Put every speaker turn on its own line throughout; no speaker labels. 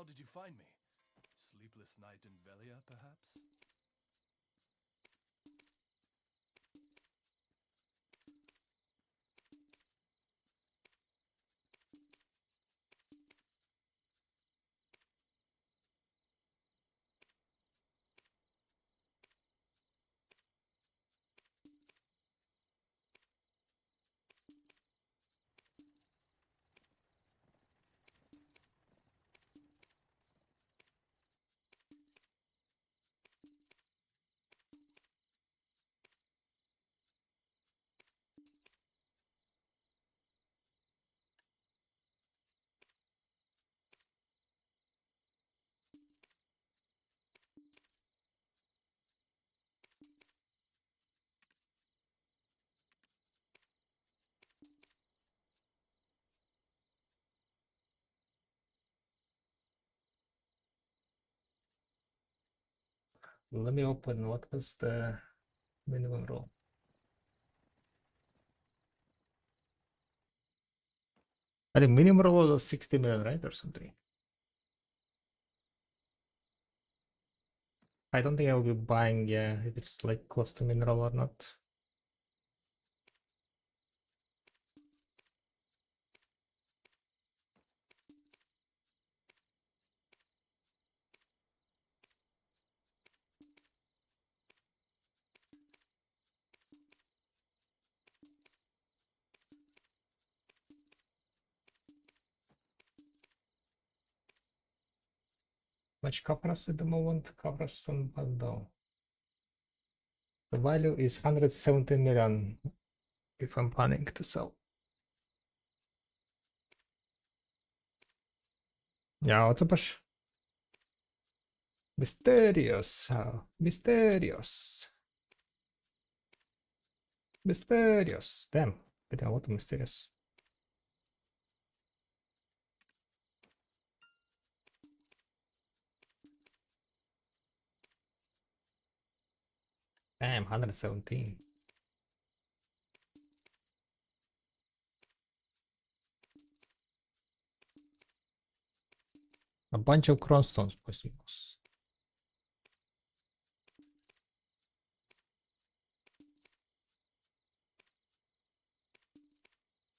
How did you find me? Sleepless night in Velia, perhaps?
Let me open what was the minimum roll. I think minimum roll was 60 million, right? Or something. I don't think I'll be buying, yeah, if it's like close to mineral or not. Much Capras at the moment, Capras on down. The value is 117 million if I'm planning to sell. Yeah, what's a push? Mysterious. Mysterious. Mysterious. Damn, getting a lot of mysterious. Damn, 117. A bunch of cronstones, possibles.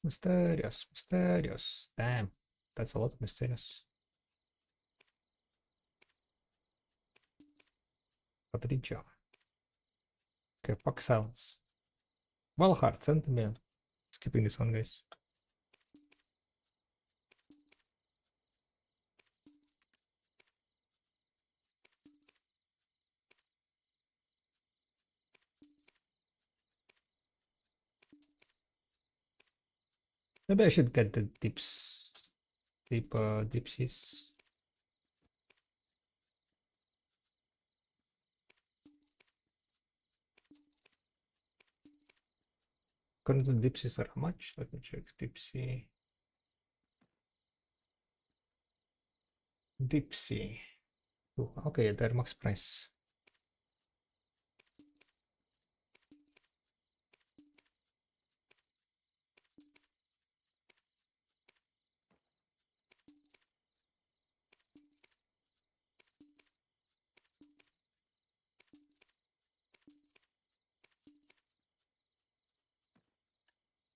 Mysterious, mysterious. Damn, that's a lot of mysterious. Patricio. Okay, Puck Silence. Valhart, send me. Skipping this one, guys. Maybe I should get the dips. Dipsies. According to dipsies are how much? Let me check. Dipsy. Dipsy. Oh, okay, they're max price.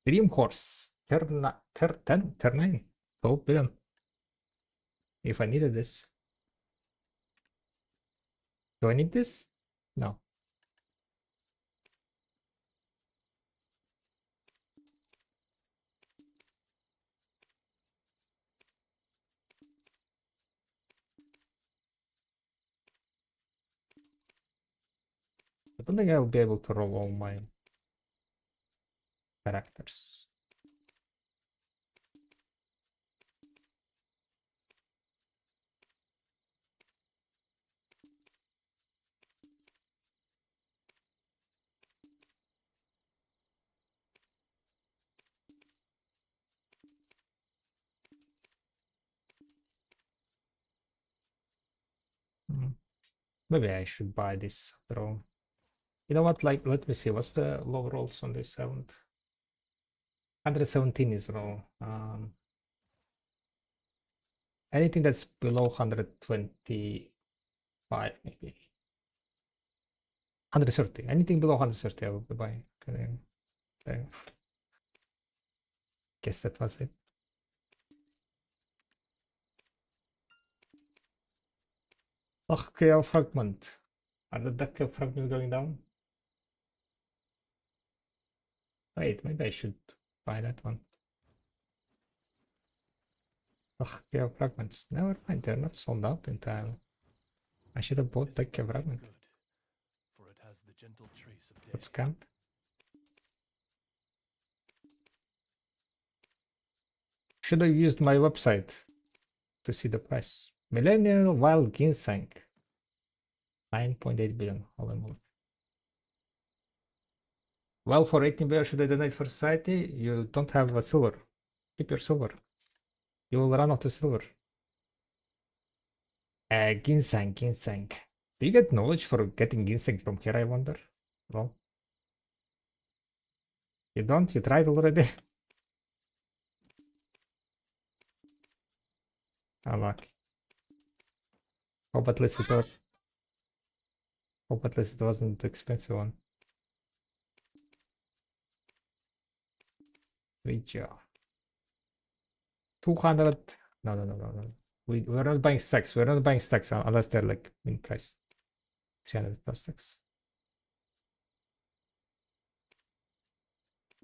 Dream Horse. Turn 10, turn 9. 12 billion. If I needed this. Do I need this? No. I don't think I'll be able to roll all my characters. Maybe I should buy this after all. You know what? Like, let me see. What's the low rolls on this 7th? 117 is low. anything that's below 125 maybe. 130. Anything below 130 I will be buying. There. Guess that was it. Duck fragment. Are the duck fragments going down? Wait, maybe I should buy that one. Duck fragments. Never mind, they're not sold out entirely. I should have bought duck fragment.
Good, for it has the gentle trace of day.
Got scammed. Should have used my website to see the price. Millennial wild ginseng. 9.8 billion. Holy moly. Well, for 18 billion, should I donate for society? You don't have a silver. Keep your silver. You will run out of silver. Ginseng. Do you get knowledge for getting ginseng from here, I wonder? Well, you don't? You tried already? Unlucky. Hope at least it was. Hope at least it wasn't the expensive one. Regia. 200. No. We're not buying stacks. We're not buying stacks unless they're like in price. 300 plus stacks.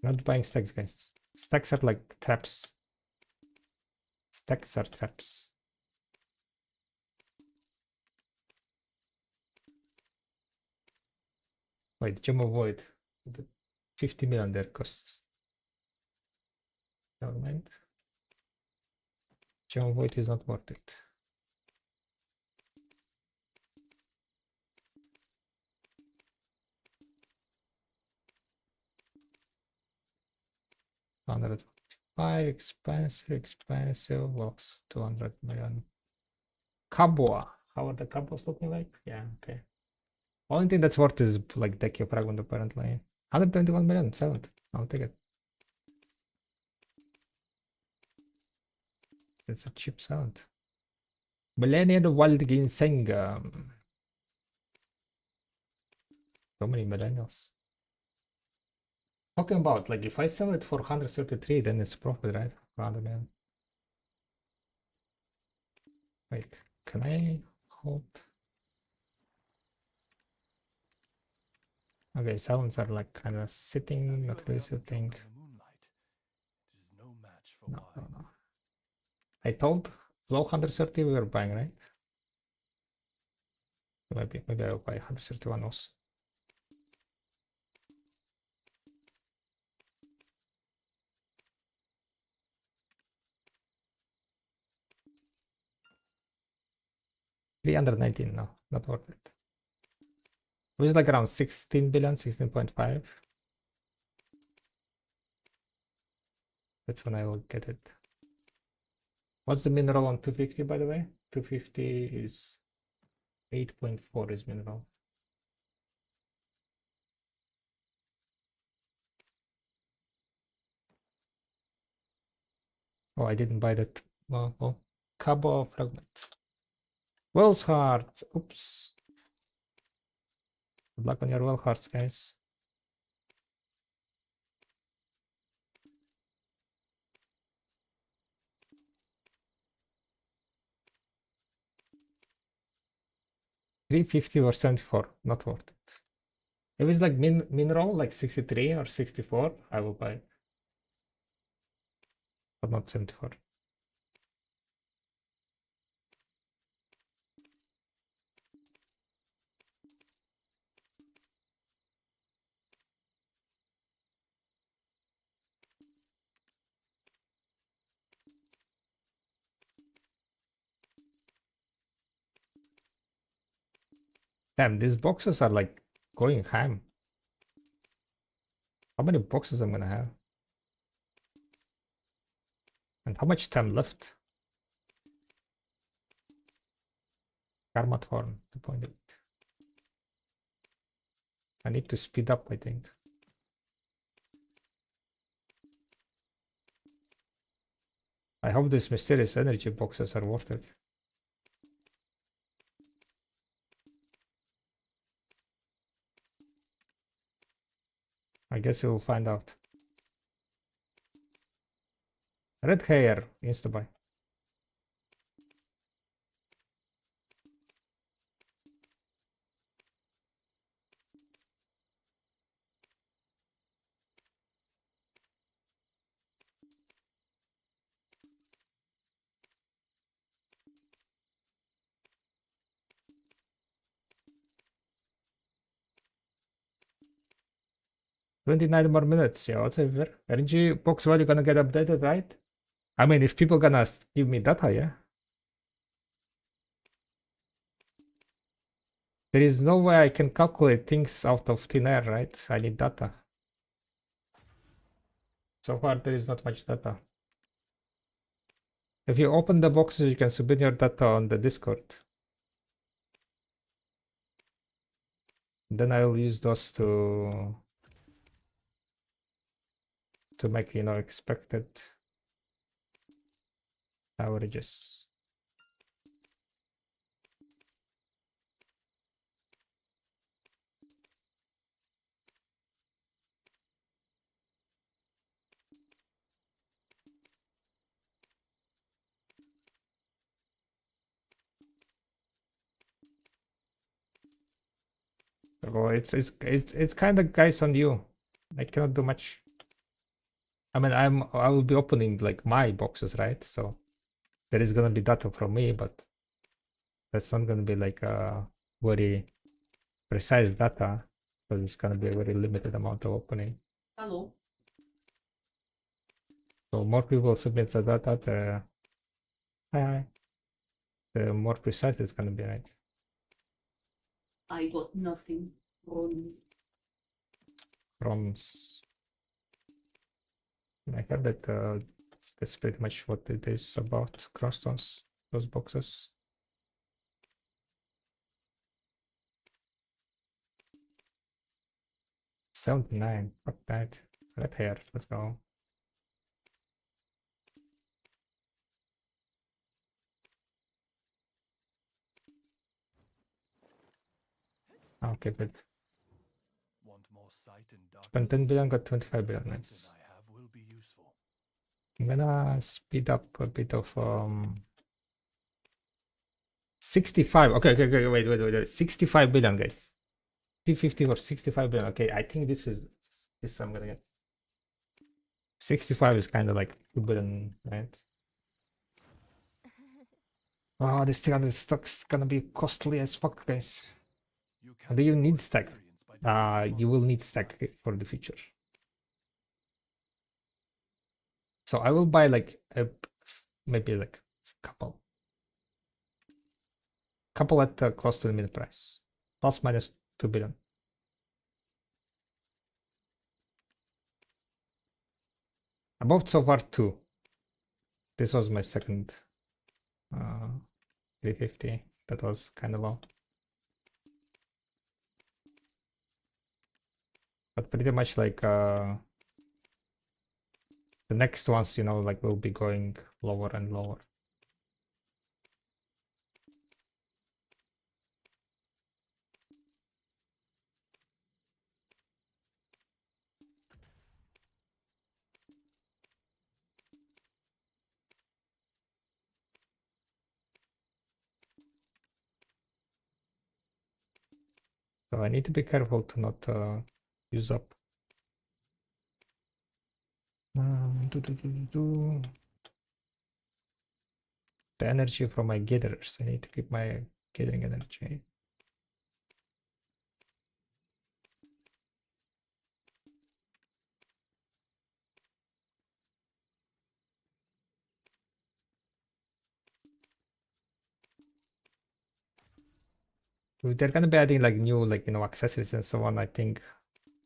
Not buying stacks, guys. Stacks are like traps. Stacks are traps. Wait, Gem of Void. 50 million there costs. Never mind. Gem of Void is not worth it. $105, expensive, works 200 million. Kabua. How are the Kabuas looking like? Yeah, okay. Only thing that's worth is like Dekio Fragment apparently. 121 million, silent. I'll take it. It's a cheap silent. Millennial Wild Ginseng. So many millennials. Talking about, like, if I sell it for 133, then it's profit, right? 100 million. Wait, can I hold? Okay, silents are like kind of sitting, not really sitting. No. I told below 130 we were buying, right? Maybe I'll buy 131 also. $319, no, not worth it. It was like around 16 billion, 16.5. That's when I will get it. What's the mineral on 250, by the way? 250 is 8.4 is mineral. Oh, I didn't buy that. Well, Cabo fragment. Wells heart. Oops. Good luck on your well hearts, guys. $350 or 74, not worth it. If it's like mineral, like 63 or 64, I will buy it. But not 74. Damn, these boxes are like going ham. How many boxes I'm gonna have? And how much time left? Karma Thorn, 2.8. I need to speed up, I think. I hope these mysterious energy boxes are worth it. I guess we'll find out. Red hair, insta-buy. $29 more minutes, yeah, whatever. Energy box value gonna get updated, right? I mean, if people gonna give me data, yeah. There is no way I can calculate things out of thin air, right? I need data. So far, there is not much data. If you open the boxes, you can submit your data on the Discord. Then I will use those to make, expected averages. So it's kind of guys on you. I cannot do much. I mean, I will be opening like my boxes, right? So there is gonna be data from me, but that's not gonna be like a very precise data, because it's gonna be a very limited amount of opening.
Hello.
So more people submit the data, hi, the more precise it's gonna be, right?
I got nothing wrong.
From I heard that that's pretty much what it is about. Crossstones, those boxes. $79. Fuck that. Red hair. Let's go. Okay, good.
Want more sight in
Spend 10
darkness?
billion, got 25 billion.
Anything
Nice.
I have will be useful.
I'm gonna speed up a bit of 65. Okay, wait. 65 billion, guys. 250 or 65 billion. Okay, I think this I'm gonna get. 65 is kind of like 2 billion, right? Oh, this 300 stock's gonna be costly as fuck, guys. Do you need stack? You will need stack for the future. So I will buy like maybe like couple at close to the mid price, plus minus 2 billion. I bought so far 2. This was my second 350. That was kind of low, but pretty much like the next ones, like will be going lower and lower. So I need to be careful to not use up. The energy from my gatherers. I need to keep my gathering energy. If they're gonna be adding like new accessories and so on, I think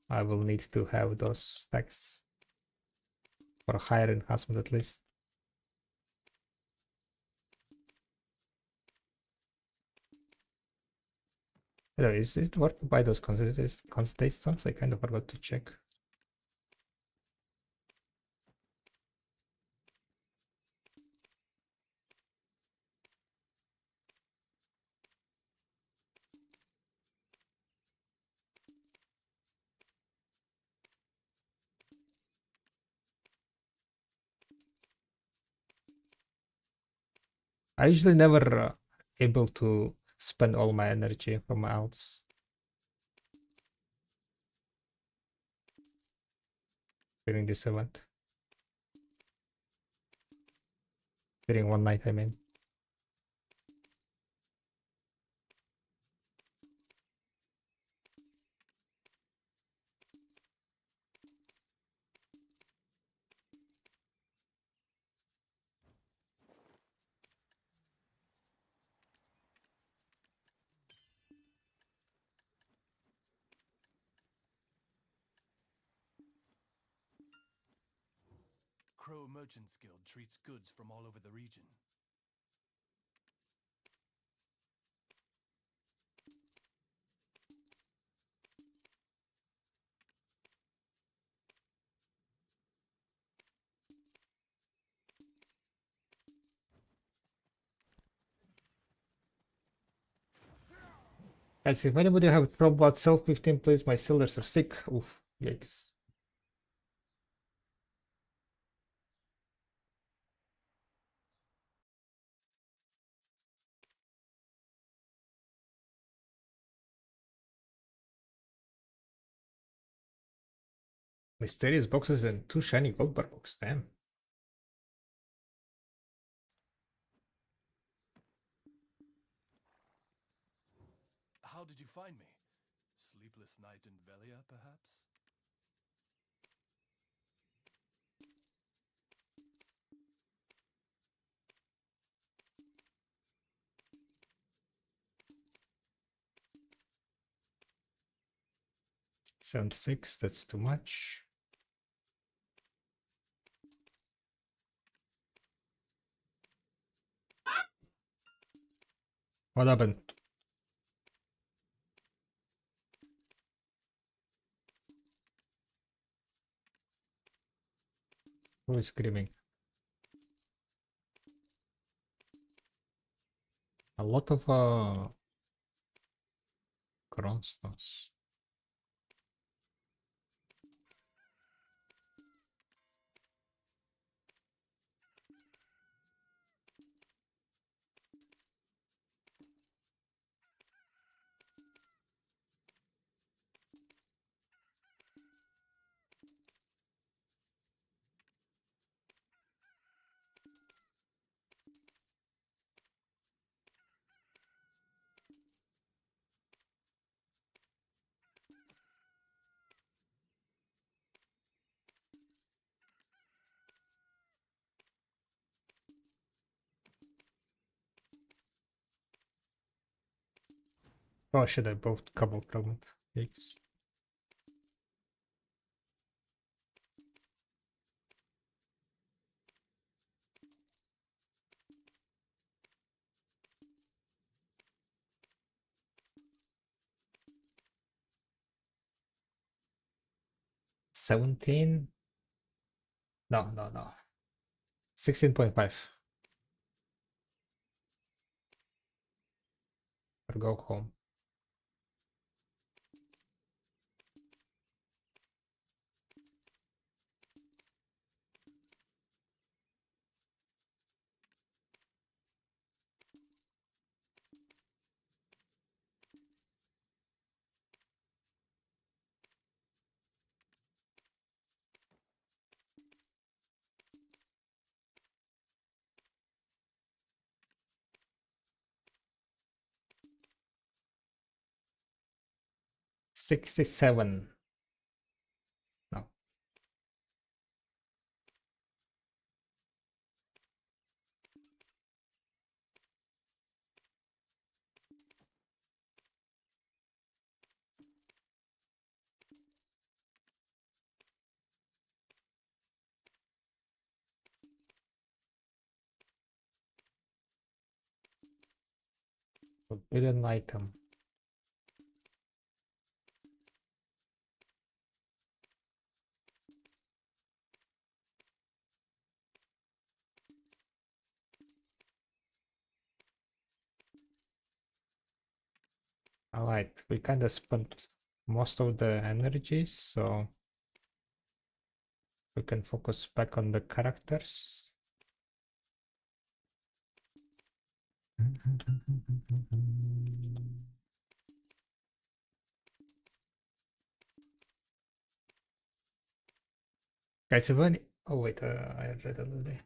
I will need to have those stacks for a higher enhancement at least. Anyway, is it worth to buy those constate stones? I kind of forgot to check. I usually never able to spend all my energy from my alts during this event. During one night, I mean.
Crow Merchants Guild treats goods from all over the region.
Guys, if anybody have trouble at self 15, please, my cylinders are sick. Oof, yikes. Mysterious boxes and 2 shiny gold bar books, damn.
How did you find me? Sleepless night in Velia, perhaps?
Sound 6, that's too much. What happened? Who is screaming? A lot of Kronstons. Oh, should I both couple fragment? Yikes. $17? No, no, no. 16.5. Or go home. $67. No. Forbidden item. Alright, we kind of spent most of the energies, so we can focus back on the characters. Guys, have any... Oh wait, I read a little bit.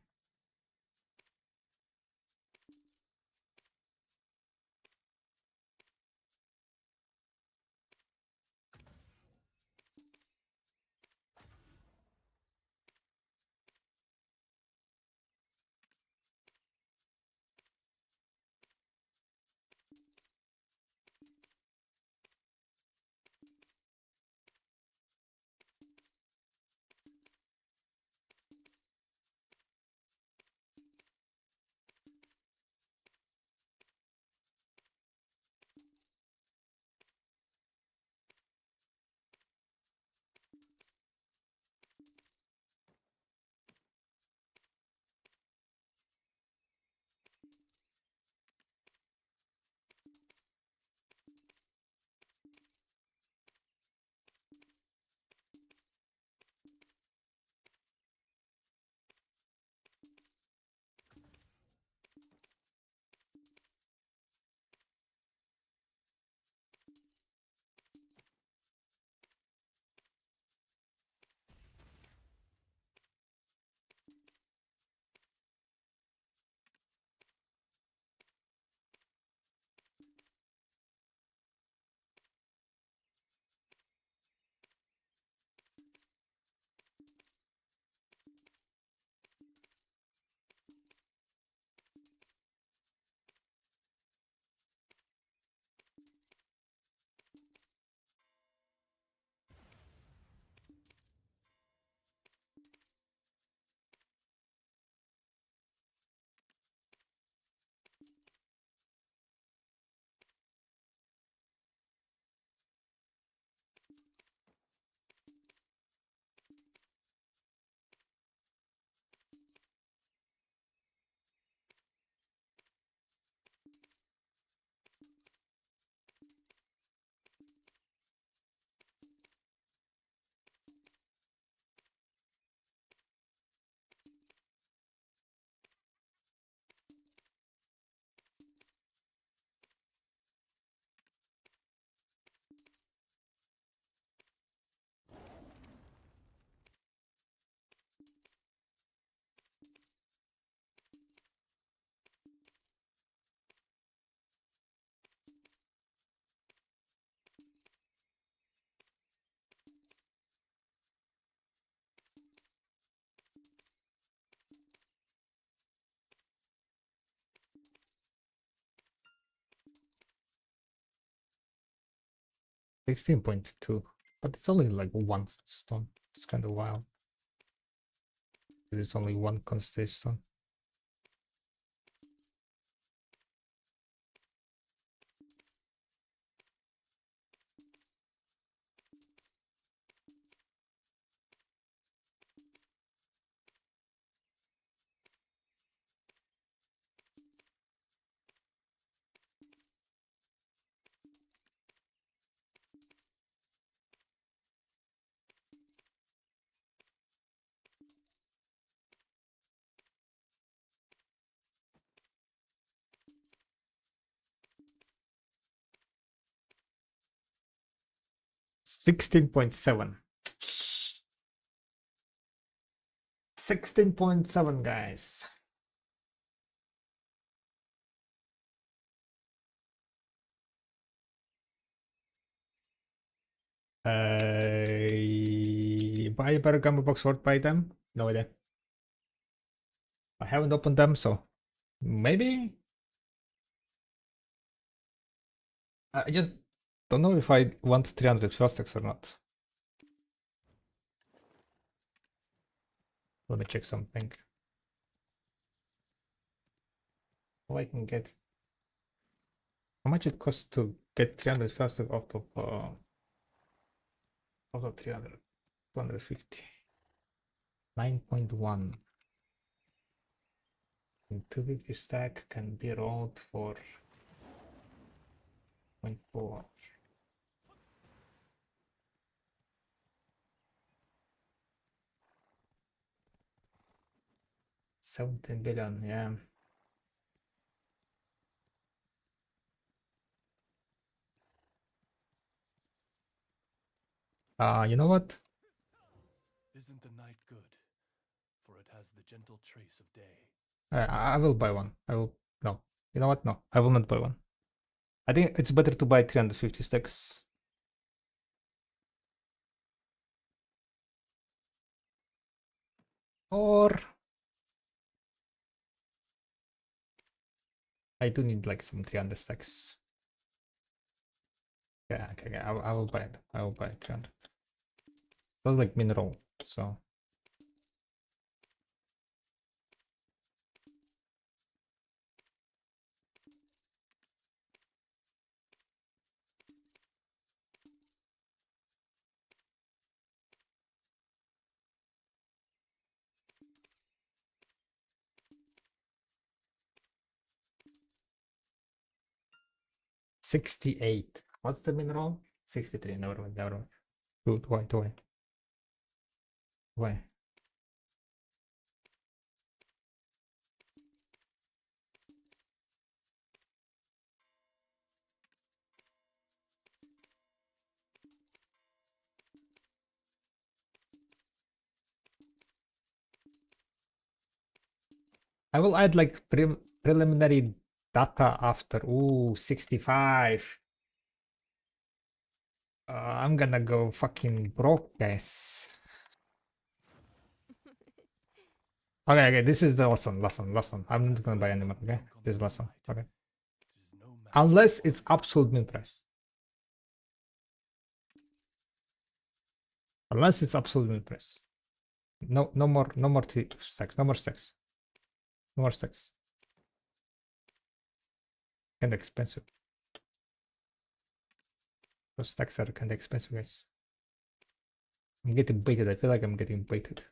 $16.2, but it's only like one stone. It's kind of wild. It's only one consistent. $16.7. 16.7, guys. Buy a better gamma box or buy them? No idea. I haven't opened them, so maybe. I just don't know if I want 300 fast stacks or not. Let me check something. Oh, I can get. How much it costs to get 300 fast stacks out of 300? 250. 9.1. 250 stack can be rolled for 0.4. 17 billion, yeah. You know what?
Isn't the night good? For it has the gentle trace of day.
I will buy one. I will. No. You know what? No. I will not buy one. I think it's better to buy 350 stacks. Or I do need like some 300 stacks. Yeah, okay, I will buy it. I will buy 300. Well, like mineral, so. $68. What's the mineral? 63. Never mind. Never mind. Good. Why? Why? Why? I will add like preliminary data after. Ooh, 65. I'm gonna go fucking broke, guys. Okay, okay, this is the lesson. I'm not gonna buy anymore, okay? This is lesson, okay? Unless it's absolute min price. Unless it's absolute min price. No more stacks, no more stacks. No more stacks. Kinda expensive. Those stacks are kinda expensive, guys. I'm getting baited. I feel like I'm getting baited.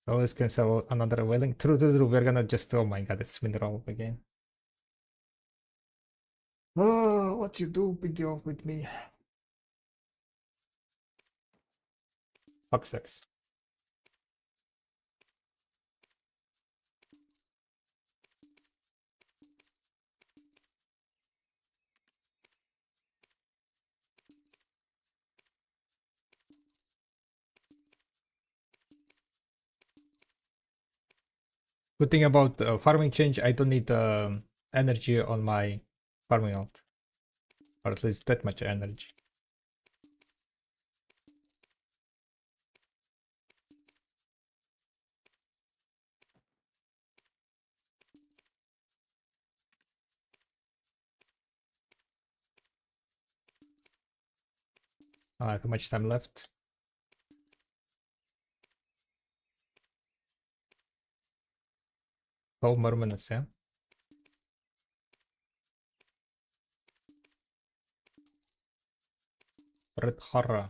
Always can sell another whaling. True. We're gonna just. Oh my god, it's mineral again. Oh, what you do, big off with me? Fuck sex. Good thing about farming change, I don't need energy on my farming alt. Or at least that much energy. How much time left? 12 more minutes, yeah? Red horror.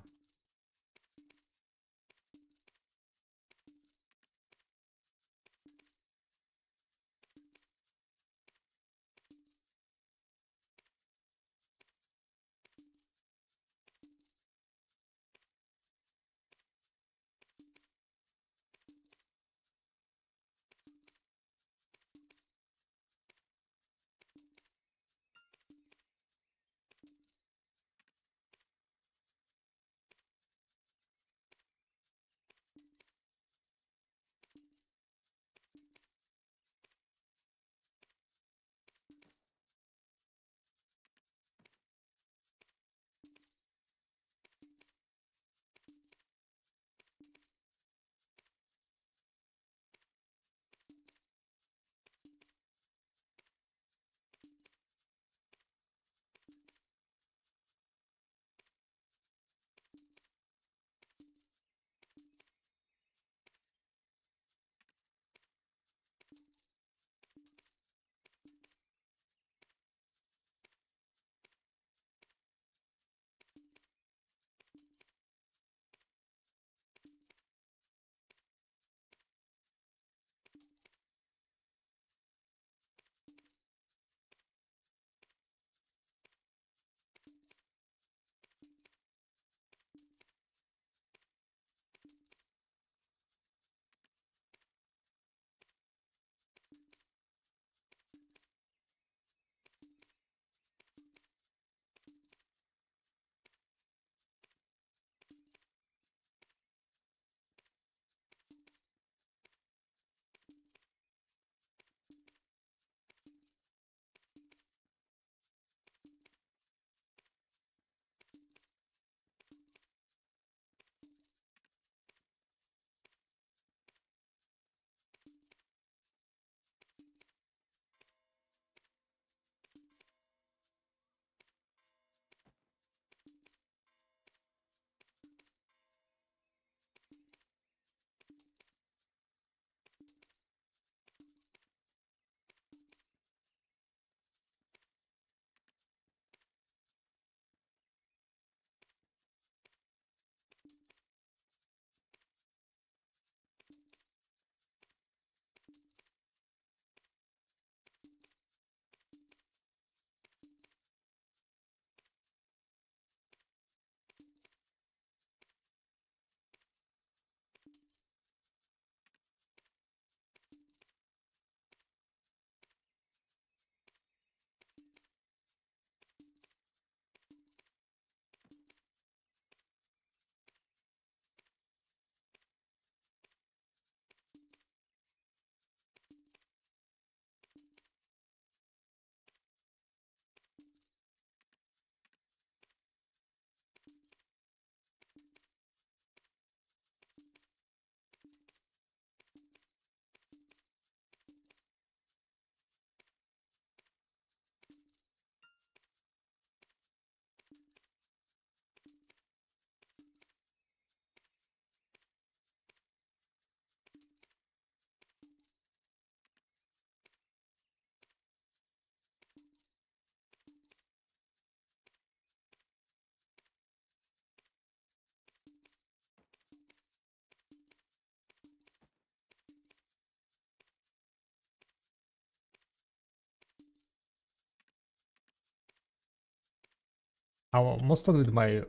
I'm mostly with my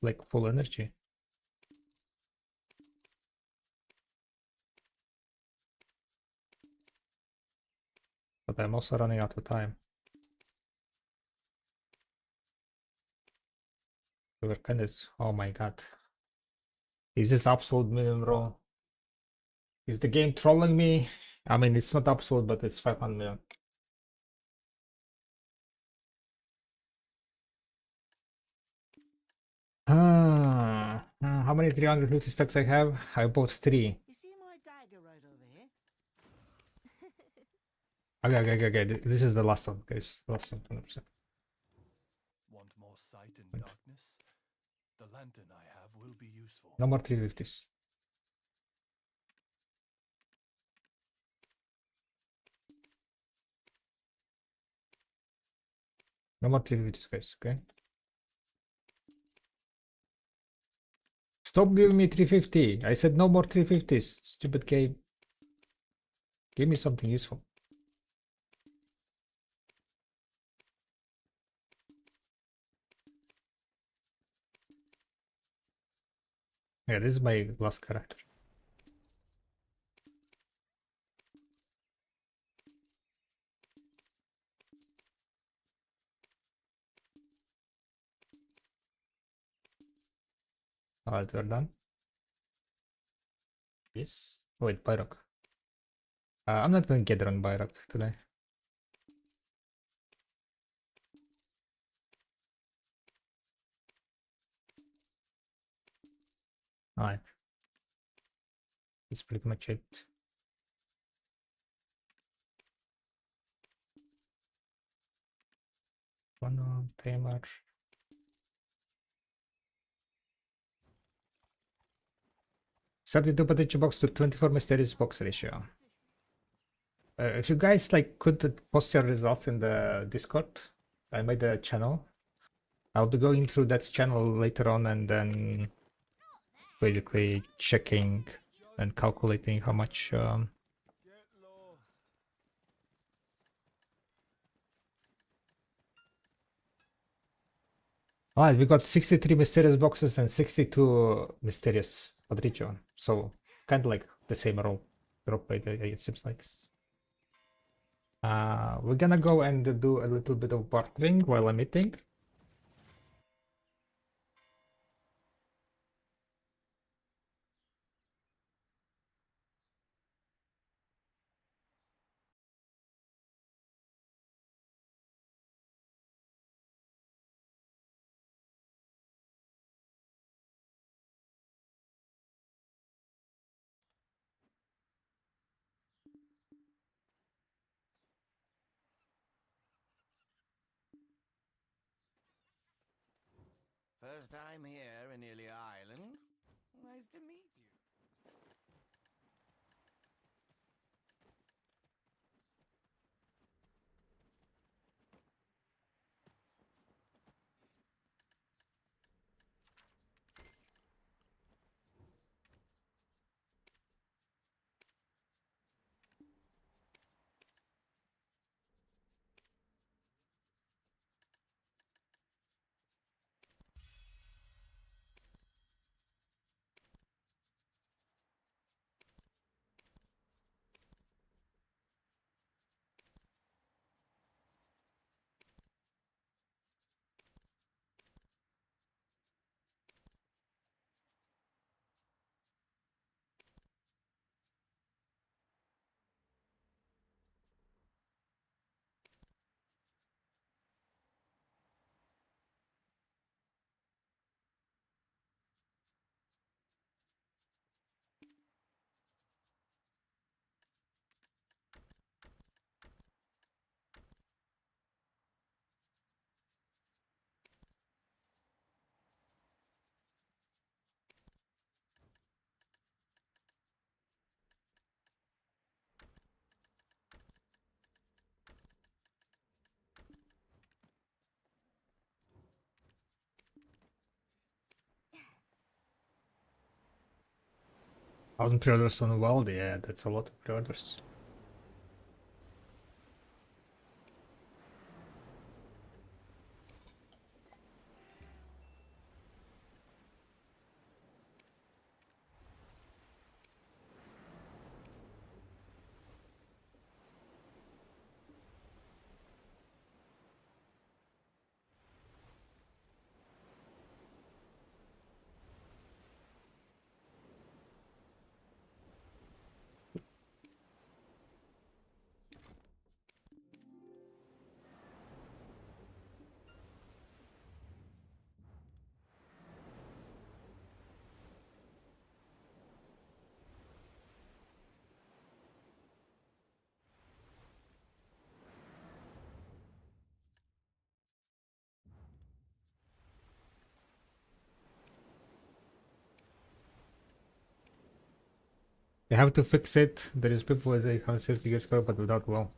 like full energy. But I'm also running out of time. We're kind of, oh my god. Is this absolute minimum roll? Is the game trolling me? I mean, it's not absolute, but it's 500 million. How many 350 stacks I have? I bought 3.
You see my dagger right over here?
Okay. This is the last one, guys. Last one, 100%.
Want more sight in
Right.
darkness? The lantern I have will be useful.
No more 350s. No more 350s, guys, okay? Stop giving me 350. I said no more 350s. Stupid game. Give me something useful. Yeah, this is my last character. Alright, we're done. Yes. Wait, Byrok. I'm not gonna get on Byrok today. Alright. That's pretty much it. One timer. $32 potential box to 24 mysterious box ratio. If you guys like could post your results in the Discord, I made a channel. I'll be going through that channel later on and then basically checking and calculating how much
Get lost.
Alright, we got 63 mysterious boxes and 62 mysterious Patricio. So kind of like the same roll. Drop rate, it seems like. We're gonna go and do a little bit of bartering while I'm eating.
First time here in Ilya Island. Nice to meet you.
Thousand pre-orders on Wild, yeah, that's a lot of pre-orders. You have to fix it. There is people with a 130 score but without wall.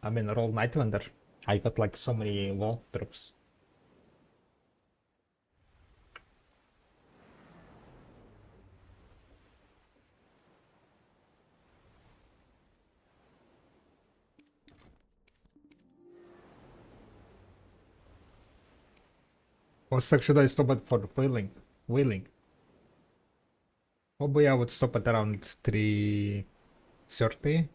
I mean, roll Night Vendor. I got like so many wall drops. What stack should I stop at for whaling? Whaling. Probably I would stop at around 330.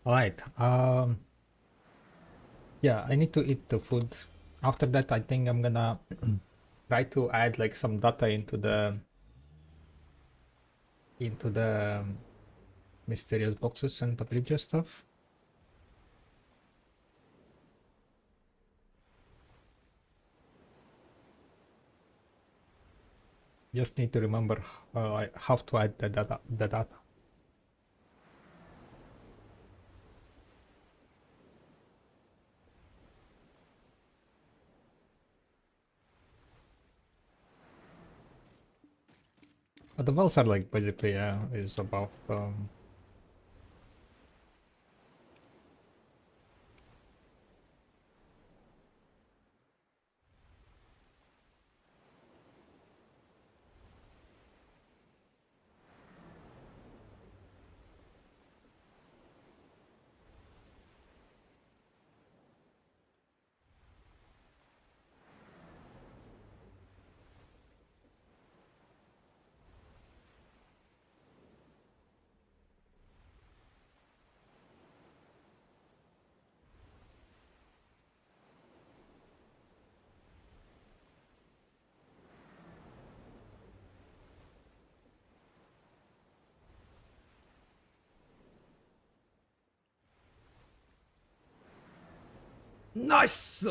Alright, yeah, I need to eat the food. After that, I think I'm gonna try to add like some data into the mysterious boxes and Patricia stuff. Just need to remember how to add the data. But the wells are like basically is about nice.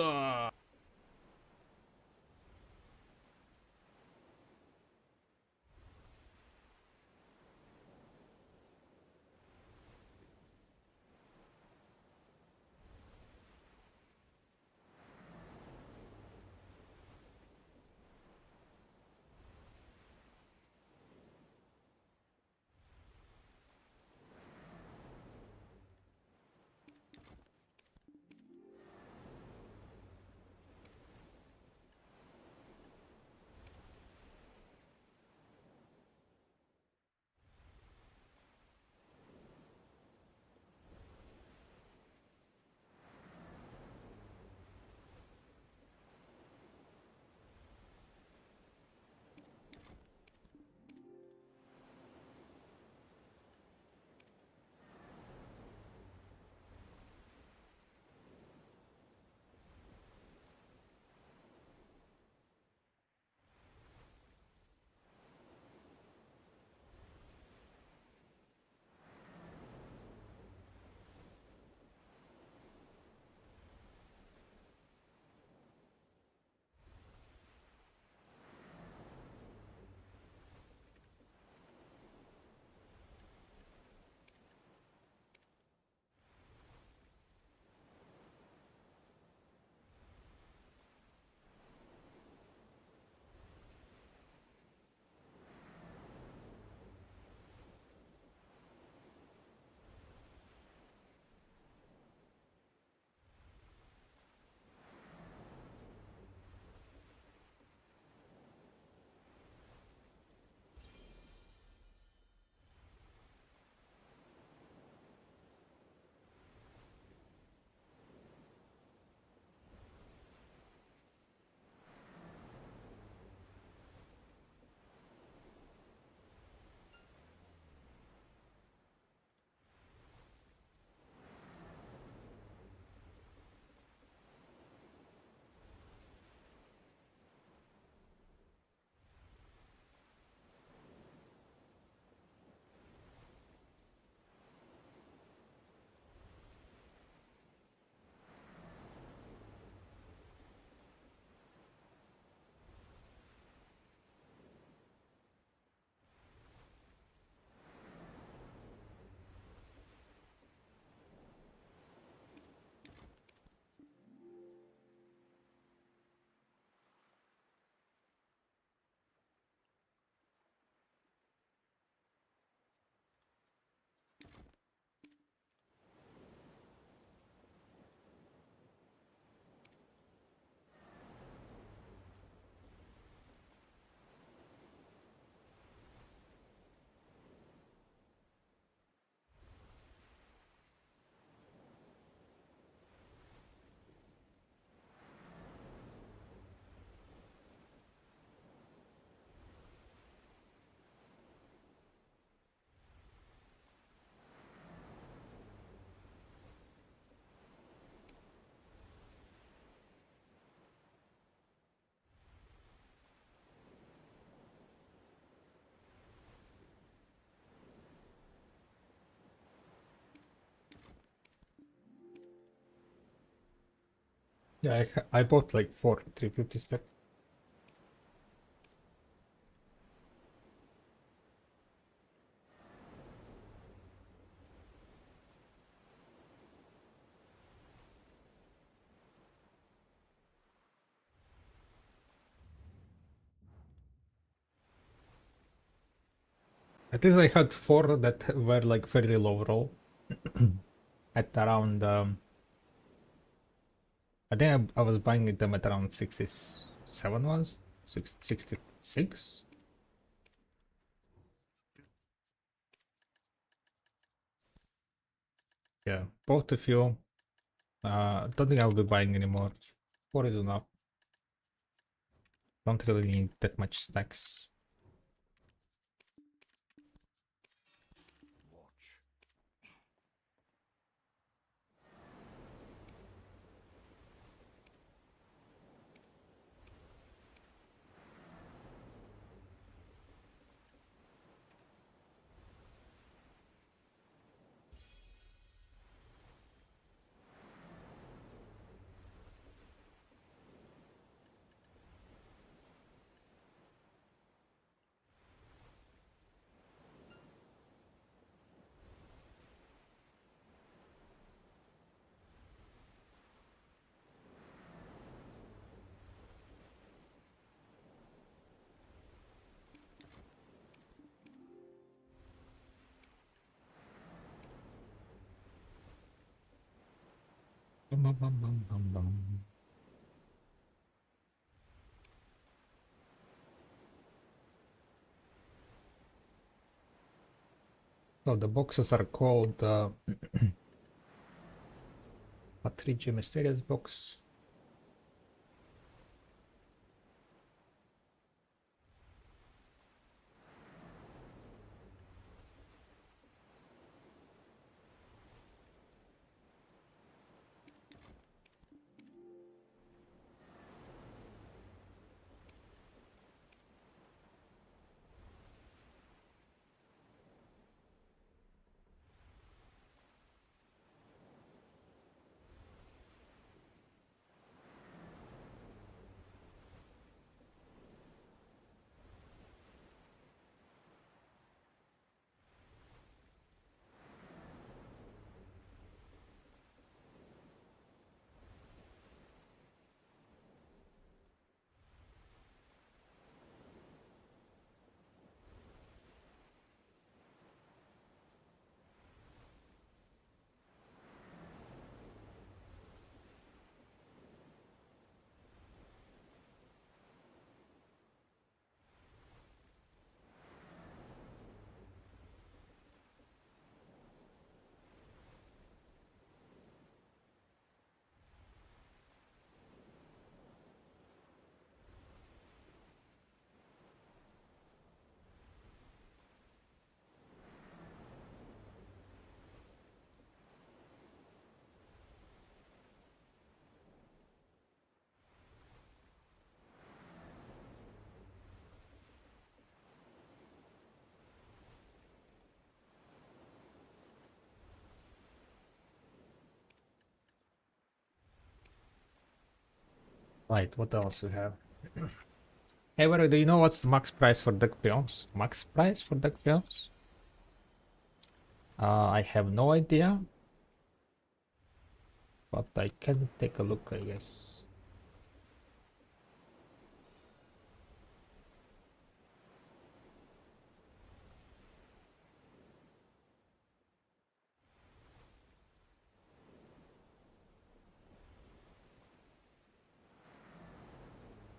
Yeah, I bought like 4 350 stack. At least I had 4 that were like fairly low roll at around I think I was buying them at around 67 was 66. Yeah, both of you. Don't think I'll be buying anymore. 4 is enough. Don't really need that much stacks.
Watch.
Bum, bum, bum, bum, bum, bum. So the boxes are called Patricio Mysterious box. Right, what else we have? Hey, Barry, do you know what's the max price for deck peons? Max price for deck peons? I have no idea, but I can take a look, I guess.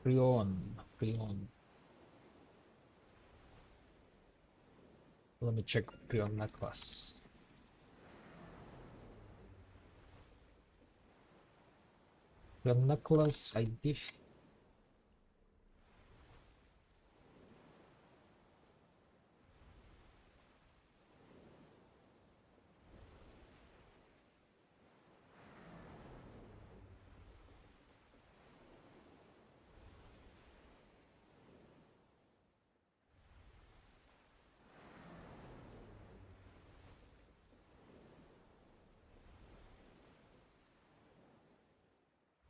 Peon. Let me check peon necklace. Peon necklace ID.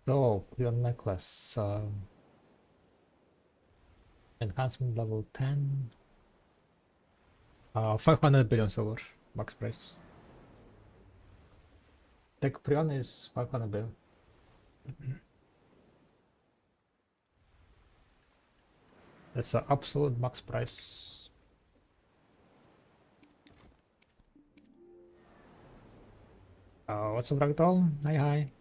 Oh, Prion necklace. Enhancement level 10. 500 billion silver. Max price. Tech Prion is 500 billion. That's an absolute max price. What's up, Fractal? Hi, hi.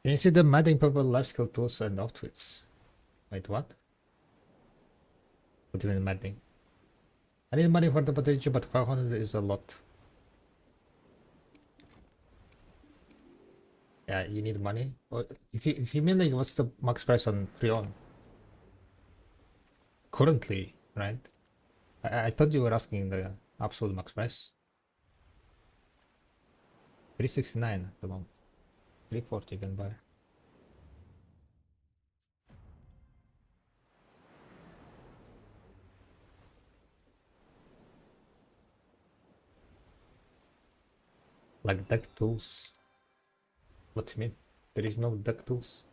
Can you see the madding purple life skill tools and outfits? Wait, what? What do you mean madding? I need money for the potential, but 500 is a lot. Yeah, you need money. Or if you mean like what's the max price on pre-owned? Currently, right? I thought you were asking the absolute max price. 369 at the moment. 340 you can buy. Like deck tools. What do you mean? There is no deck tools.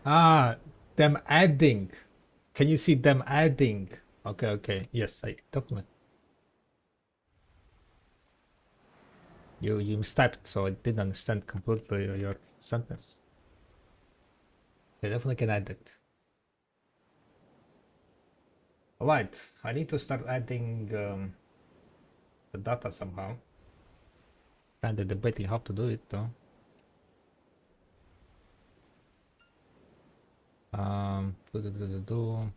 Ah, them adding. Can you see them adding? Okay, okay. Yes, I definitely. You mistyped, so I didn't understand completely your sentence. I definitely can add it. Alright, I need to start adding the data somehow. Kinda debating how to do it though. Do.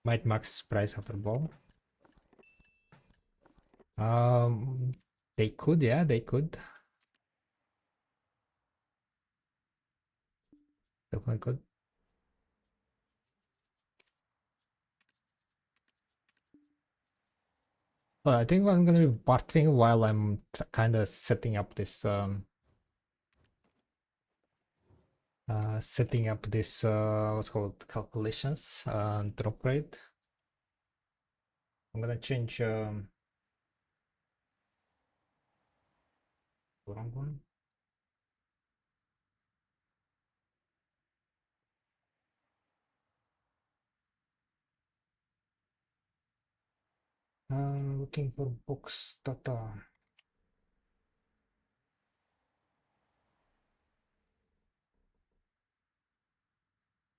Might max price after ball. They could, yeah, they could. Definitely could. Well, I think I'm gonna be bartering while I'm kind of setting up this what's called calculations drop rate. I'm gonna change wrong one. Looking for box data.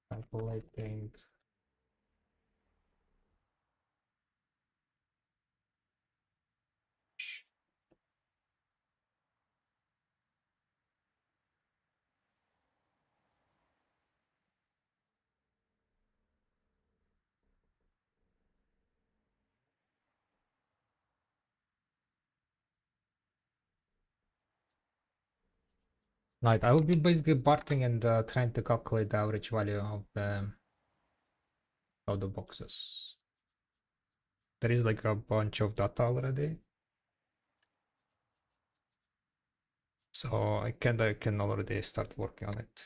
Calculating. Right, I will be basically bartering and trying to calculate the average value of the boxes. There is like a bunch of data already, so I can already start working on it.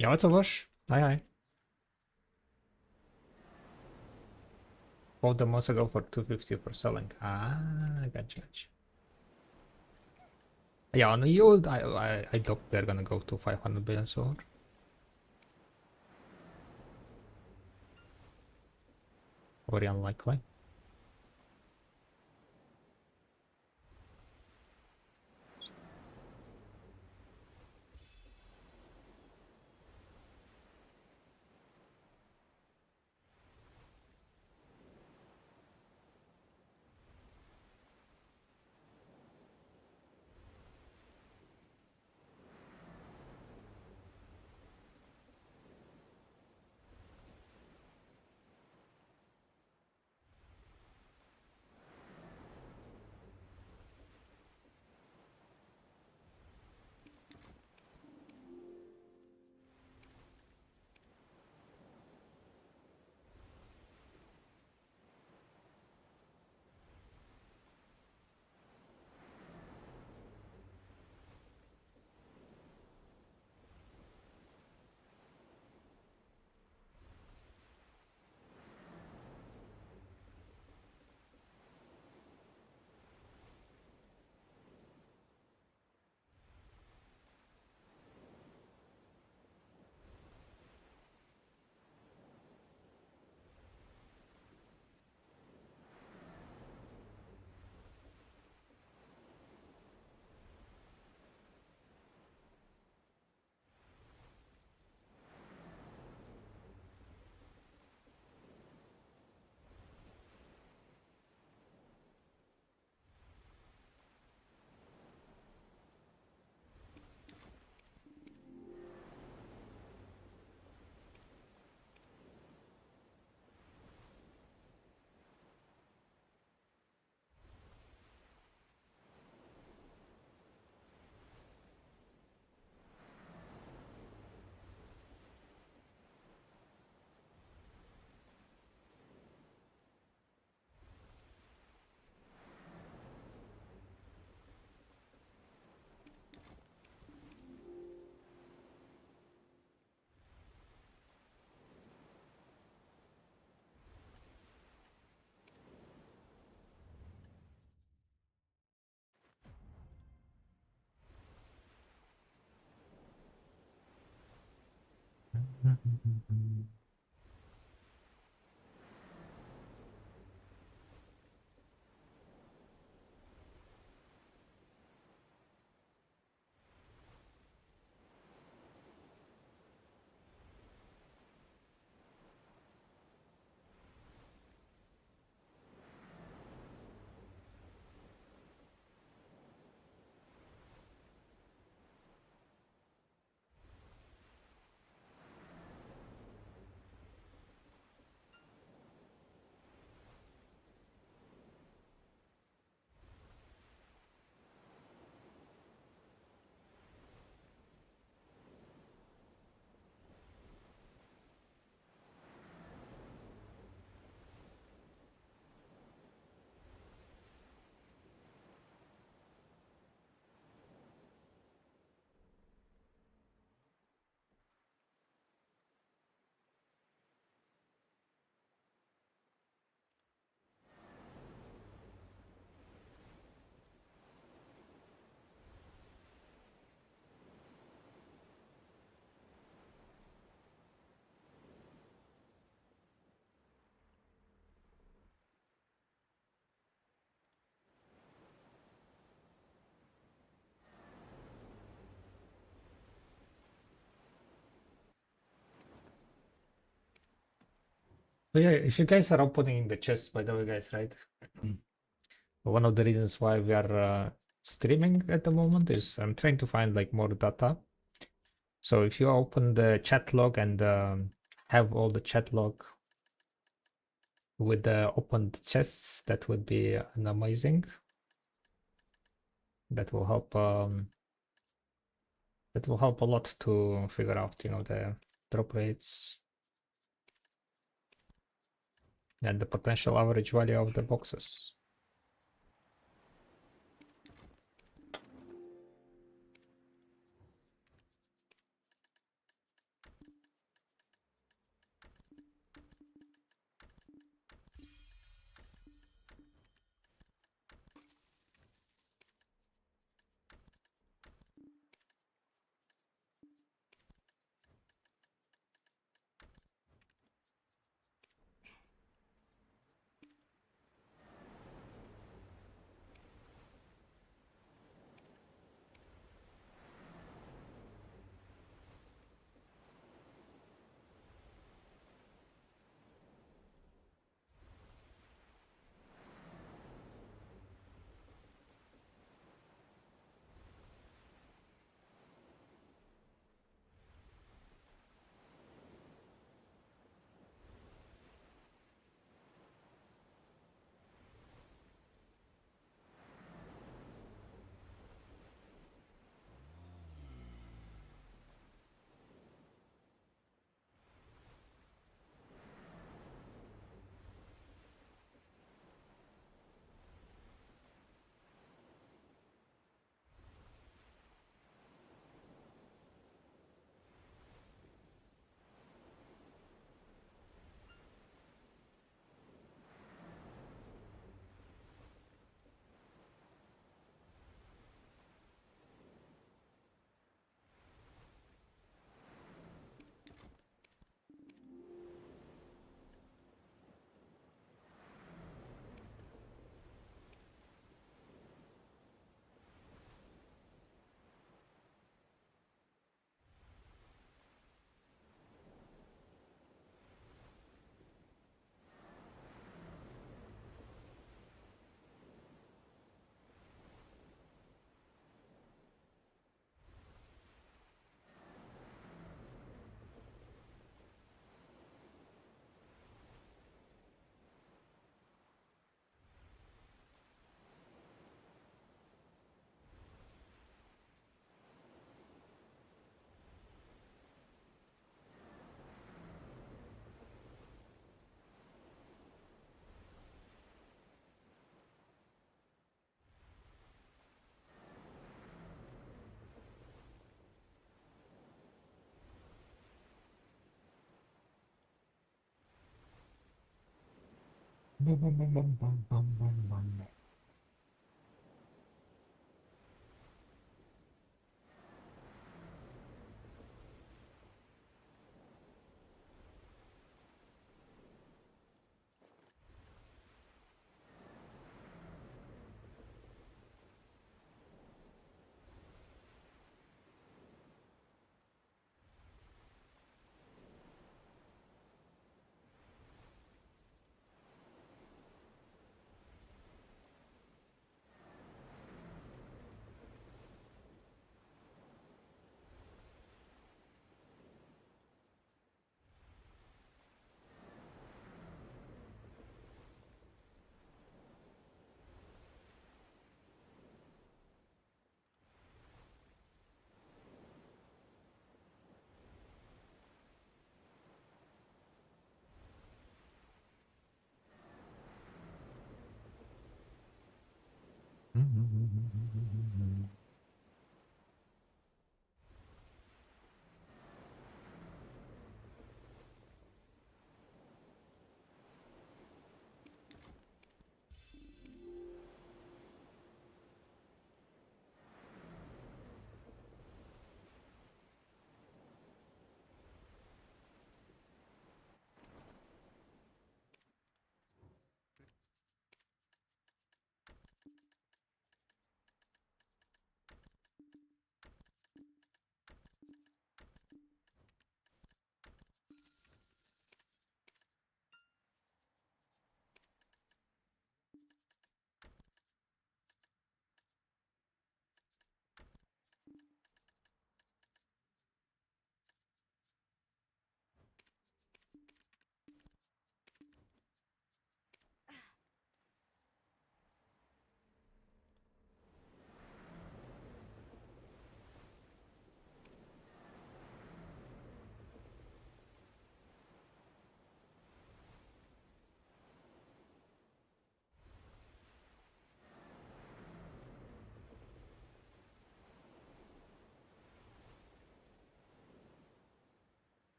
Ja, it's a wash. Aye, aye. Bought them months ago for 250 for selling. Ah, gotcha. Yeah, on the yield, I doubt they're gonna go to 500 billion solar. Very unlikely. So yeah, if you guys are opening the chest, by the way, guys, right? One of the reasons why we are streaming at the moment is I'm trying to find like more data. So if you open the chat log and have all the chat log with the opened chests, that would be an amazing. That will help. That will help a lot to figure out, you know, the drop rates and the potential average value of the boxes. Bum, bum, bum, bum, bum, bum, bum, bum.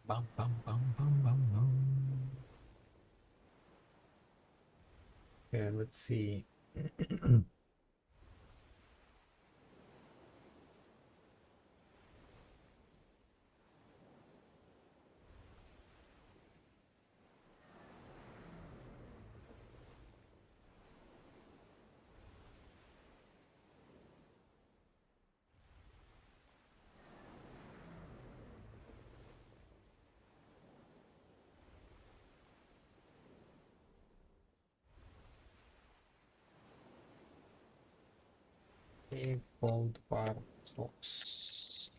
Bum, bum, bum, bum, bum, bum. Okay, let's see. A gold bar box.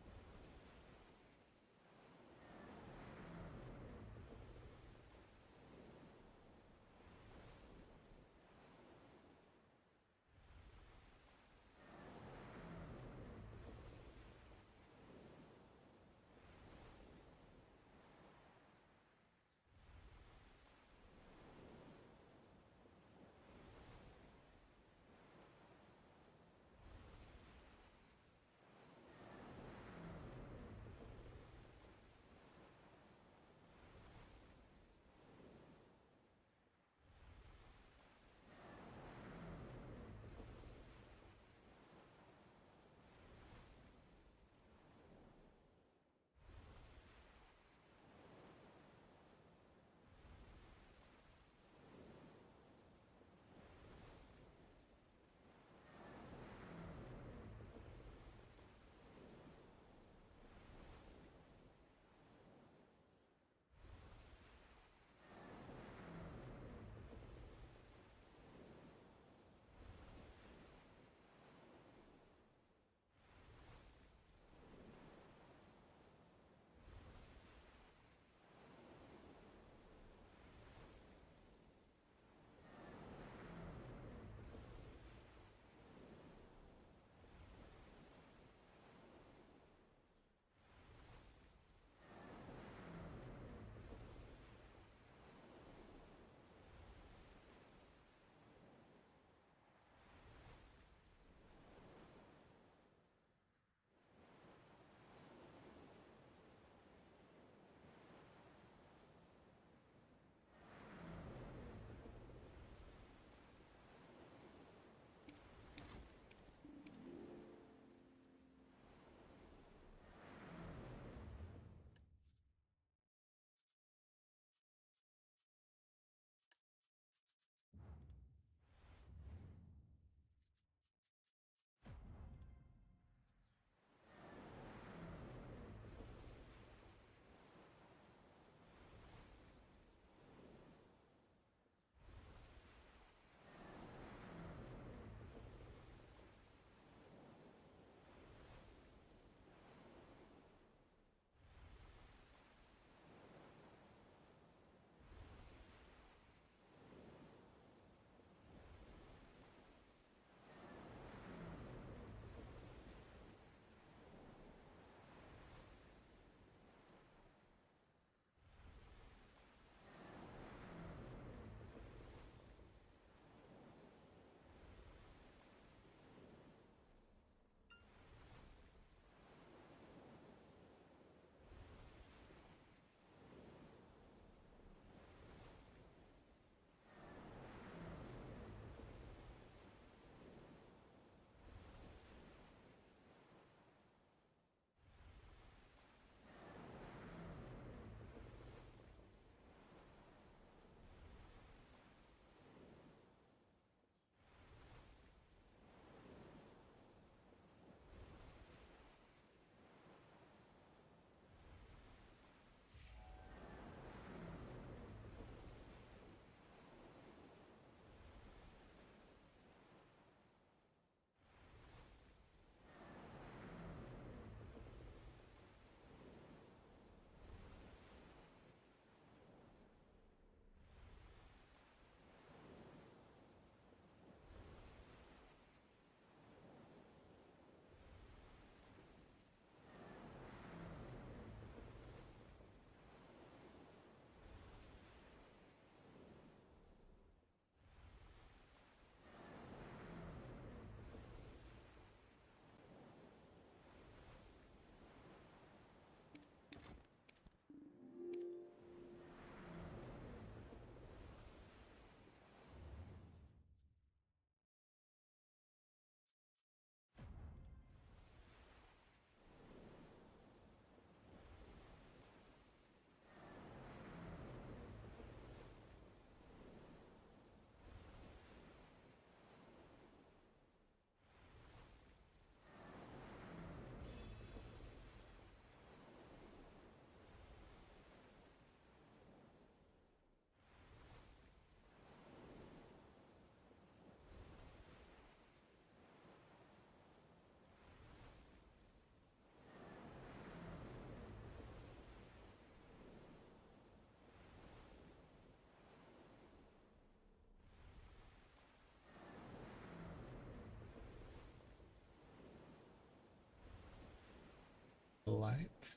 Right.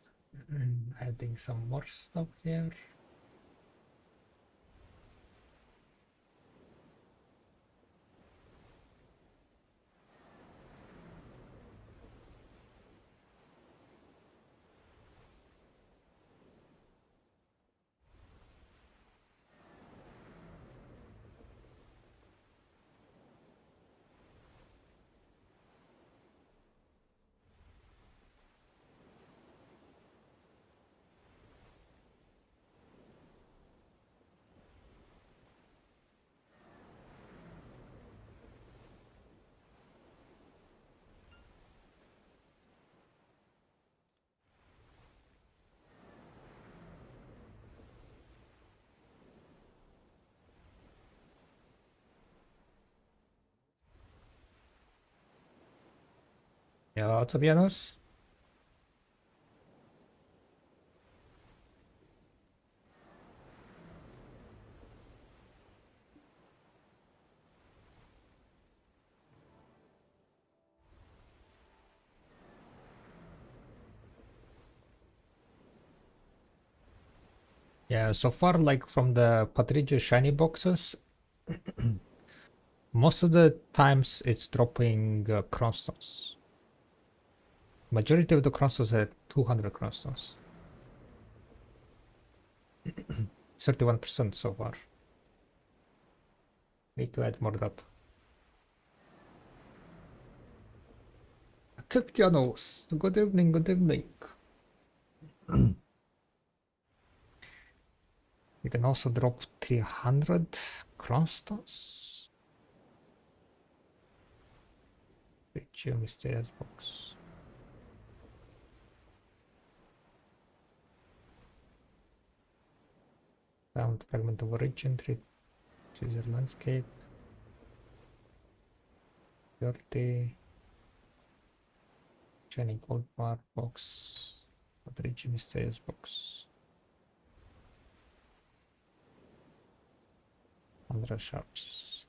Adding some more stuff here. Yeah, to be honest. Yeah, so far, like from the Patrizio shiny boxes, most of the times it's dropping Cronstones. Majority of the Cronstones are 200 Cronstones. 31% so far. Need to add more data. Kuktianos, good evening, good evening. You can also drop 300 Cronstones. Picture mysterious box. Found fragment of origin, treat user landscape. 30. Shining gold bar box. Patrizio mysterious box. 100 sharps.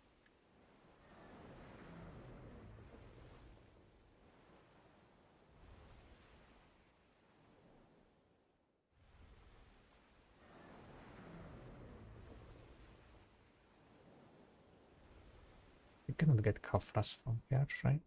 You cannot get Kafras from here, right?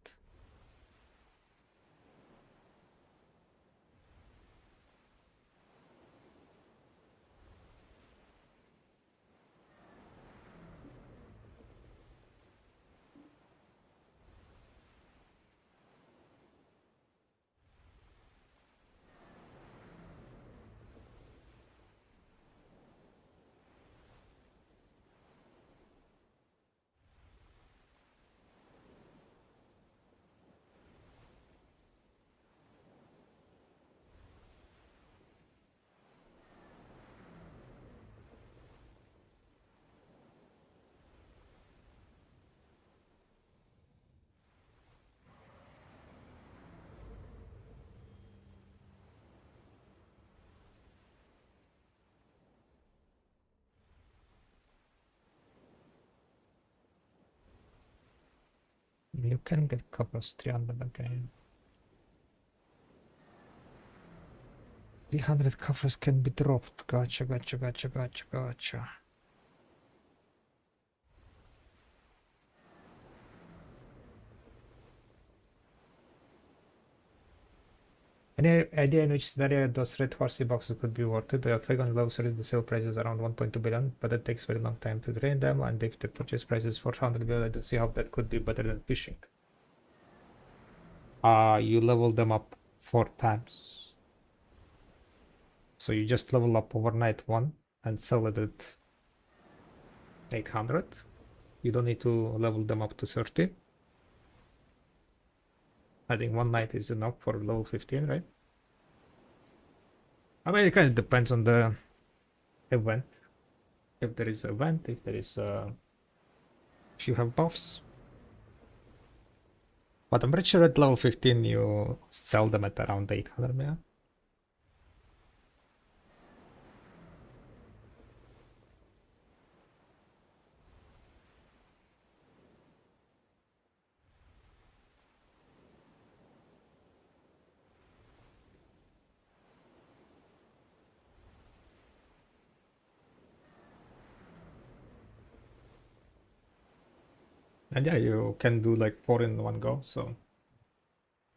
You can get Kafras 300 again. 300 Kafras can be dropped. Gotcha, gotcha, gotcha, gotcha, gotcha. Any idea in which scenario those red horsey boxes could be worth it? The Fagon loves the sale price is around 1.2 billion, but it takes very long time to drain them, and if the purchase price is 400 billion, I don't see how that could be better than fishing. You level them up 4 times. So you just level up overnight one and sell it at 800. You don't need to level them up to 30. I think one night is enough for level 15, right? I mean, it kind of depends on the event. If there is an event, if there is if you have buffs. But I'm pretty sure at level 15 you sell them at around 800 million. And yeah, you can do like 4 in one go, so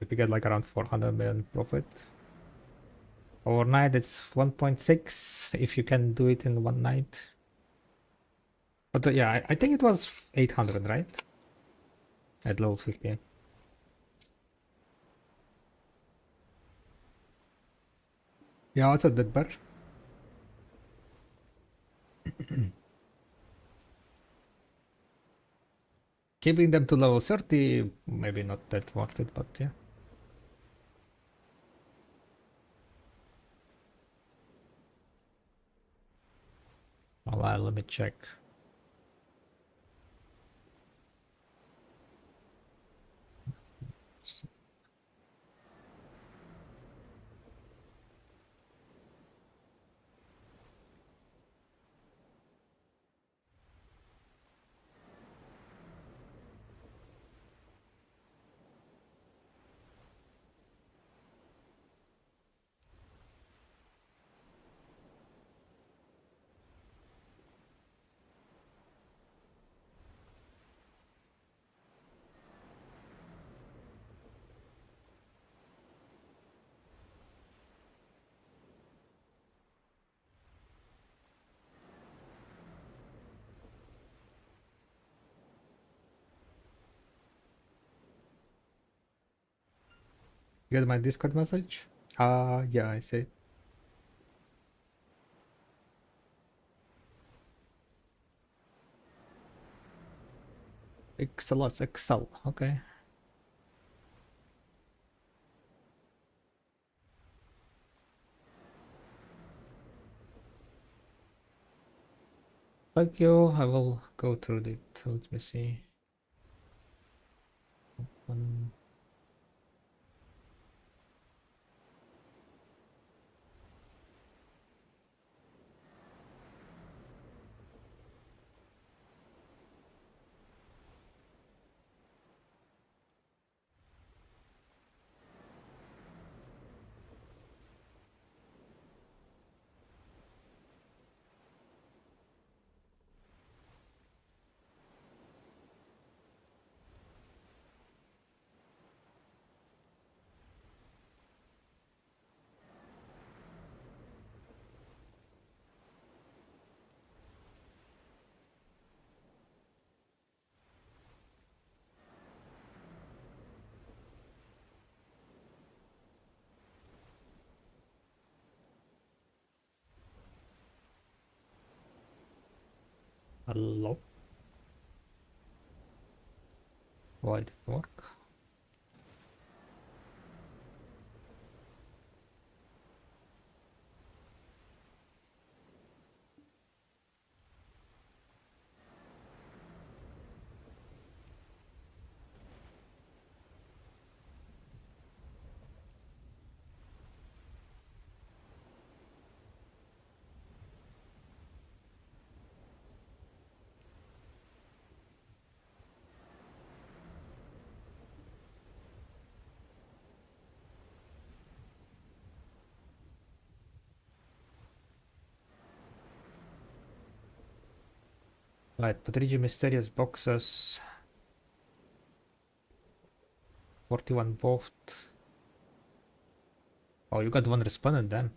if you get like around 400 million profit. Overnight it's 1.6 if you can do it in one night. But yeah, I think it was 800, right? At low 50. Yeah, also that bear. Keeping them to level 30, maybe not that worth it, but yeah. Well, let me check. You get my Discord message? Yeah, I see. XLS Excel, okay. Thank you. I will go through it. Let me see. One. Hello. Why did it work? Right, Patricia Mysterious boxes. 41 volt. Oh, you got one respondent then.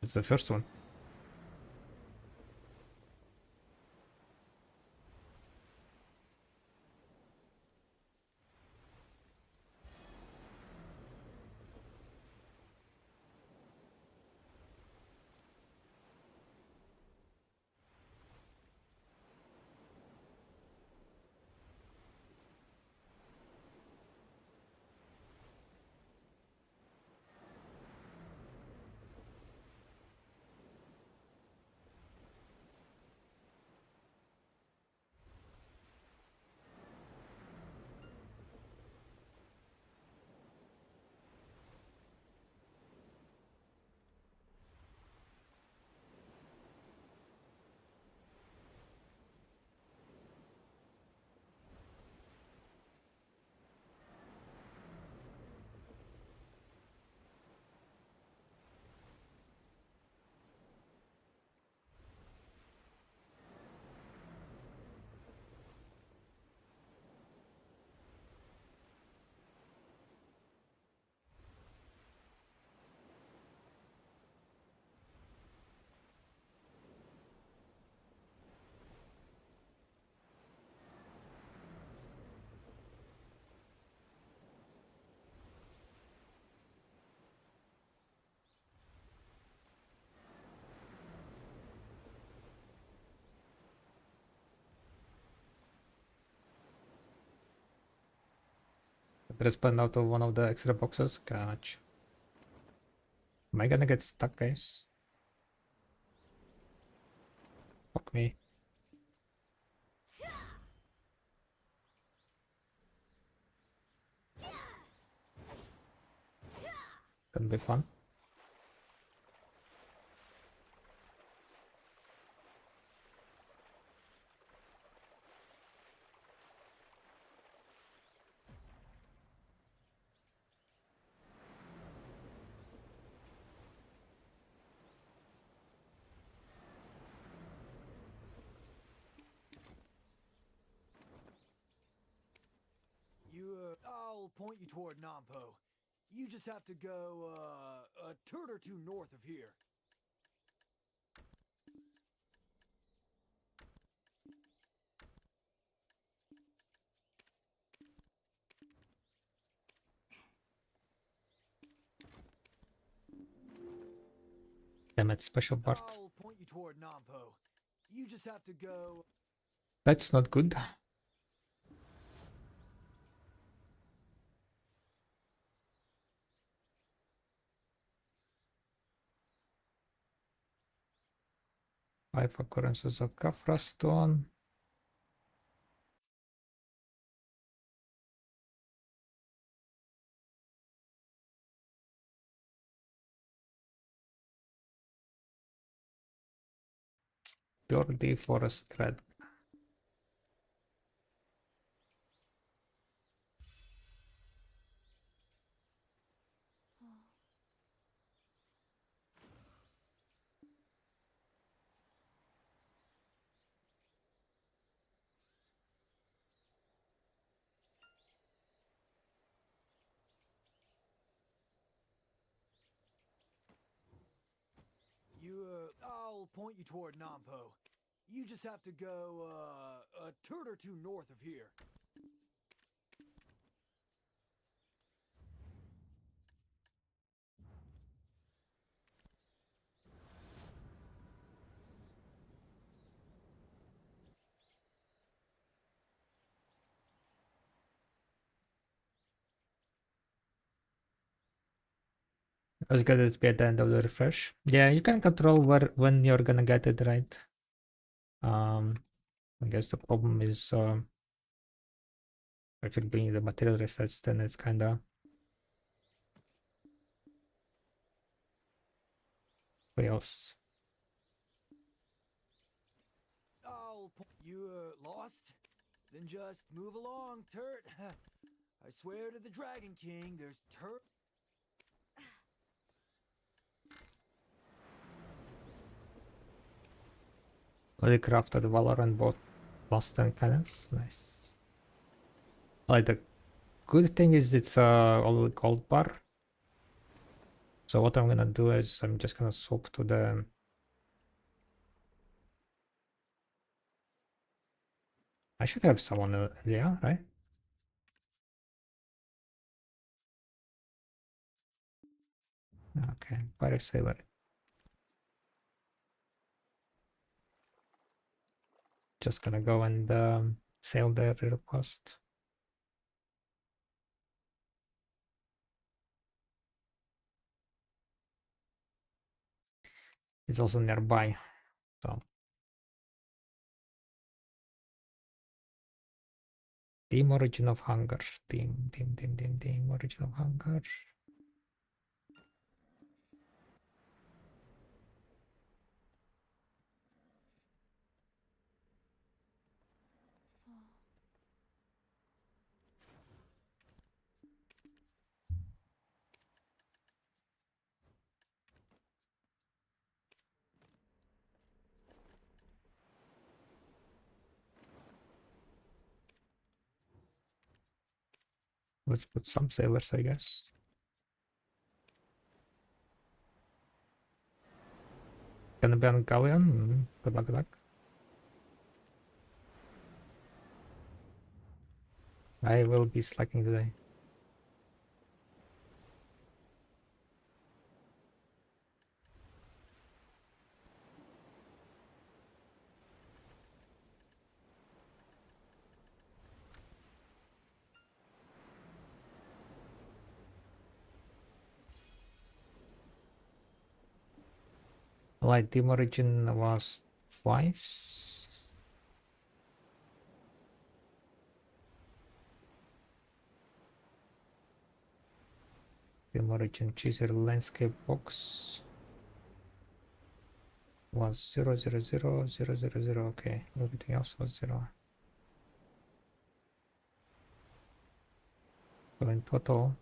It's the first one. Respond out of one of the extra boxes. Gotcha. Am I gonna get stuck, guys? Fuck me. Gonna be fun.
I'll point you toward Nampo. You just have to go, a turn or two north of here.
Damn it, special part.
I'll point you toward Nampo. You just have to go...
That's not good. Five occurrences of Kafra stone. Dirty forest thread.
I'll point you toward Nampo. You just have to go, a turn or two north of here.
As good as be at the end of the refresh. Yeah, you can control when you're gonna get it right. I guess the problem is if you're bringing the material resets, then it's kinda fails.
You, lost? Then just move along, Turt. I swear to the Dragon King, there's Turt...
Fully crafted Valorant both Lost and Cannons. Nice. Like the good thing is it's all gold bar. So what I'm gonna do is I'm just gonna swap to the I should have someone yeah, right? Okay, Fire Sailor. Just gonna go and sail there real fast. It's also nearby, so Team Origin of Hunger. Team Origin of Hunger. Let's put some sailors, I guess. Gonna be on Galleon. Good luck, good luck. I will be slacking today. Light dim origin was twice. Dim origin cheeser landscape box was 0, 0, 0, 0, 0. Okay, everything else was 0. So in total,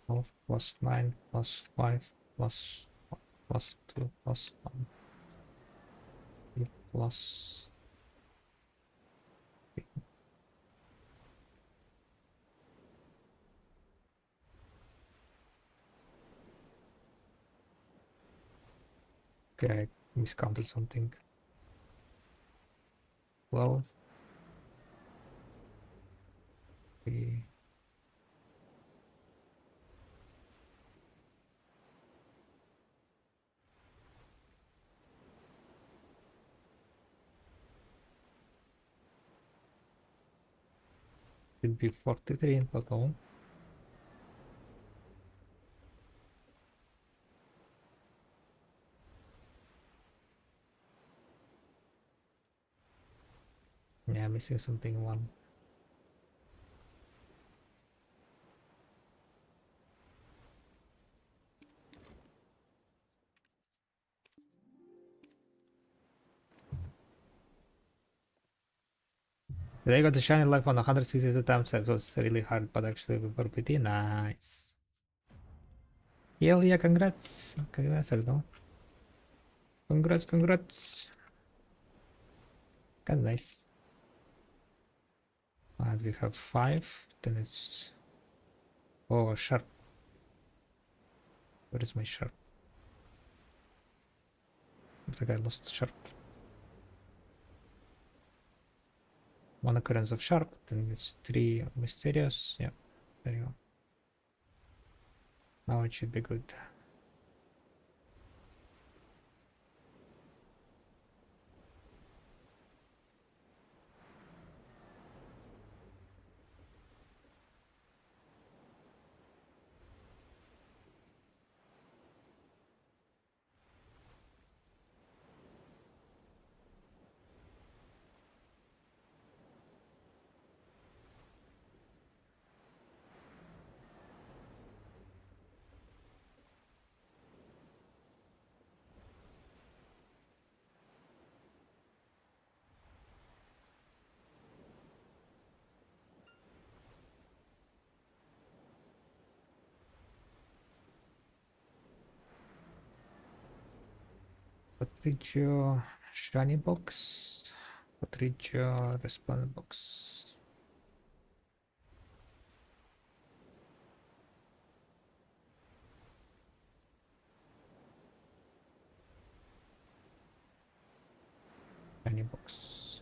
12 plus 9 plus 5 plus 1 plus 2 plus 1 plus. Okay, I miscounted something. 12. 3. Should be 43 in total. Yeah, missing something one. They got the shiny life on 160 times. That was really hard, but actually we were pretty nice. Hell yeah, congrats. Congrats, Aldo. Congrats, congrats. Kind of nice. And we have 5. Then it's... Oh, sharp. Where is my sharp? I think I lost sharp. 1 occurrence of sharp. Then it's 3 mysterious. Yeah, there you go. Now it should be good. Patricio shiny box. Patricio respawn box. Shiny box.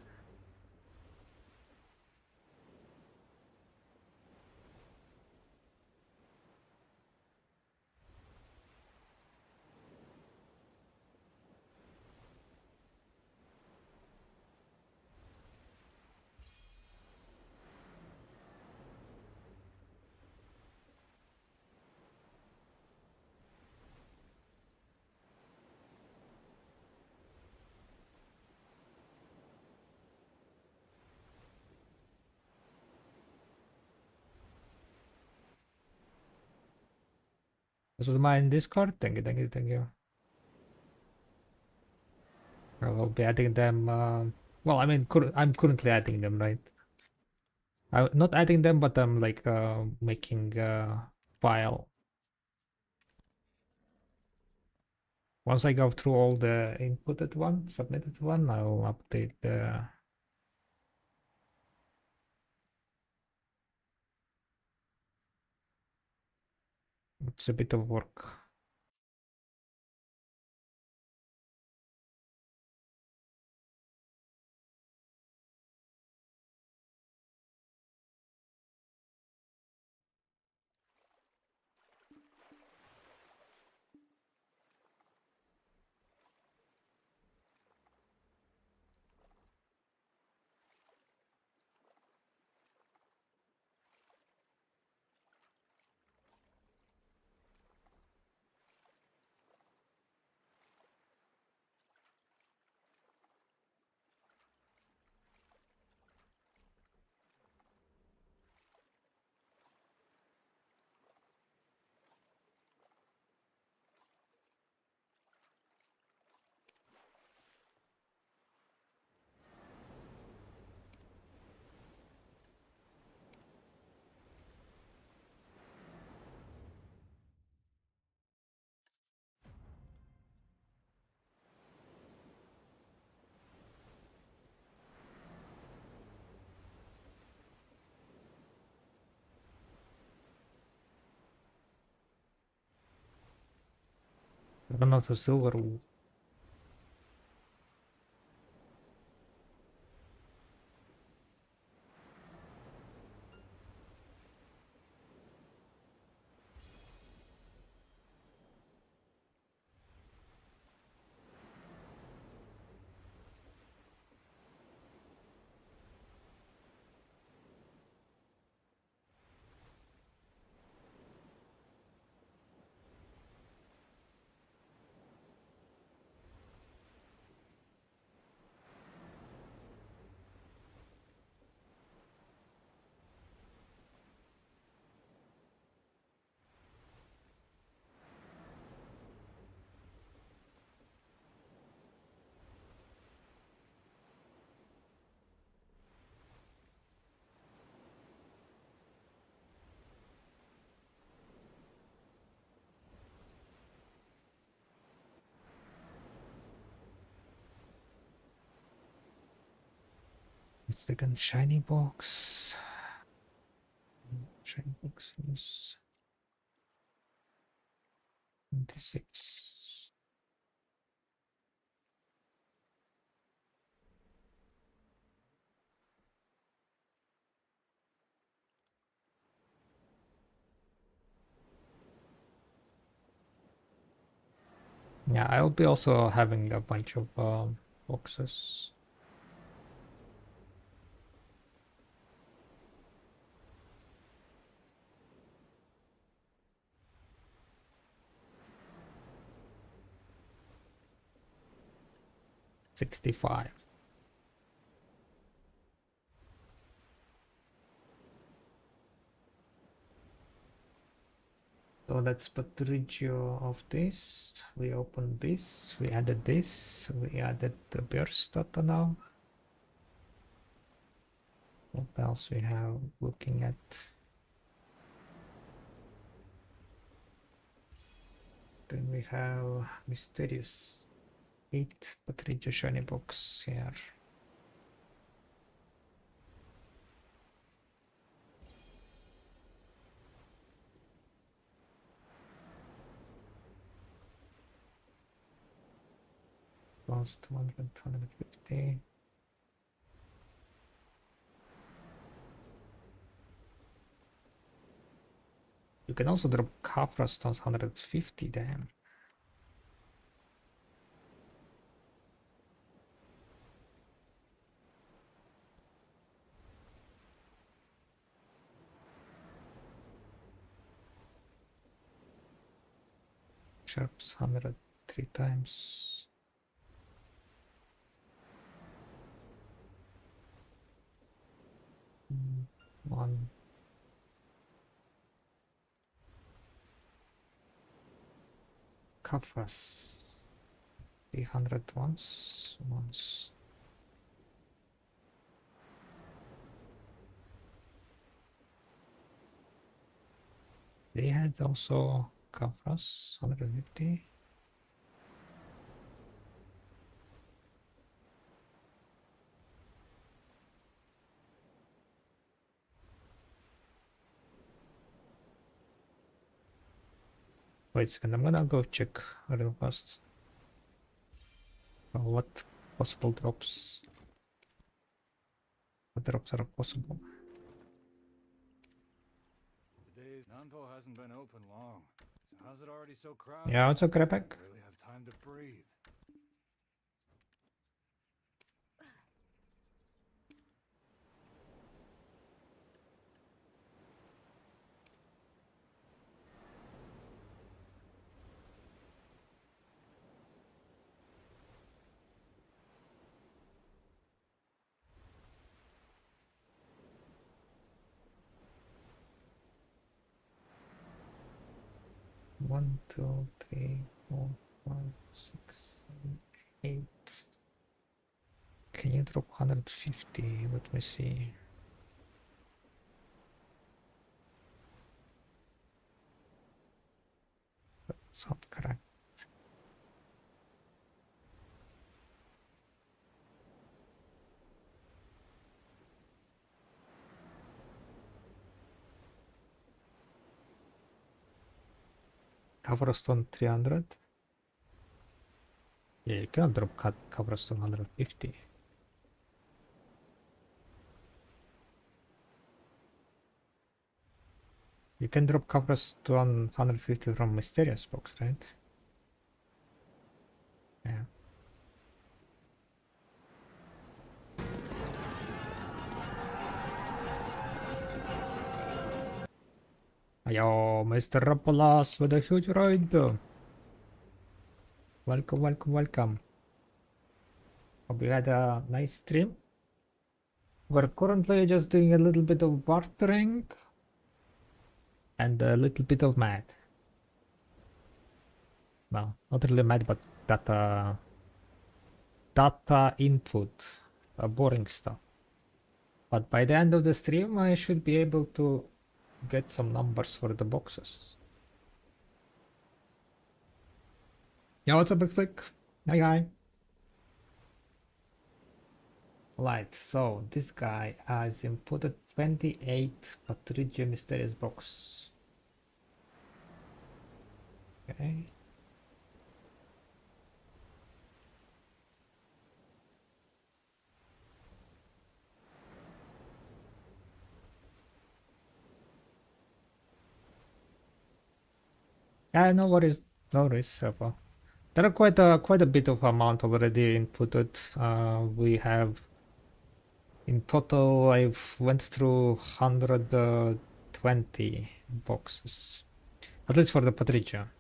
This is mine Discord. Thank you, thank you, thank you. I will be adding them. Well, I mean, I'm currently adding them, right? I'm not adding them, but I'm like making a file. Once I go through all the inputted one, submitted one, I'll update the. It's a bit of work. Run out of silver. Ooh. It's the gun shiny box. Shiny boxes. 26. Yeah, I'll be also having a bunch of boxes. $65. So that's Patricio of this. We opened this. We added this. We added the burst data now. What else we have looking at? Then we have mysterious 8 Patricio shiny box here. Plus 200, 250. You can also drop Capra stones 150, damn. Sharps 100 3 times. One. Capras 300 once. They had also Capras 150. Wait a second, I'm gonna go check real fast. What possible drops? What drops are possible?
Today's Nanpo hasn't been open long. So how's it already so crowded?
Yeah, it's okay back.
Barely have time to breathe.
One, two, three, 4, 5, 6, 7, 8. Can you drop 150? Let me see. That's not correct. Coverstone 300. Yeah, you cannot drop covers to 150. You can drop covers to 150 from Mysterious box, right? Yeah. Yo, Mr. Rapolas with a huge ride. Welcome, welcome, welcome. Hope you had a nice stream. We're currently just doing a little bit of bartering and a little bit of math. Well, not really math, but data input, boring stuff. But by the end of the stream, I should be able to get some numbers for the boxes. Yeah, what's up, Big Slick? Hi, hi. Right, so this guy has inputted 28 Patricia Mysterious box. Okay. Yeah, no worries, no worries. There are quite a bit of amount already inputted. We have in total, I've went through 120 boxes, at least for the Patricia.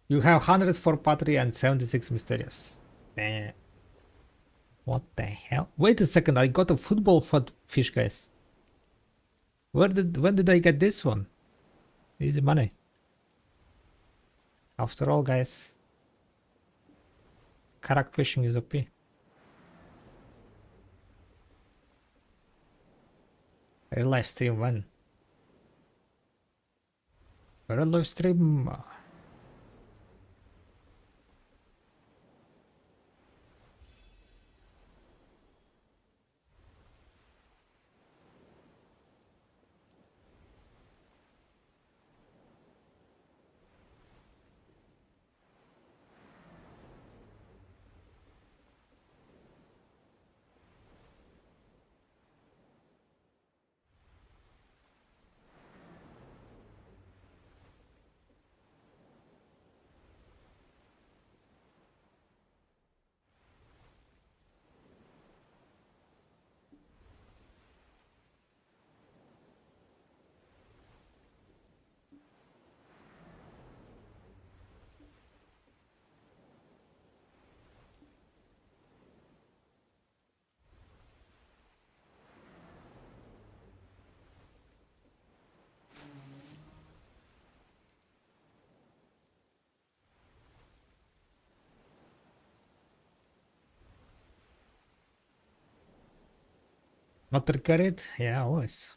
You have 100 for Patri and 76 Mysterious. What the hell? Wait a second, I got a football fish, guys. When did I get this one? Easy money. After all, guys, karak fishing is OP. Real life stream when? Real life stream. Not carried? Yeah, always.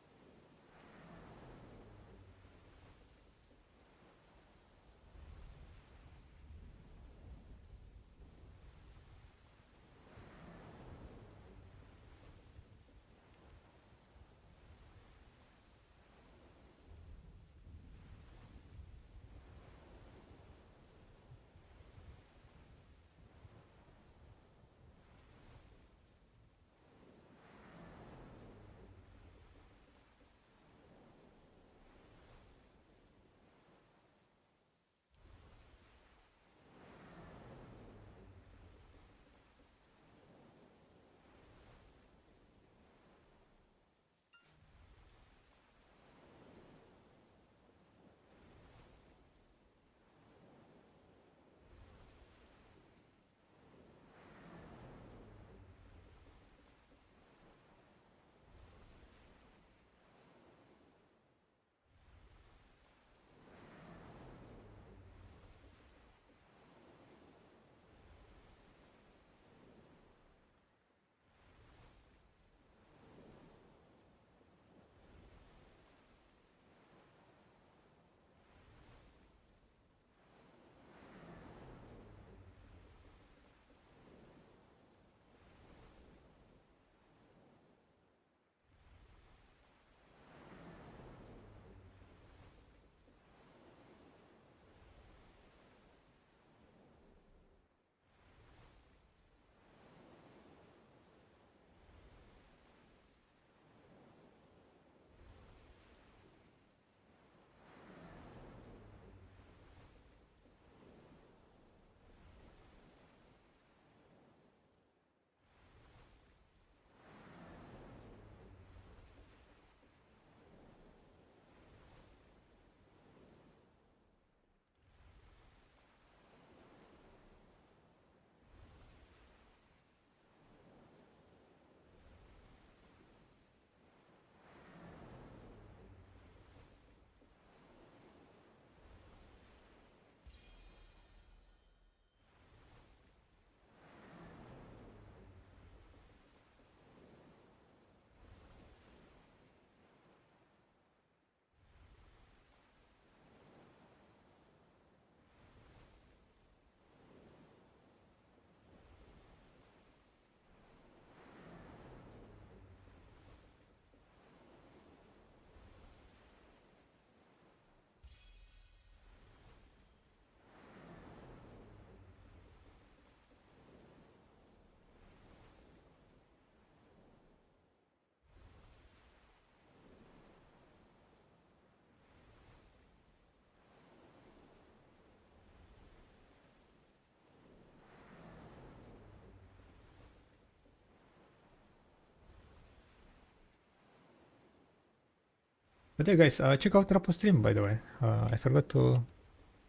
But yeah, guys, check out Rapo stream, by the way. I forgot to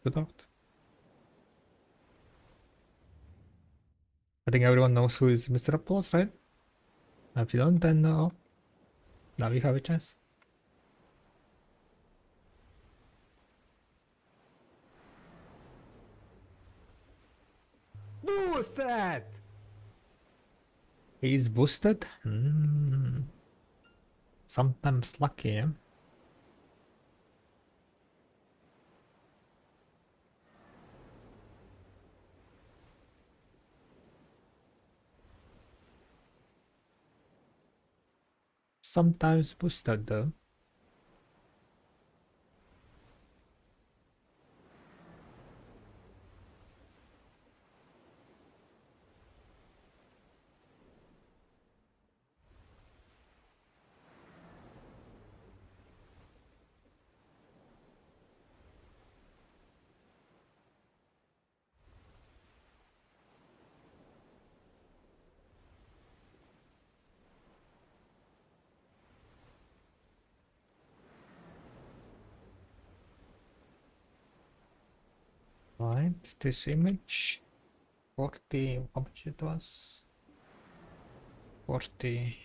put out. I think everyone knows who is Mr. Applause, right? If you don't, then now you have a chance. Boosted! He's boosted? Sometimes lucky, yeah? Sometimes boosted though. Right, this image 40, how much it was? 40.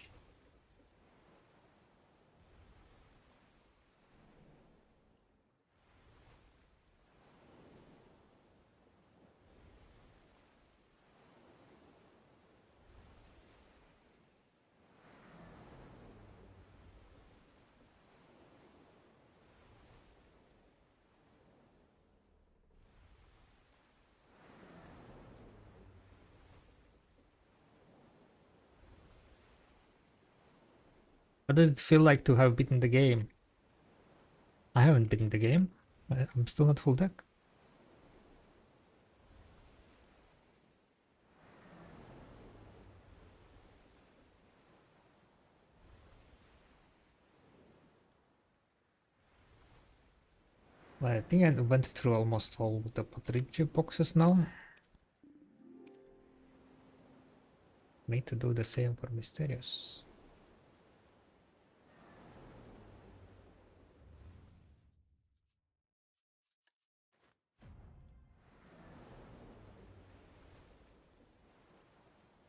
What does it feel like to have beaten the game? I haven't beaten the game. I'm still not full deck. I think I went through almost all the Patrizio boxes now. Need to do the same for Mysterious.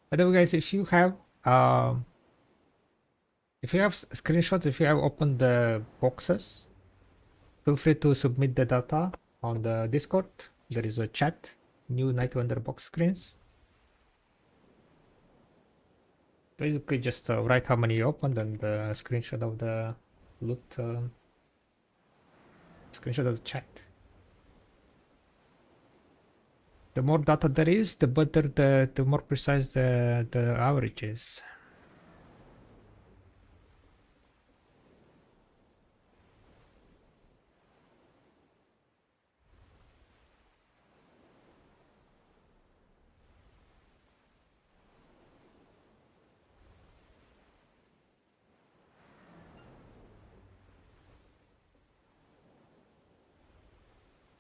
By the way, guys, if you have screenshots, if you have opened the boxes, feel free to submit the data on the Discord. There is a chat, new Night Wonder box screens. Basically, just write how many you opened and the screenshot of the loot, screenshot of the chat. The more data there is, the better the more precise the average is.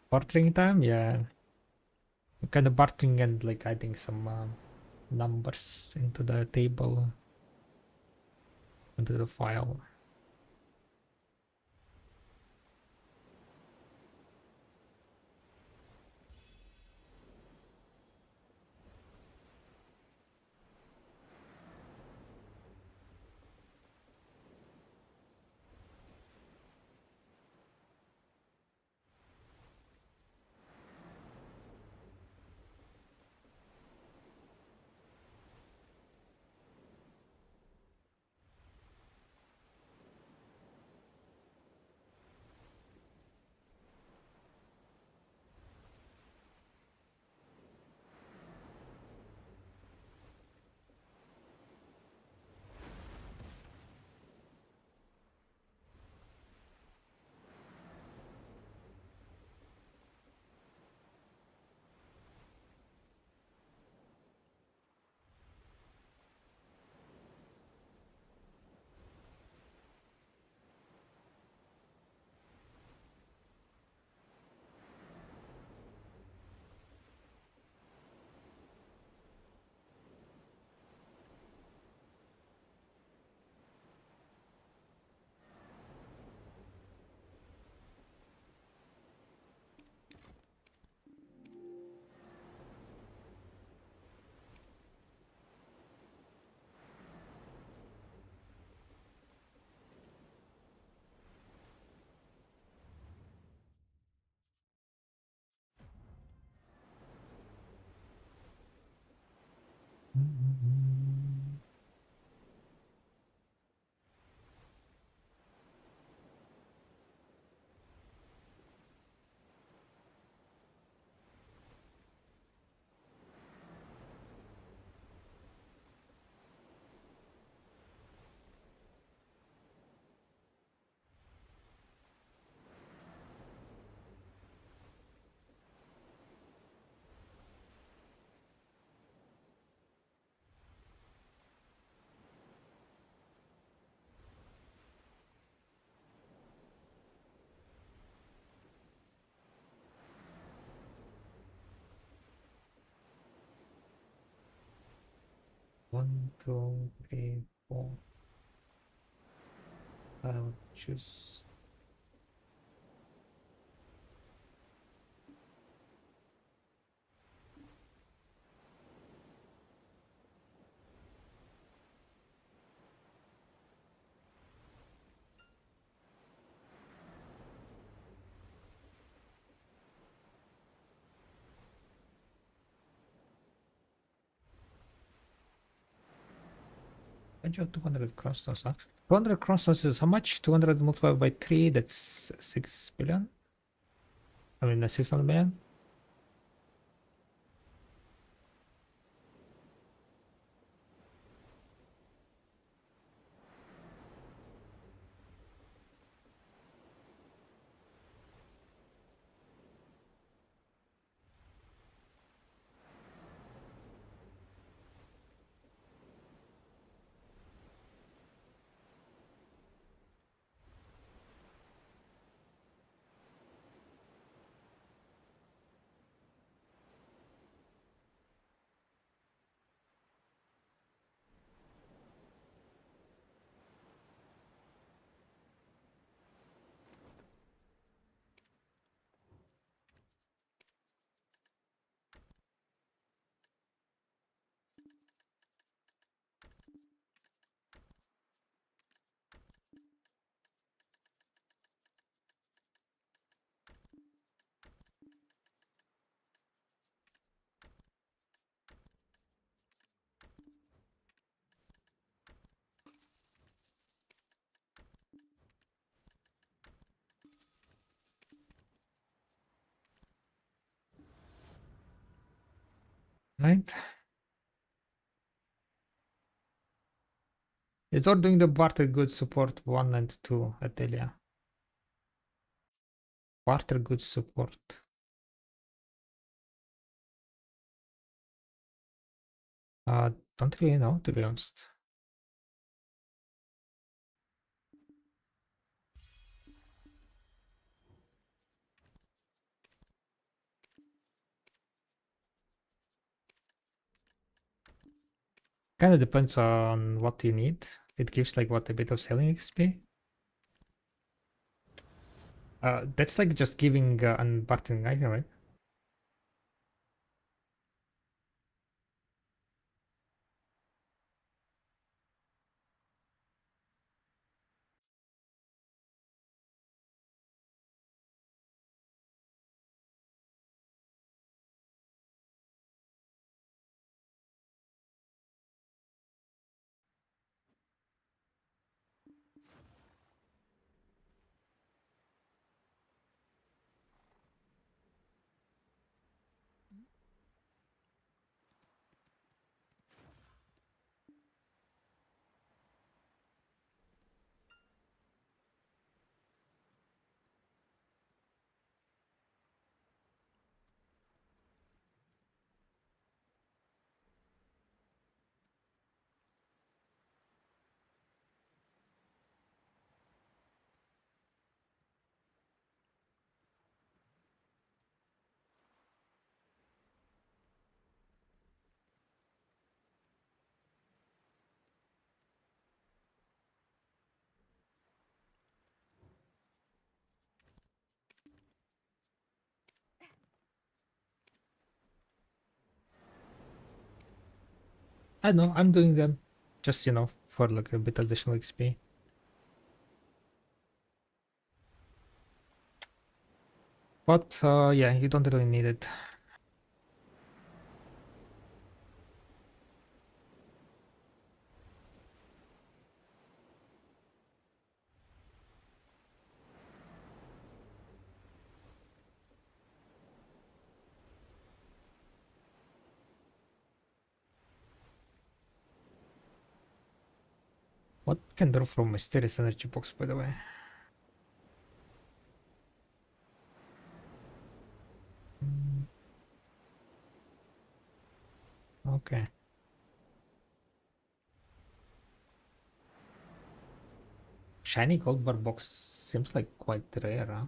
Bartering time, yeah. Kind of bartering and like adding some numbers into the table, into the file. 1, 2, 3, 4. I'll choose. I have 200 crystals, huh? 200 crystals is how much? 200 multiplied by 3, that's 6 billion? I mean, 600 million? Right? It's not doing the barter goods support 1 and 2 at Delia. Barter goods support. Don't really know, to be honest. Kind of depends on what you need. It gives like what, a bit of selling XP. That's like just giving and bartering item, right? I don't know, I'm doing them just, for like a bit additional XP. But yeah, you don't really need it. What can draw from mysterious energy box, by the way? Okay. Shiny gold bar box seems like quite rare, huh?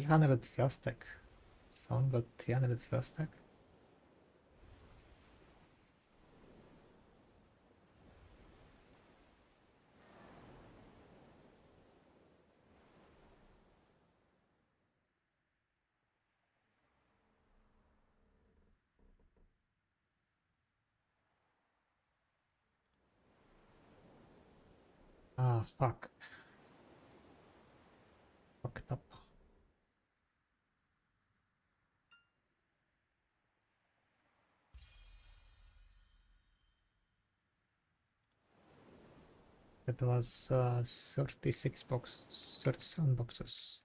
300 first stack. Someone got 300 first stack. Ah, fuck. Fucked up. That was 36 boxes, 37 boxes.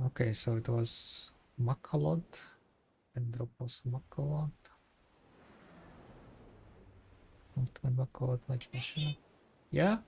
Okay, so it was Makalot, and drop was Makalot. Ultimate Makalot match machine. Yeah?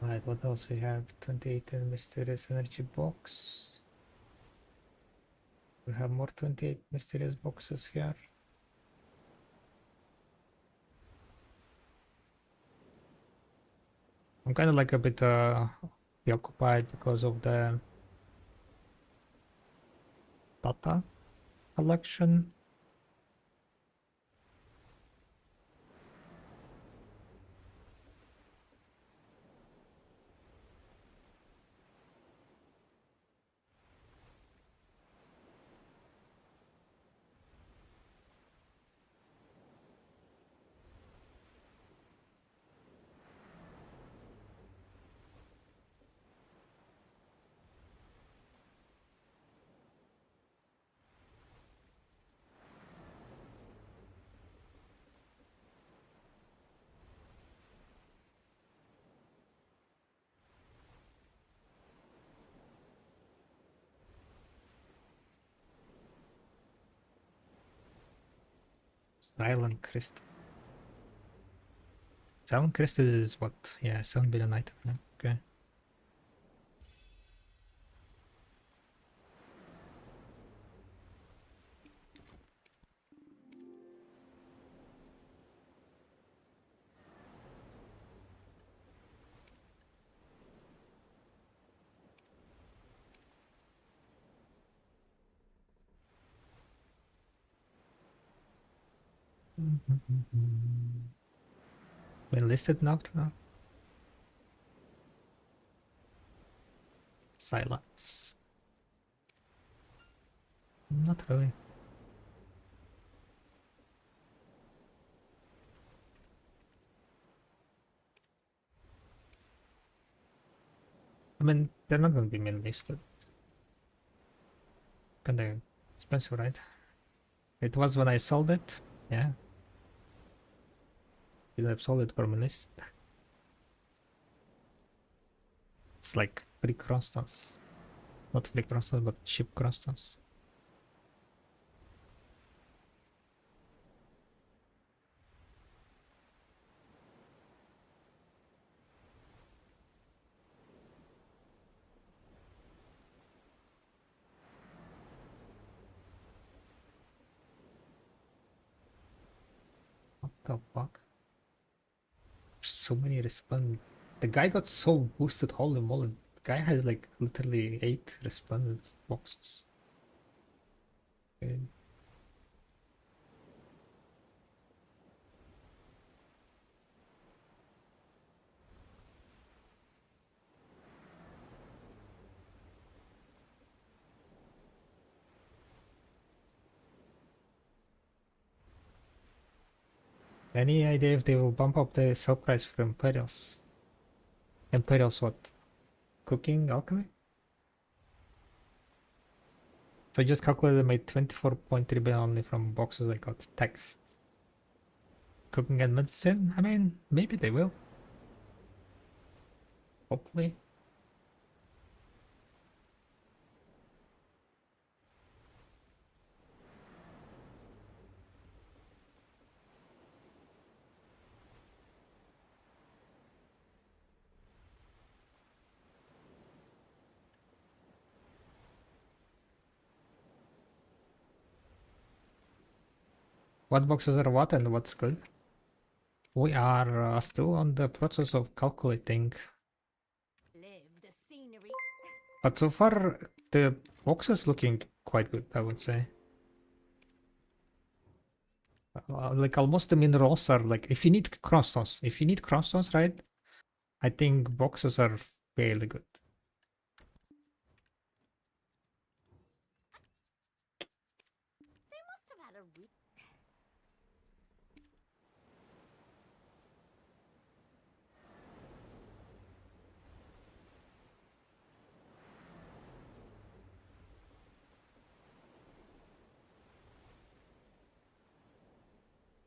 Right, what else we have? 28 and mysterious energy box. We have more 28 mysterious boxes here. I'm kind of like a bit preoccupied because of the data collection. Silent crystal. Silent crystal is what? Yeah, 7 billion item. Yeah, okay. We listed now to now. Silence. Not really. I mean, they're not going to be main listed. Kinda expensive, right? It was when I sold it. Yeah. Did have sold it for my list. It's like free crostons. Not free crostons, but cheap crostons. What the fuck? So many respond. The guy got so boosted, holy moly. The guy has like literally 8 resplendent boxes. Okay. Any idea if they will bump up the sell price for Imperials? Imperials what? Cooking alchemy? So I just calculated my 24.3 billion only from boxes I got. Text. Cooking and medicine? I mean, maybe they will. Hopefully. What boxes are what and what's good? We are still on the process of calculating. But so far, the box is looking quite good, I would say. Like almost the minerals are like, if you need crossstones, right? I think boxes are fairly good.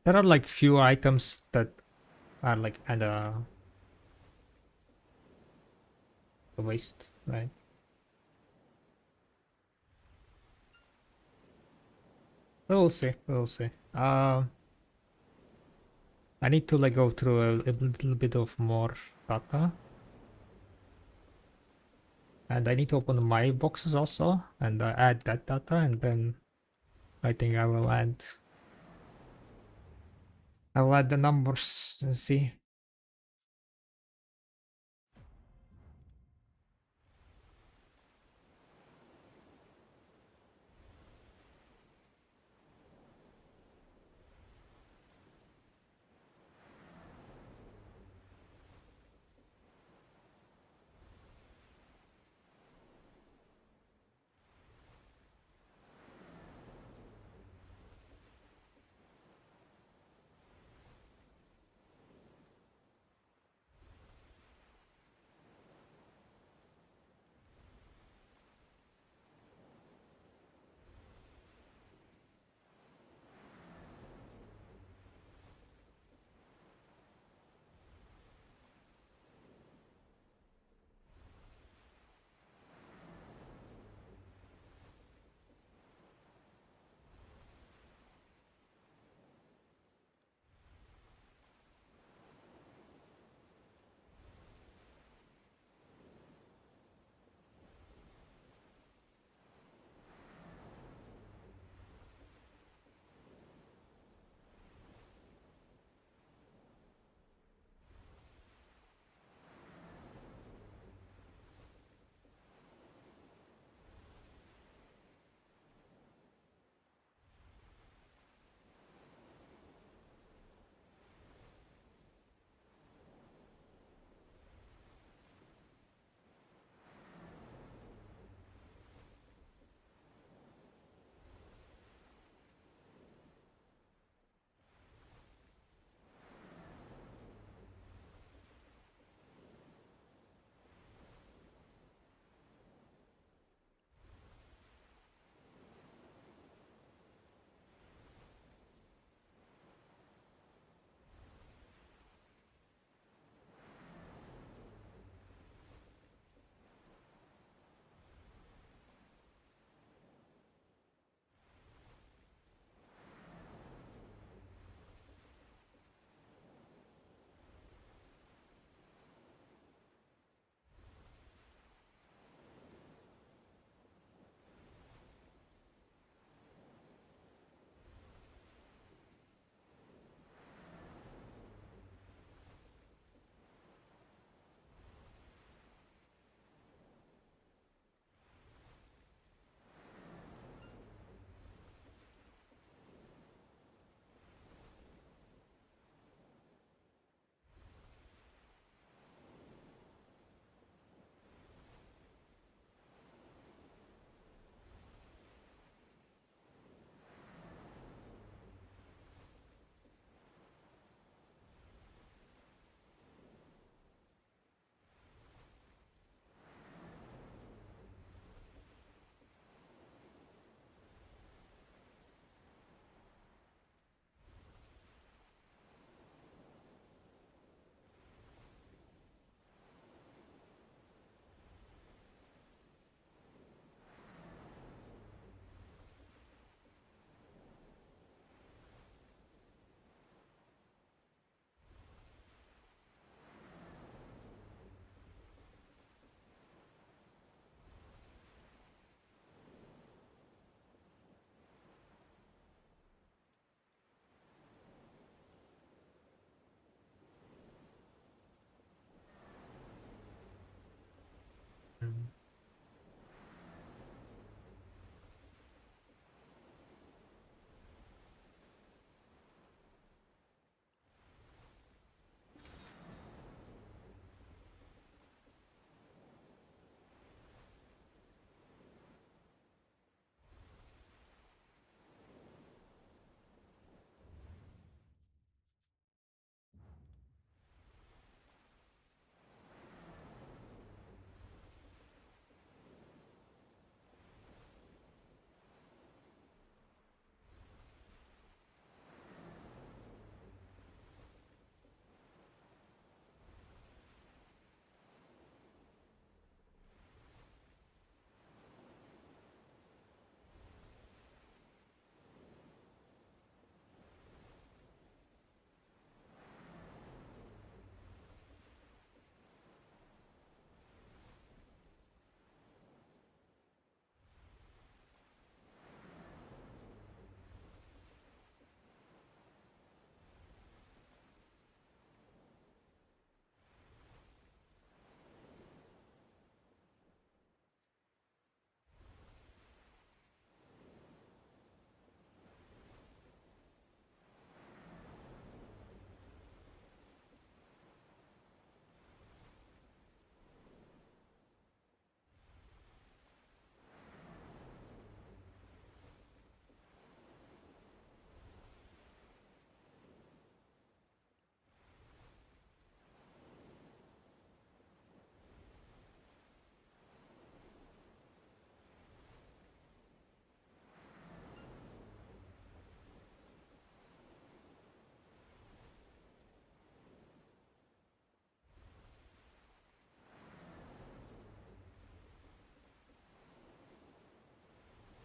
There are like few items that are like kinda a waste, right? We'll see, we'll see. I need to like go through a little bit of more data And I need to open my boxes also and add that data, and then I think I'll add the numbers and see.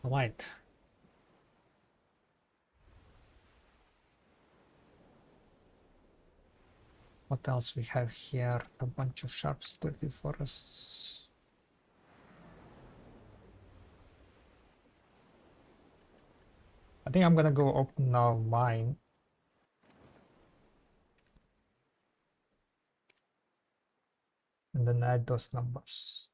Right. What else we have here? A bunch of sharp sturdy forests. I think I'm gonna go open now mine. And then add those numbers.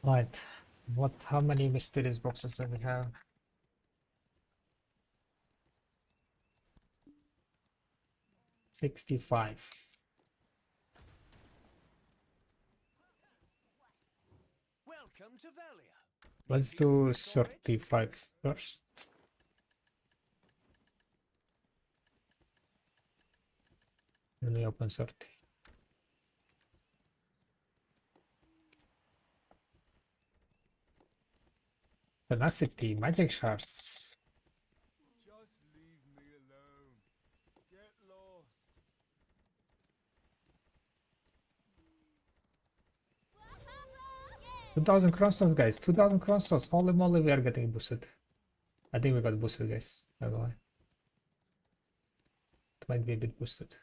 Right. How many mysterious boxes do we have? 65.
Welcome to Velia.
Let's do 35 first. Let me open 30. Tenacity, magic shards.
Just leave me alone. Get lost.
2000 crosses, guys. 2000 crosses. Holy moly, we are getting boosted. I think we got boosted, guys. Not gonna lie. It might be a bit boosted.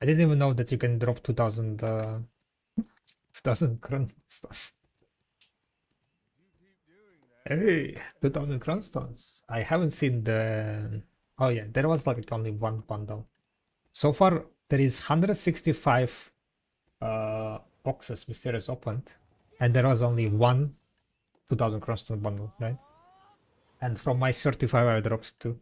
I didn't even know that you can drop 2000 2000 crystals. Hey, 2000 crystals. I haven't seen the... Oh yeah, there was like only one bundle. So far, there is 165 boxes mysterious opened, and there was only one 2000 crystal bundle, right? And from my 35, I dropped two.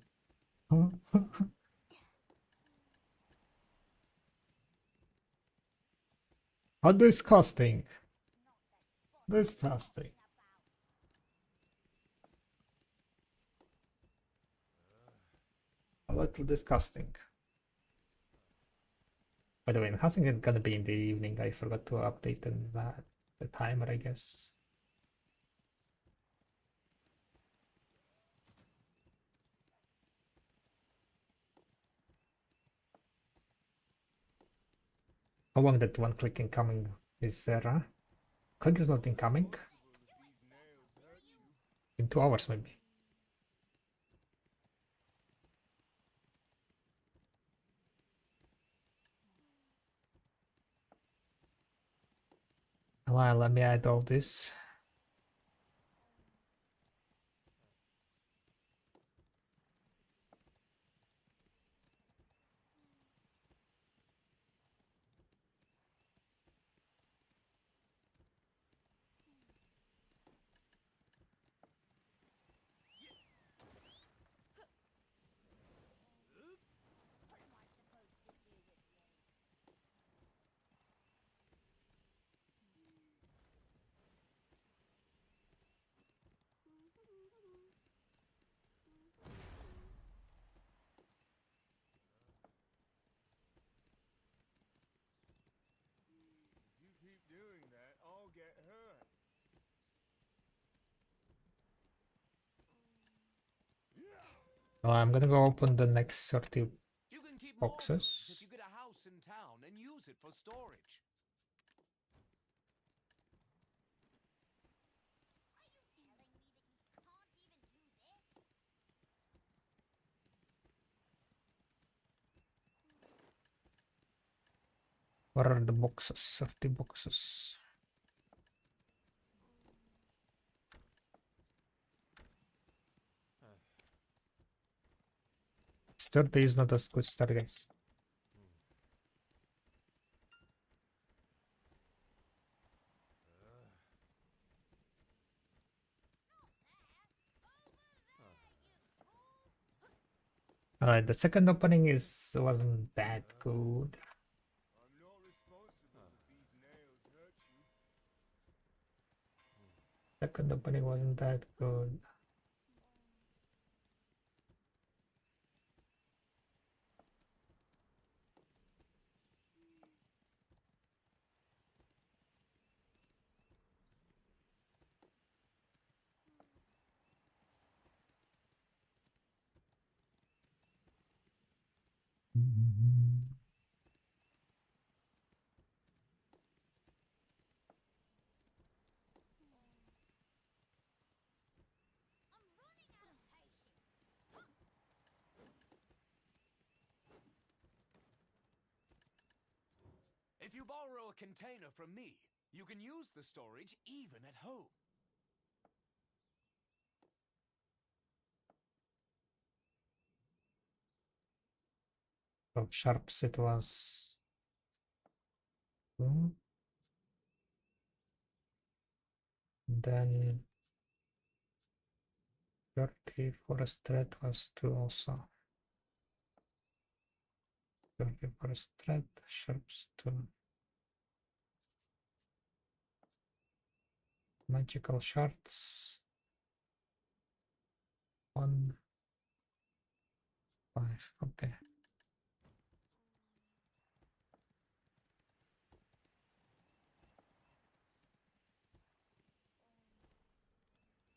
How disgusting. Disgusting. A little disgusting. By the way, enhancing is gonna be in the evening. I forgot to update the timer, I guess. How long that one click incoming is there? Huh? Click is not incoming. In 2 hours, maybe. Well, let me add all this. I'm gonna go open the next 30
You can keep more of those if
boxes.
you get a house in town and use it for storage.
Where are the boxes? 30 boxes. 30 is not a good start, guys. The second opening wasn't that good.
I'm not responsible if these nails hurt you.
Second opening wasn't that good.
If you borrow a container from me, you can use the storage even at home.
Of sharps it was. Then 30 forest thread was 2 also. 30 forest thread, sharps 2. Magical shards 1, 5. Okay.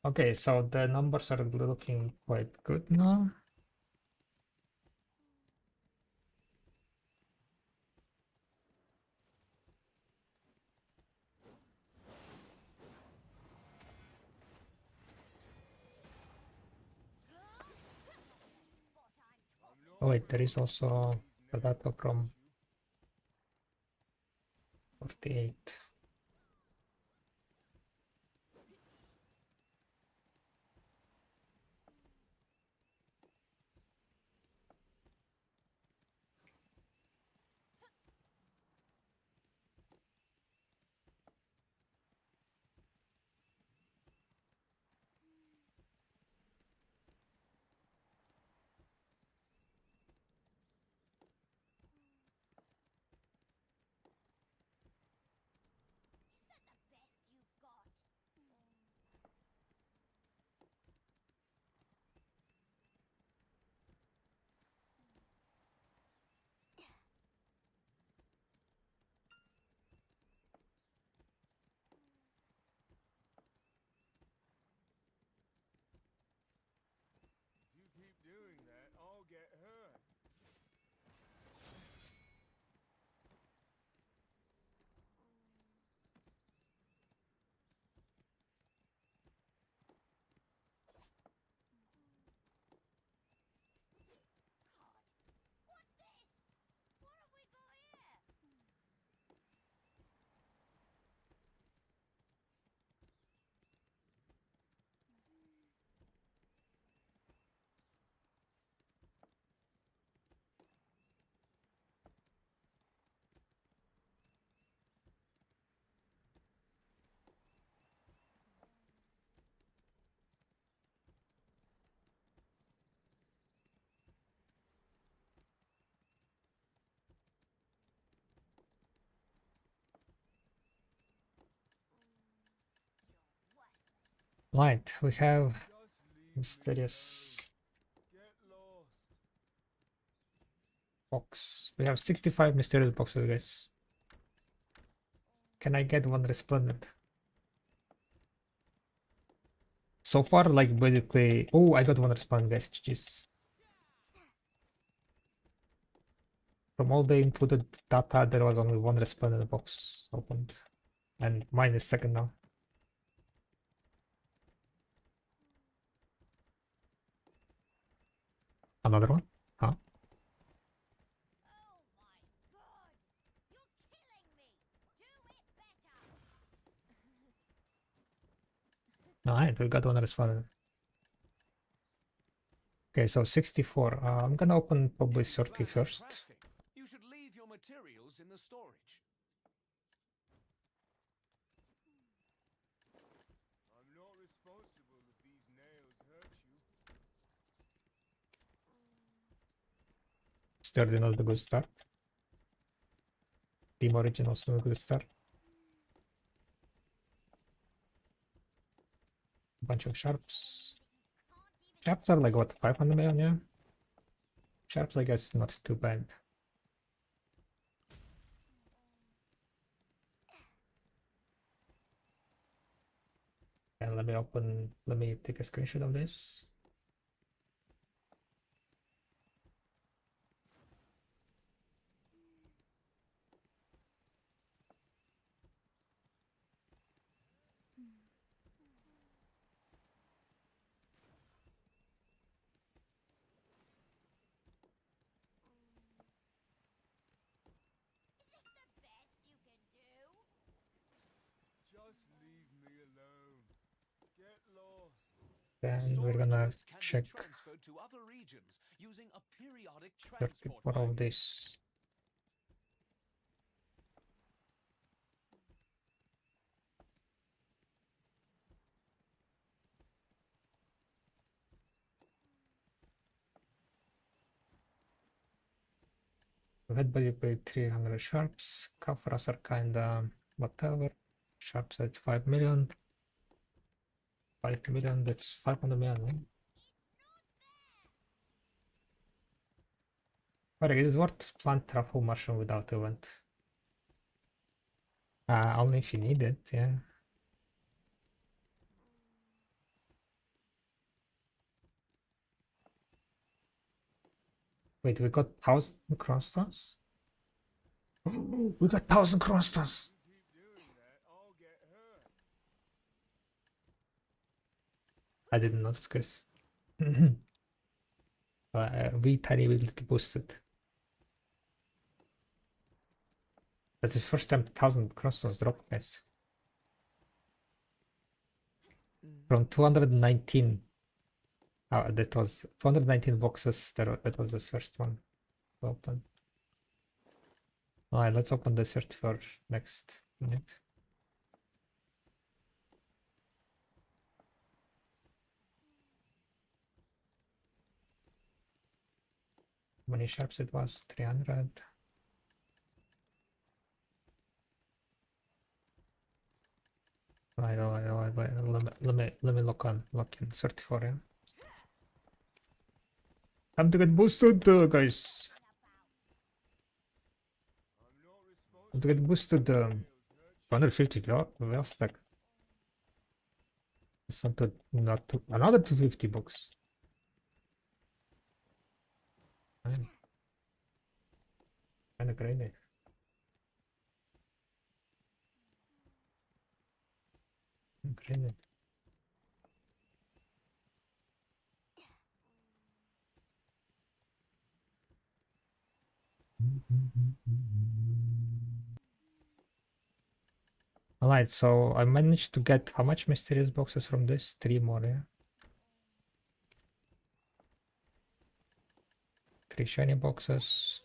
Okay, so the numbers are looking quite good now. Oh wait, there is also the data from 48.
If you keep doing that, I'll get hurt.
Right, we have
Just leave me
mysterious
alone. Get lost.
box. We have 65 mysterious boxes, guys. Can I get one resplendent? So far, like basically, oh, I got one resplendent, guys. GG's. From all the inputted data, there was only one resplendent box opened. And mine is second now. Another one? Huh? Alright, we got one resplendent. Okay, so 64. I'm gonna open probably 30 first.
You should leave your materials in the storage.
I'm not responsible if these nails hurt you.
Sturdy, not a good start. Team Origin also not a good start. Bunch of sharps. Sharps are like what, 500 million, yeah? Sharps, I guess, not too bad. And let me take a screenshot of this.
Just leave me alone. Get lost.
Then we're
Storage
gonna
waste can
check
be transferred to other regions using a periodic
34
transport
of
line.
this. We had basically 300 sharps. Kafras are kinda whatever. Sharps at 5 million. 5 million, that's 500 million. Eh? But is it worth plant truffle mushroom without event? Only if you need it, yeah. Wait, we got 1,000 crostons? We got 1,000 crostons!
You keep doing that, I'll get hurt.
I didn't notice this. We tiny little boosted. That's the first time 1,000 crostons dropped, guys. From 219. That was 219 boxes. That was the first one to open. Alright, let's open the 34 next minute. How many sharps it was? 300. Alright, let me lock in 34, yeah. Time to get boosted, guys.
I'm not responsible.
Time to get boosted. 250 well stack. It's not too, another 250 bucks. Kinda crazy. Crazy. Alright, so I managed to get how much mysterious boxes from this? 3 more, yeah? 3 shiny boxes.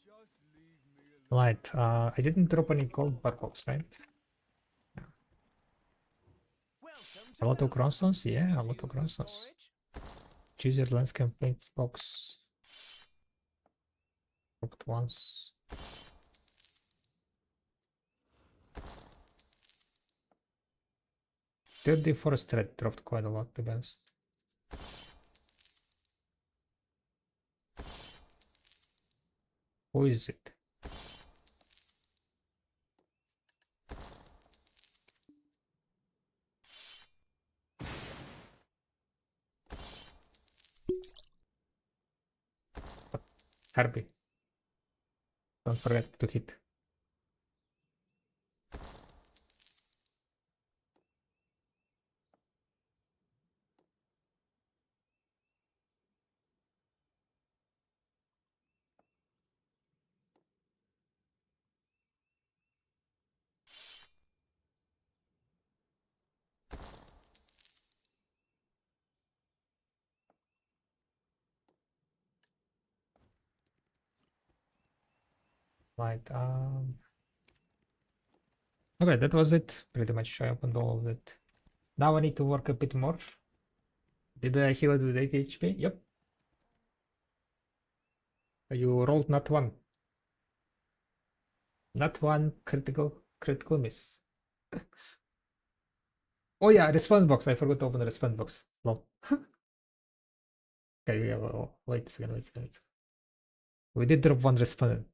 Just leave me alone.
Right, I didn't drop any gold bar box, right?
Welcome
A lot of
Velvet.
crosses? Yeah, a
Please
lot of
use the
crosses.
storage.
Choose your landscape paints box. Dropped once. Dirty Forest Thread dropped quite a lot, to be honest. Who is it? Harpy. Don't forget to hit. Right. Okay, that was it. Pretty much I opened all of it. Now I need to work a bit more. Did I heal it with 80 HP? Yep. You rolled not one. Not one critical miss. Oh yeah, response box. I forgot to open the response box. Lol. Okay, yeah, wait a second, wait a second. We did drop one respondent.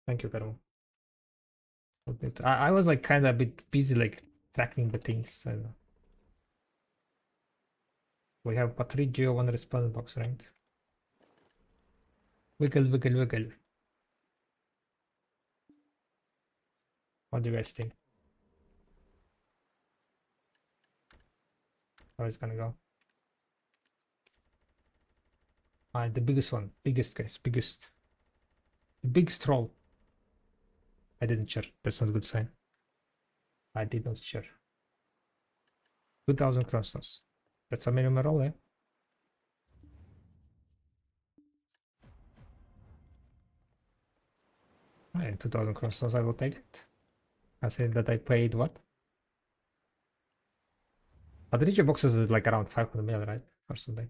Thank you, Karma. I was like kind of a bit busy like tracking the things. And we have Patrizio one response box, right? Wiggle, wiggle, wiggle. What do you guys think? How it's gonna go? The biggest one. Biggest, guys. Biggest. The biggest troll. I didn't share. That's not a good sign. I did not share. 2000 crosses. That's a minimum roll, eh? And 2000 crosses, I will take it. I said that I paid what? Patrizio boxes is like around 500 million, right? Or something.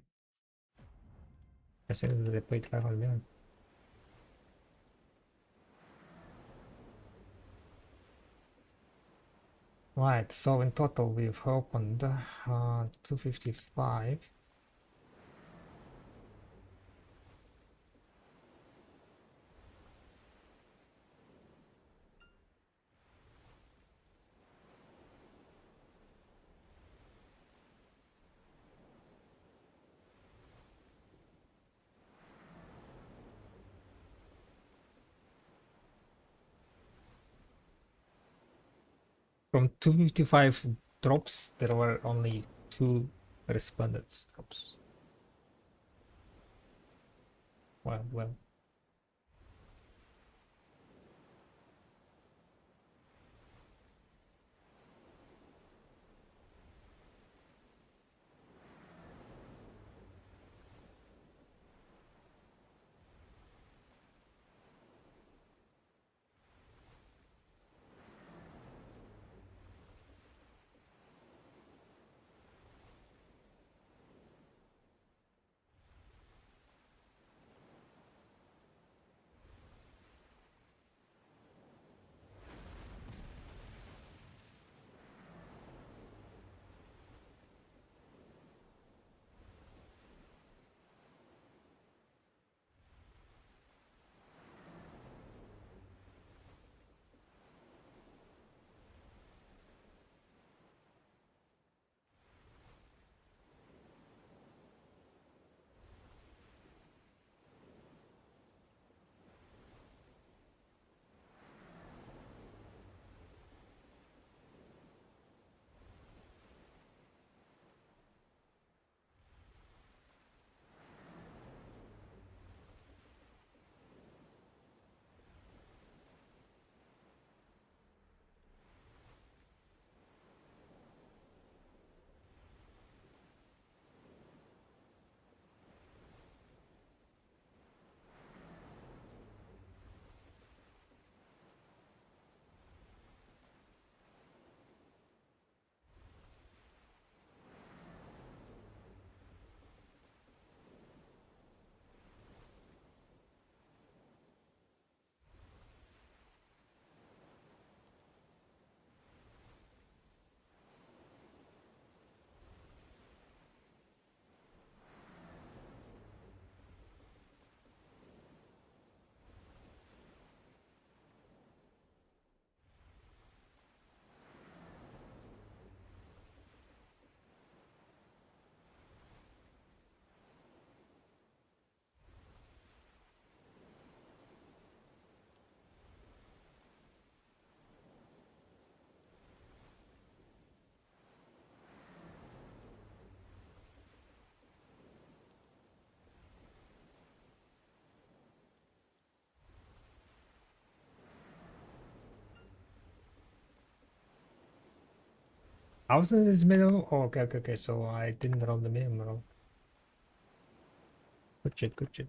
I said that I paid 500 million. Right, so in total we've opened 255. From 255 drops, there were only 2 respondents drops. Well. 1000 is minimum? Oh, okay, okay, okay. So I didn't roll the minimum roll. Good shit, good shit.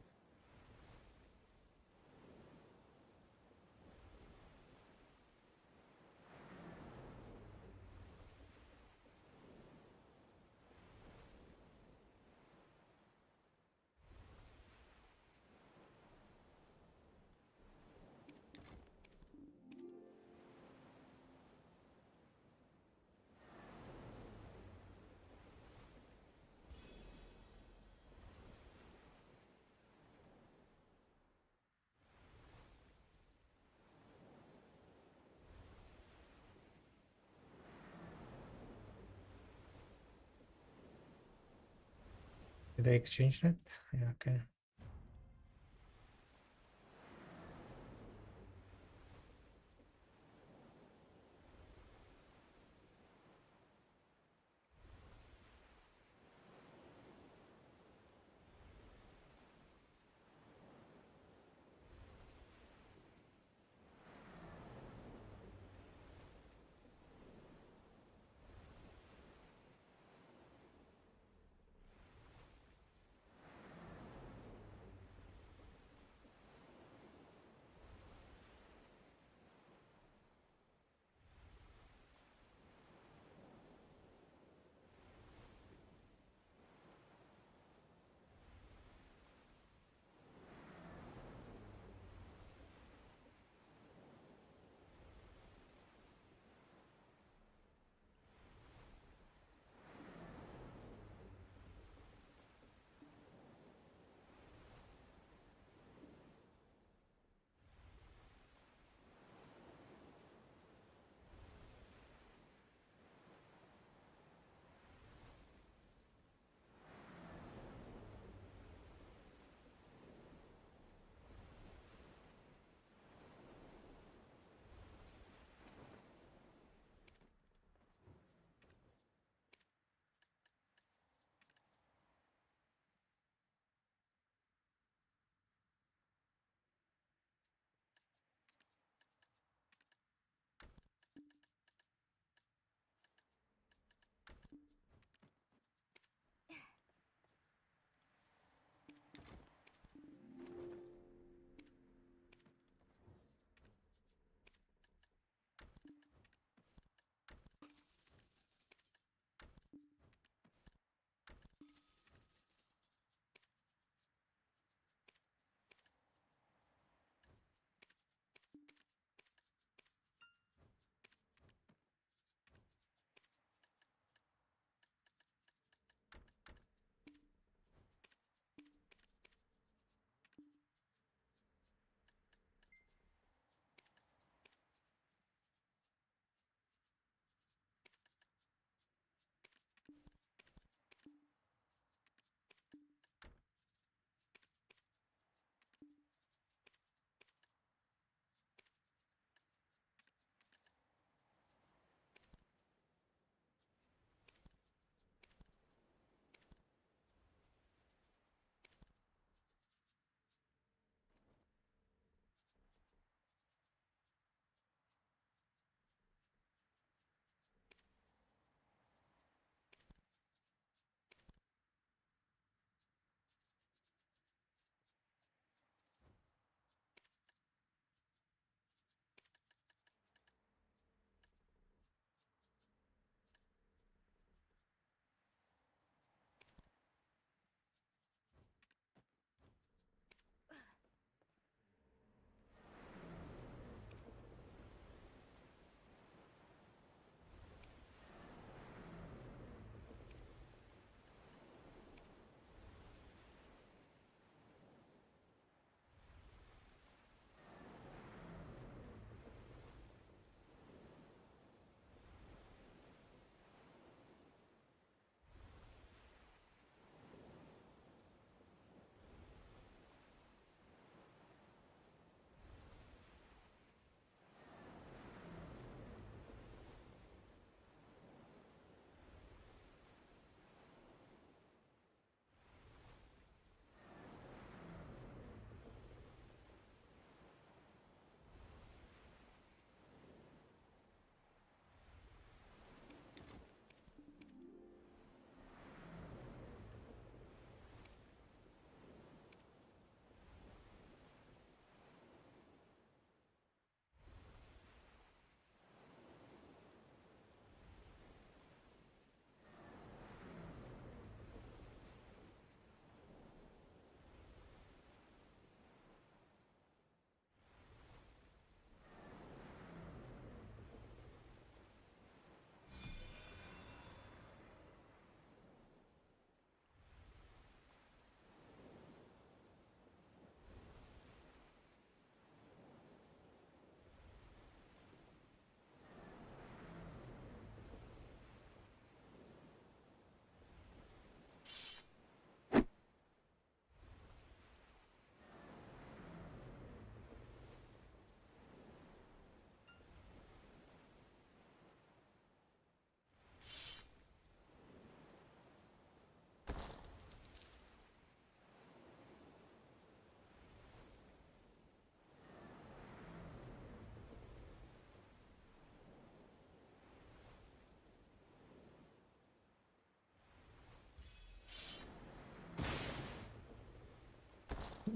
Did I exchange that? Yeah, okay.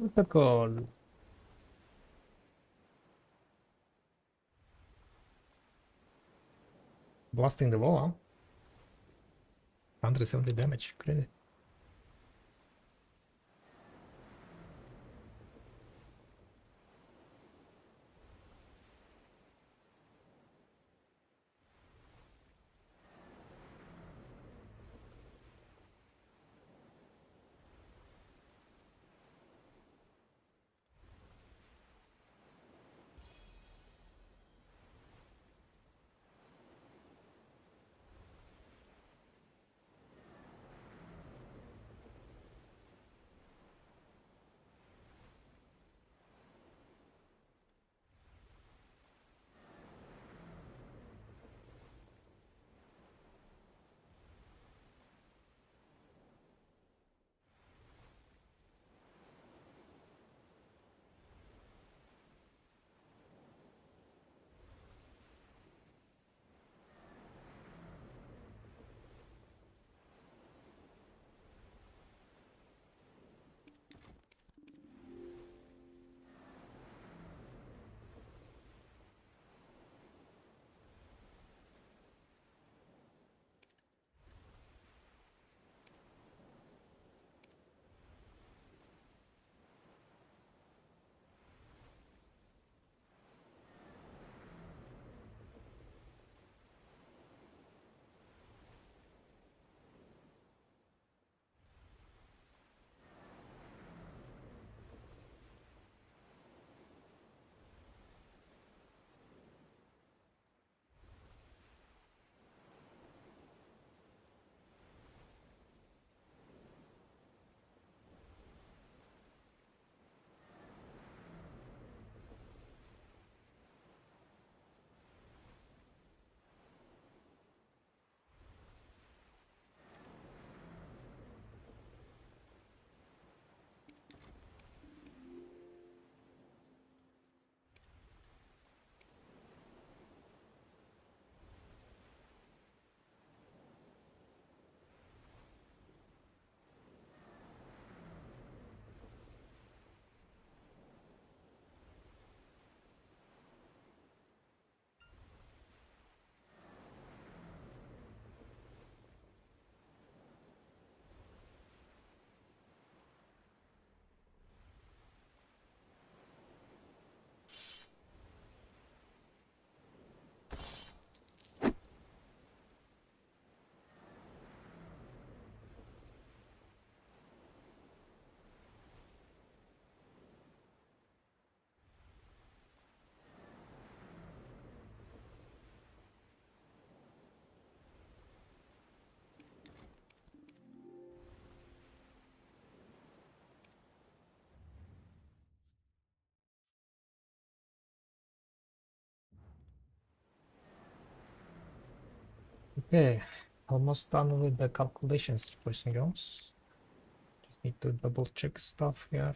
Protocol. Blasting the wall, huh? 170 damage, crazy. Okay, almost done with the calculations, boys and girls. Just need to double check stuff here.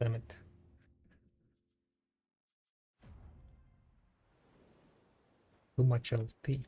Damn it. Too much LT.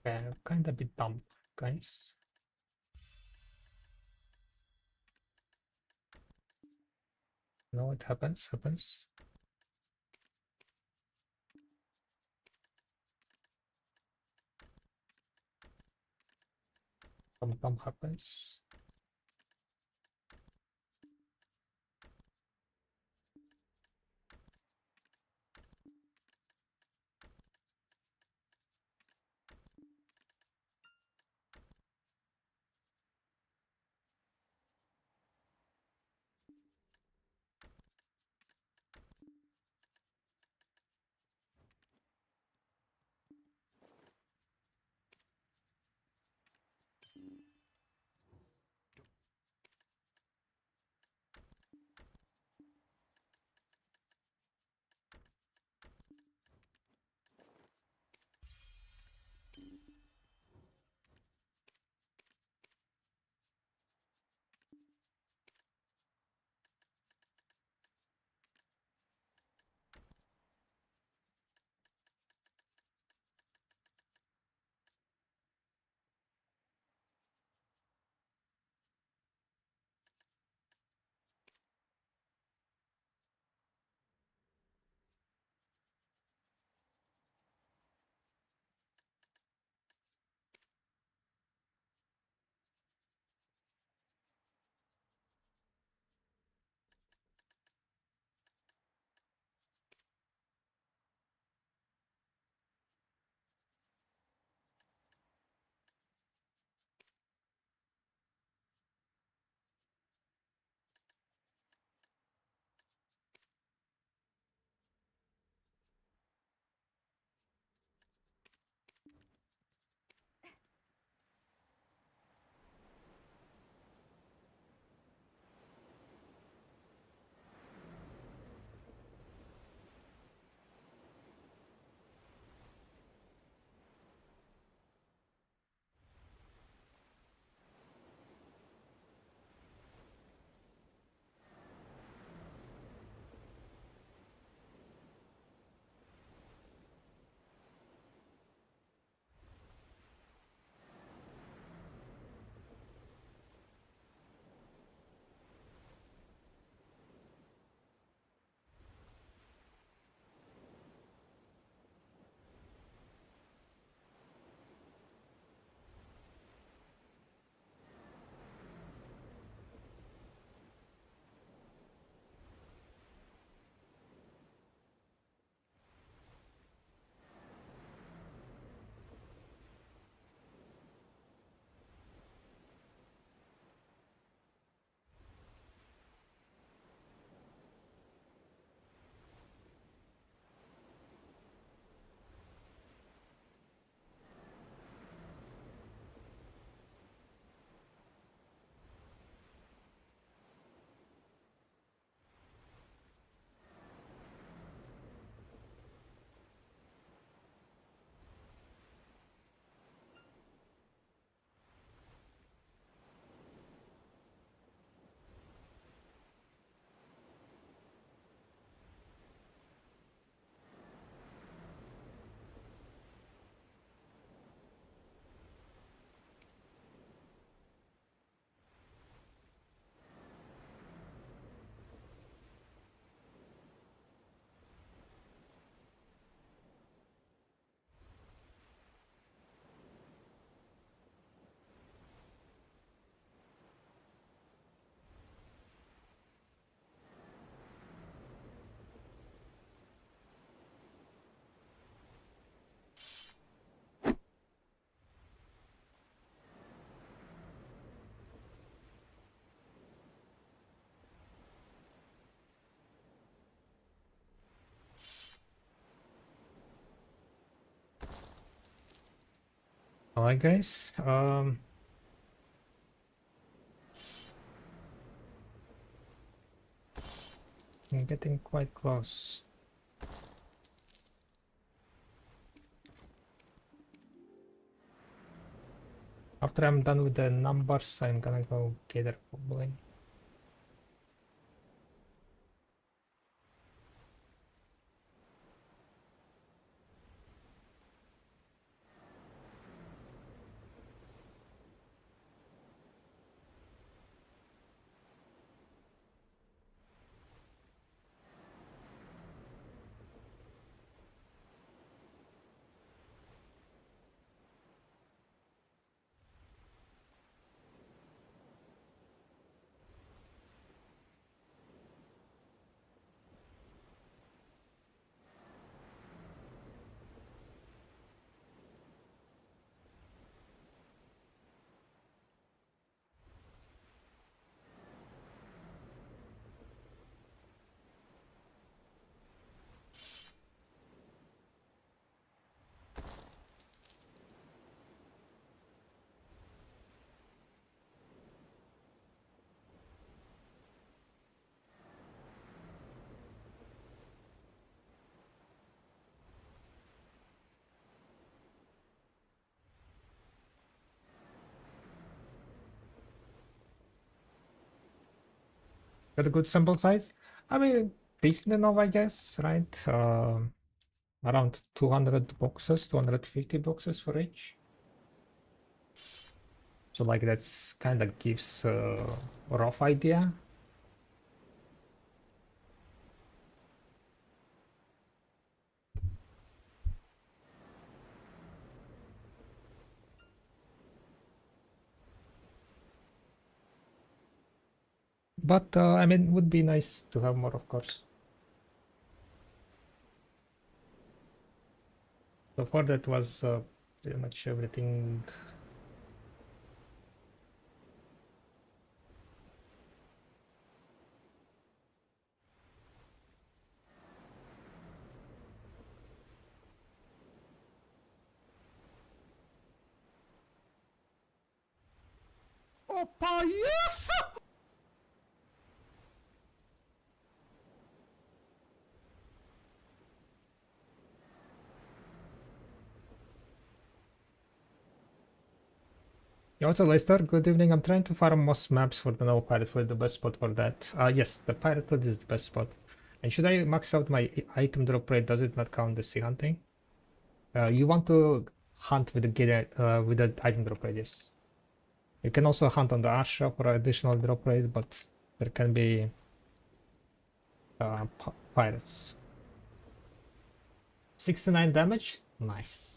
Kinda bit dumb, guys. No, it happens. Dumb happens. Alright, guys. I'm getting quite close. After I'm done with the numbers, I'm gonna go gather probably. Got a good sample size. I mean, decent enough, I guess, right? Around 200 boxes, 250 boxes for each. So like that's kind of gives a rough idea. But I mean, would be nice to have more, of course. So far that was pretty much everything. Opa, yes! Yeah, also Lester, good evening. I'm trying to farm most maps for the null pirate for the best spot for that. Yes, the pirate hood is the best spot. And should I max out my item drop rate? Does it not count the sea hunting? You want to hunt with the item drop rate, yes. You can also hunt on the art shop for additional drop rate, but there can be pirates. 69 damage? Nice.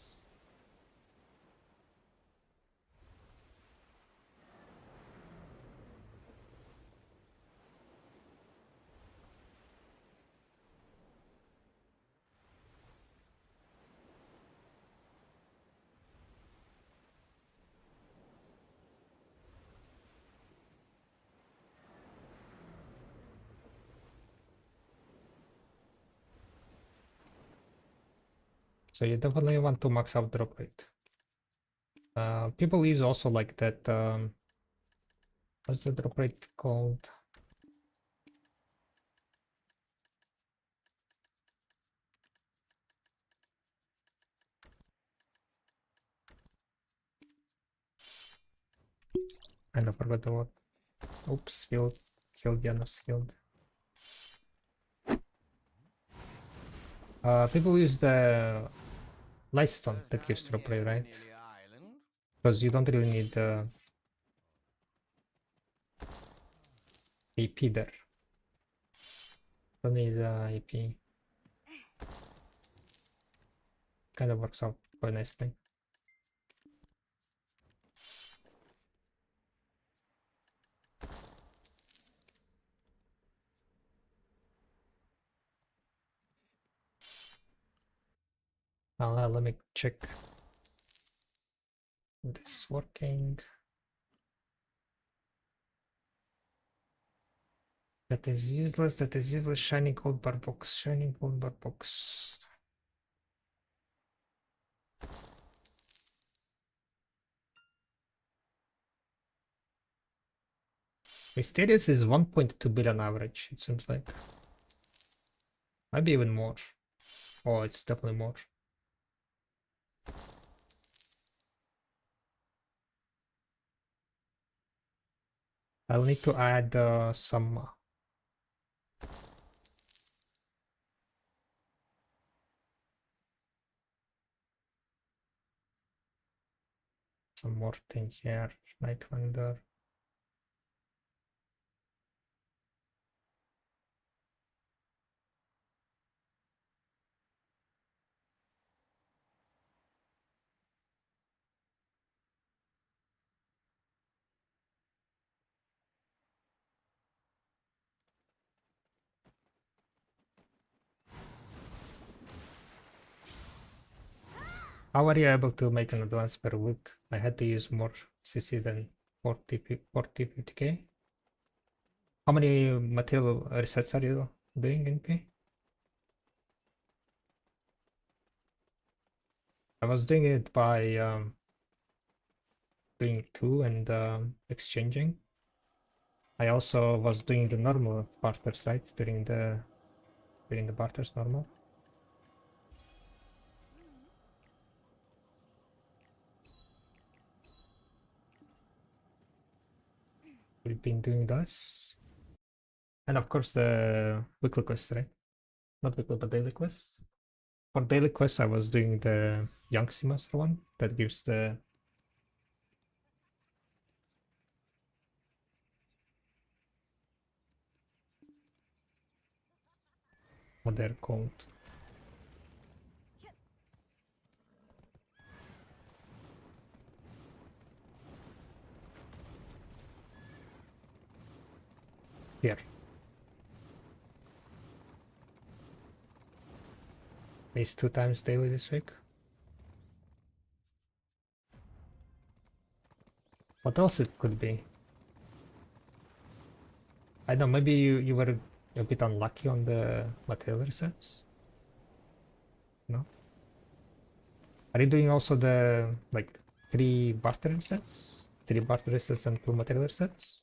So you definitely want to max out drop rate. People use also like that, what's the drop rate called? Kind of forgot the word. Oops, healed, Janus, healed. People use the lightstone
There's
that gives
nothing
drop rate,
here in
right?
Nearly Island.
Because you don't really need AP there. Don't need AP. Kind of works out quite nicely. Let me check. This is working. That is useless. That is useless. Shiny gold bar box. Shiny gold bar box. Mysterious is 1.2 billion average, it seems like. Maybe even more. Oh, it's definitely more. I'll need to add some more thing here. Night Wonder. How are you able to make an advance per week? I had to use more CC than 40, 50k. How many material resets are you doing in P? I was doing it by doing 2 and exchanging. I also was doing the normal barters, right? During the barters normal. We've been doing this. And of course the weekly quests, right? Not weekly, but daily quests. For daily quests, I was doing the Young Sea Monster one that gives the what they're called. Here. It's 2 times daily this week. What else it could be? I don't know, maybe you were a bit unlucky on the material resets? No? Are you doing also the like 3 barter resets? 3 barter resets and 2 material resets?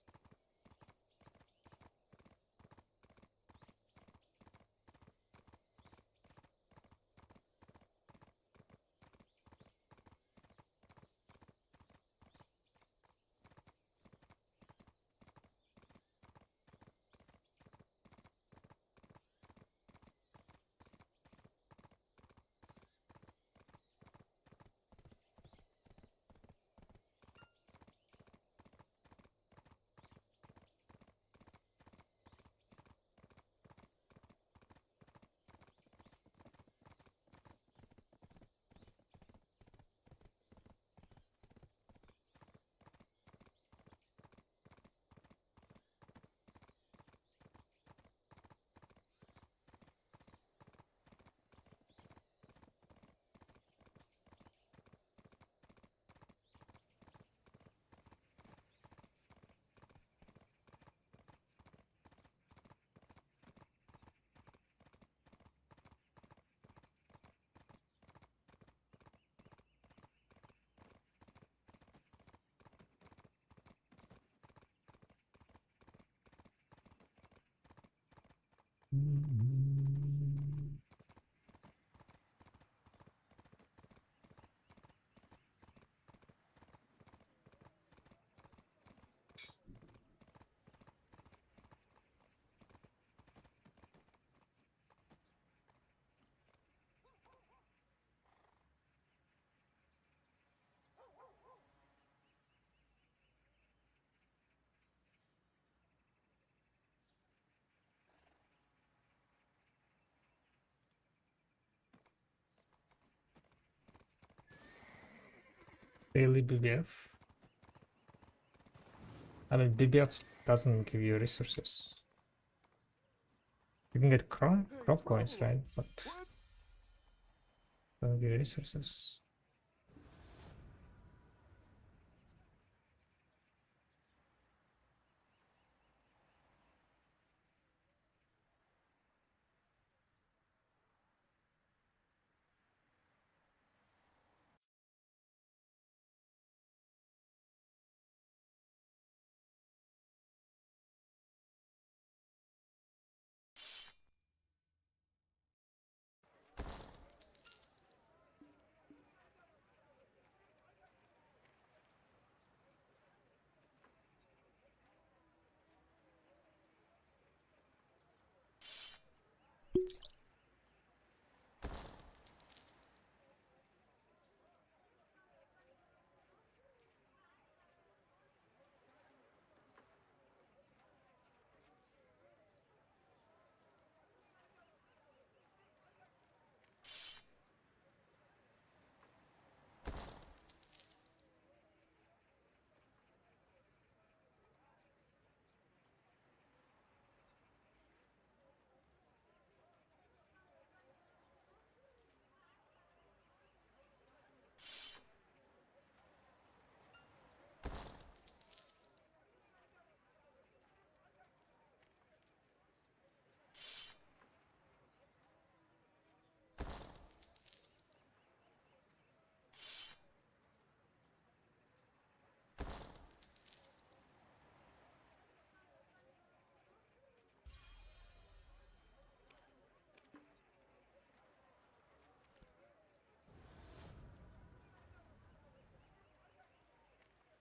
Daily BBF. I mean, BBF doesn't give you resources. You can get crop coins, right? But doesn't give you resources.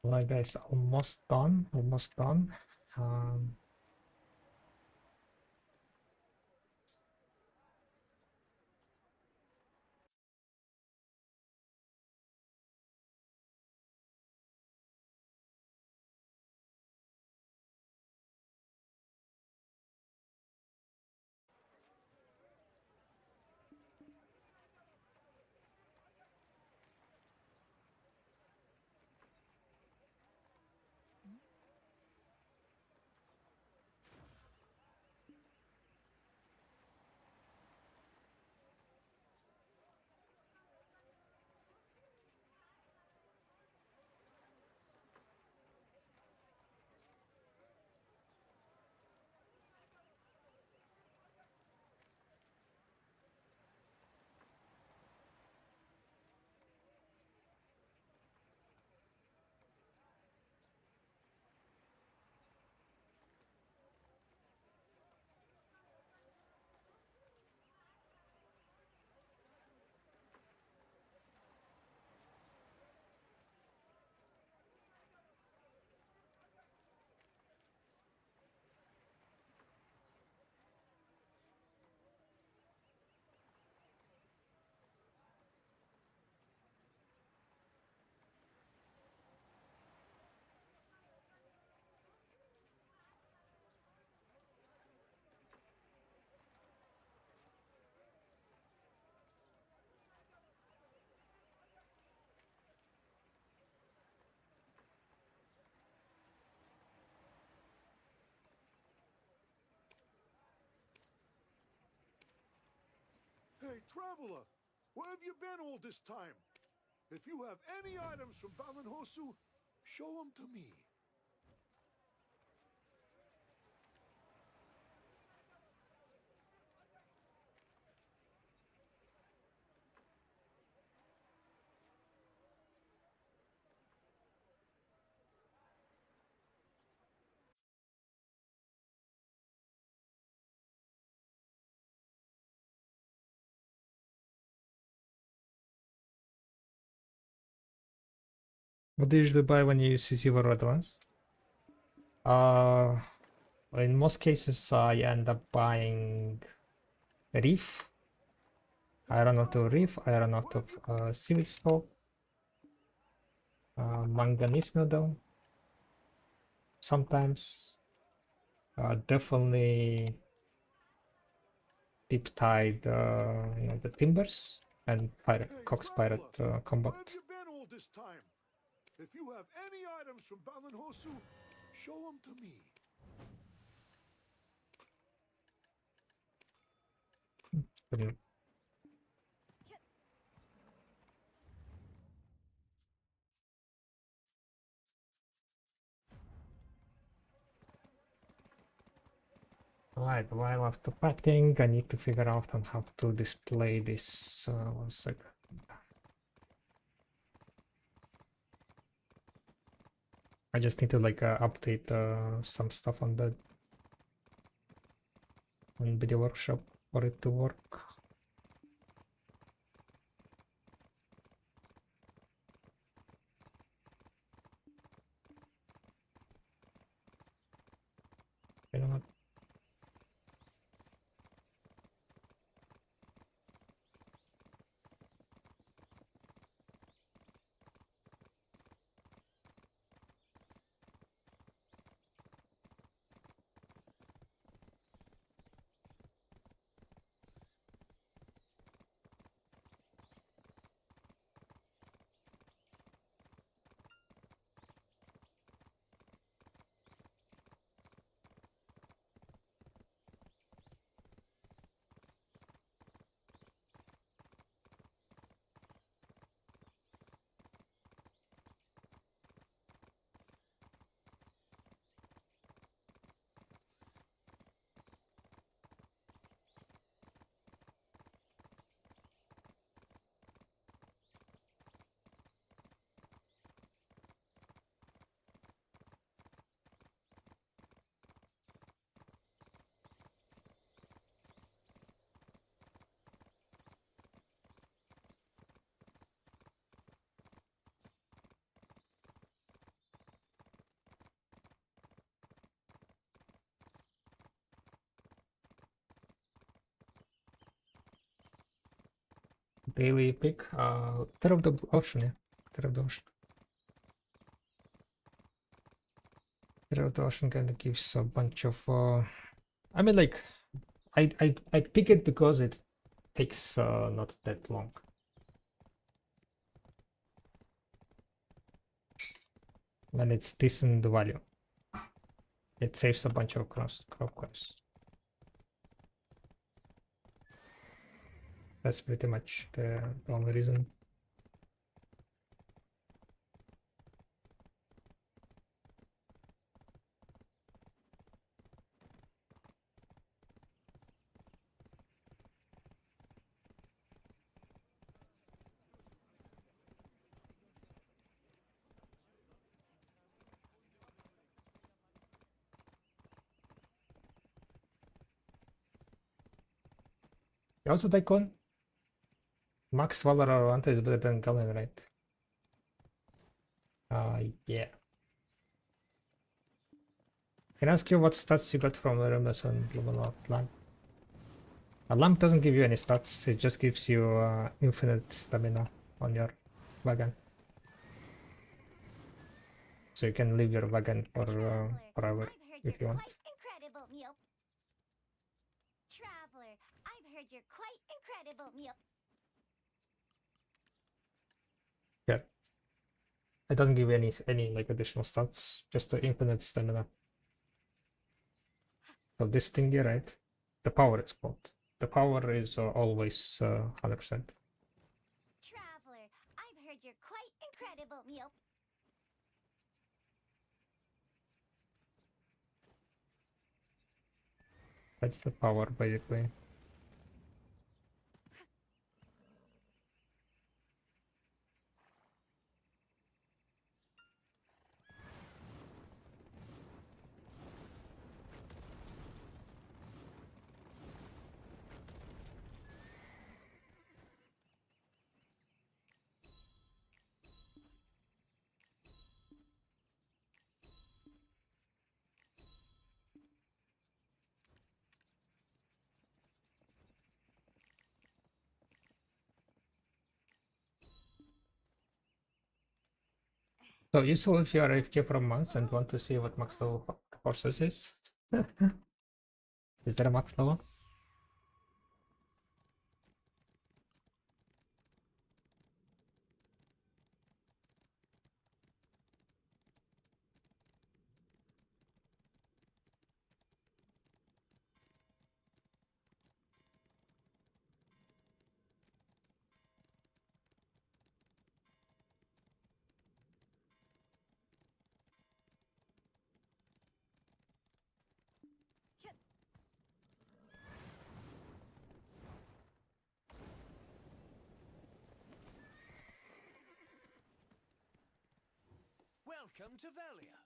Well, guys, almost done. Almost done. Um,
Hey, traveler, where have you been all this time? If you have any items from Balinhosu, show them to me.
What do you usually buy when you use CC for advance? In most cases, I end up buying Reef. I run out of Reef, I run out of Seaweed Stalk, Manganese Noodle. Sometimes, definitely Deep Tide, the Timbers, and Pirate,
Hey,
Cox
traveler,
Pirate Combat.
where have you been all this time? If you have any items from Balinhosu, show them to me.
Brilliant. Alright, while after packing, I need to figure out on how to display this. 1 second. I just need to update some stuff on the video workshop for it to work. You know what? Daily pick. Terror of the Ocean, yeah. Terror of the Ocean. Terror of the Ocean kind of gives a bunch of I mean, like, I pick it because it takes not that long. And it's decent value. It saves a bunch of crop coins. That's pretty much the only reason. You also Daikon? Max Valor Arvanta is better than Galen, right? Yeah. Can I ask you what stats you got from Remus and Global Lamp? A lamp doesn't give you any stats, it just gives you infinite stamina on your wagon. So you can leave your wagon for forever if you want.
Incredible, Mew. Traveler, I've heard you're quite incredible, Mew.
Yeah. It doesn't give you any like additional stats, just the infinite stamina. So this thing here, right? The power it's called. the power is always 100%.
Traveler, I've heard you're quite incredible, Meow.
That's the power basically. So useful if you are AFK for a month and want to see what max level horses is. Is there a max level?
Welcome to Velia.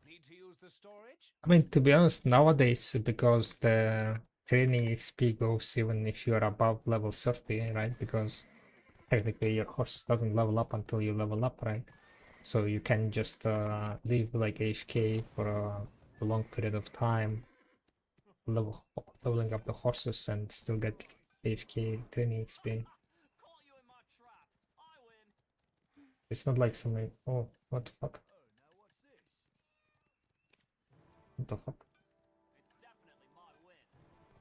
Need to use the storage?
I mean, to be honest, nowadays, because the training XP goes even if you are above level 30, right? Because technically your horse doesn't level up until you level up, right? So you can just leave like AFK for a long period of time, leveling up the horses and still get AFK training XP.
Caught you in my trap. I win.
It's not like something. Oh, what the fuck?
Oh, now what's this?
What the fuck?
It's definitely my win.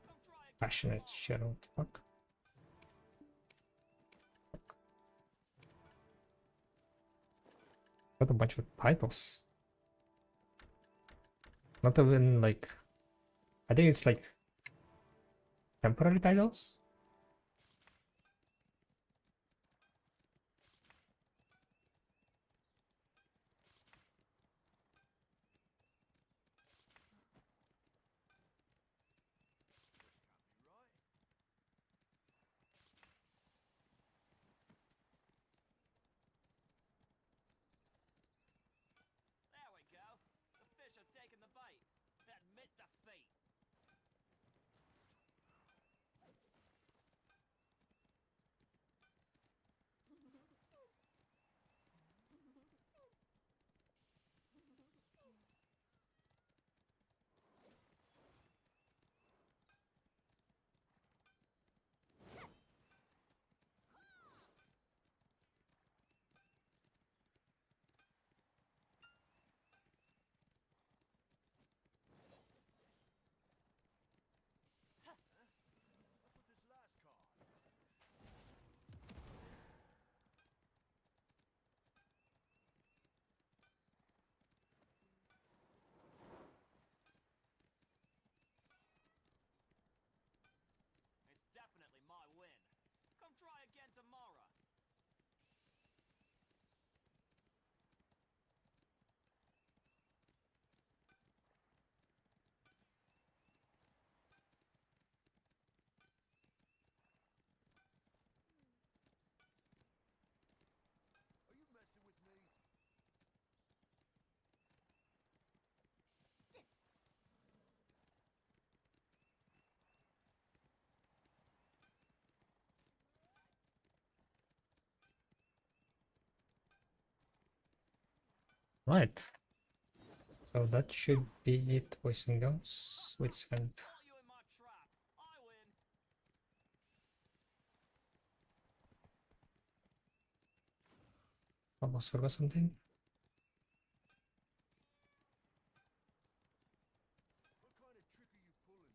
Come try again
Passionate
tomorrow.
shadow. What the fuck? Got a bunch of titles. Not even like. I think it's like temporary titles.
Right? There we go. The fish have taken the bait. Admit defeat. What's with this last card? It's definitely my win. Come try again tomorrow. Are you messing with me?
Right. So that should be it, boys and girls. Wait a second.
Caught you in my trap. I win.
Almost forgot something.
What kind of trick are you pulling?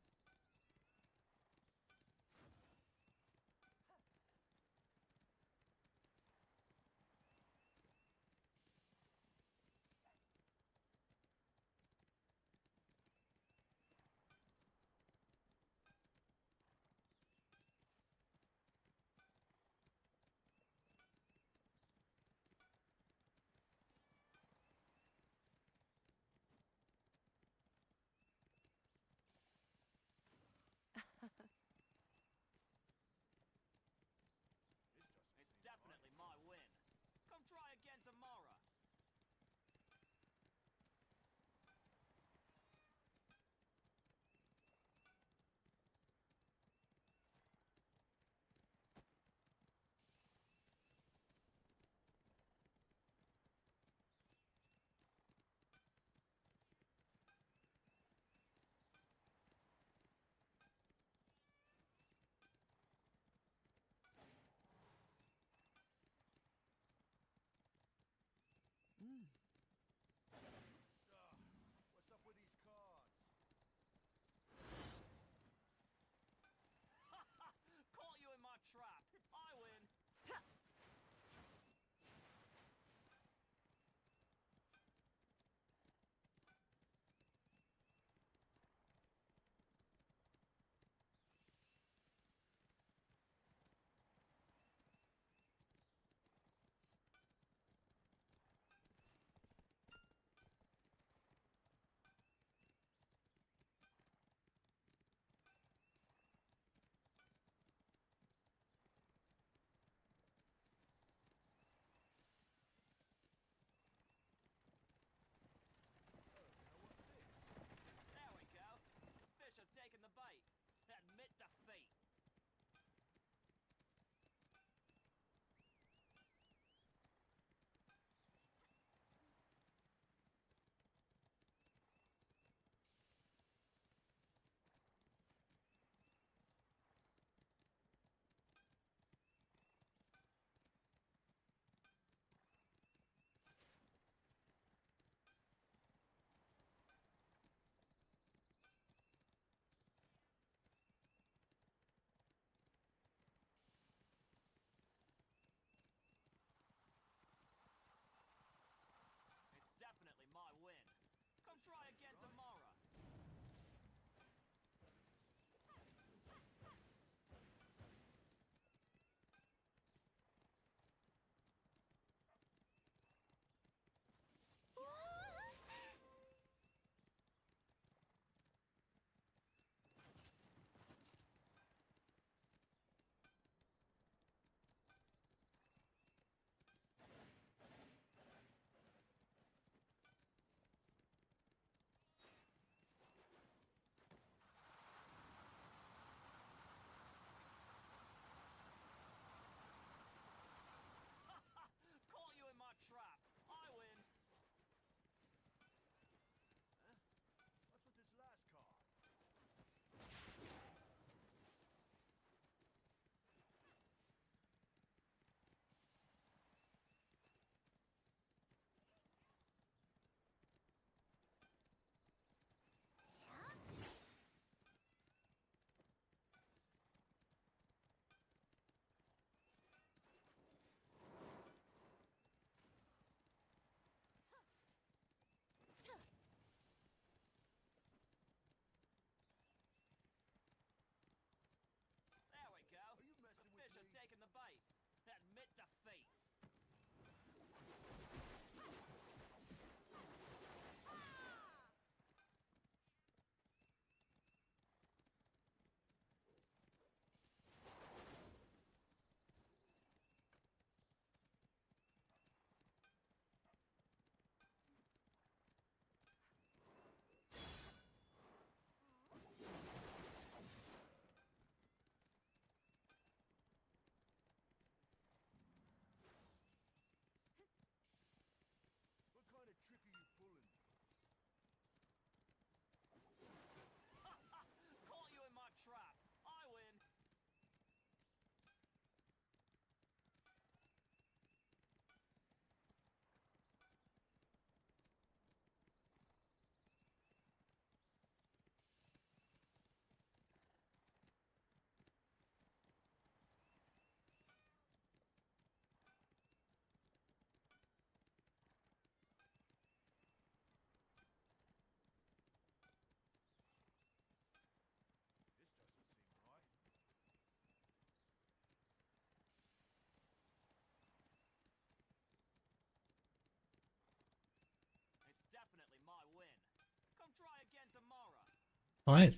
Alright.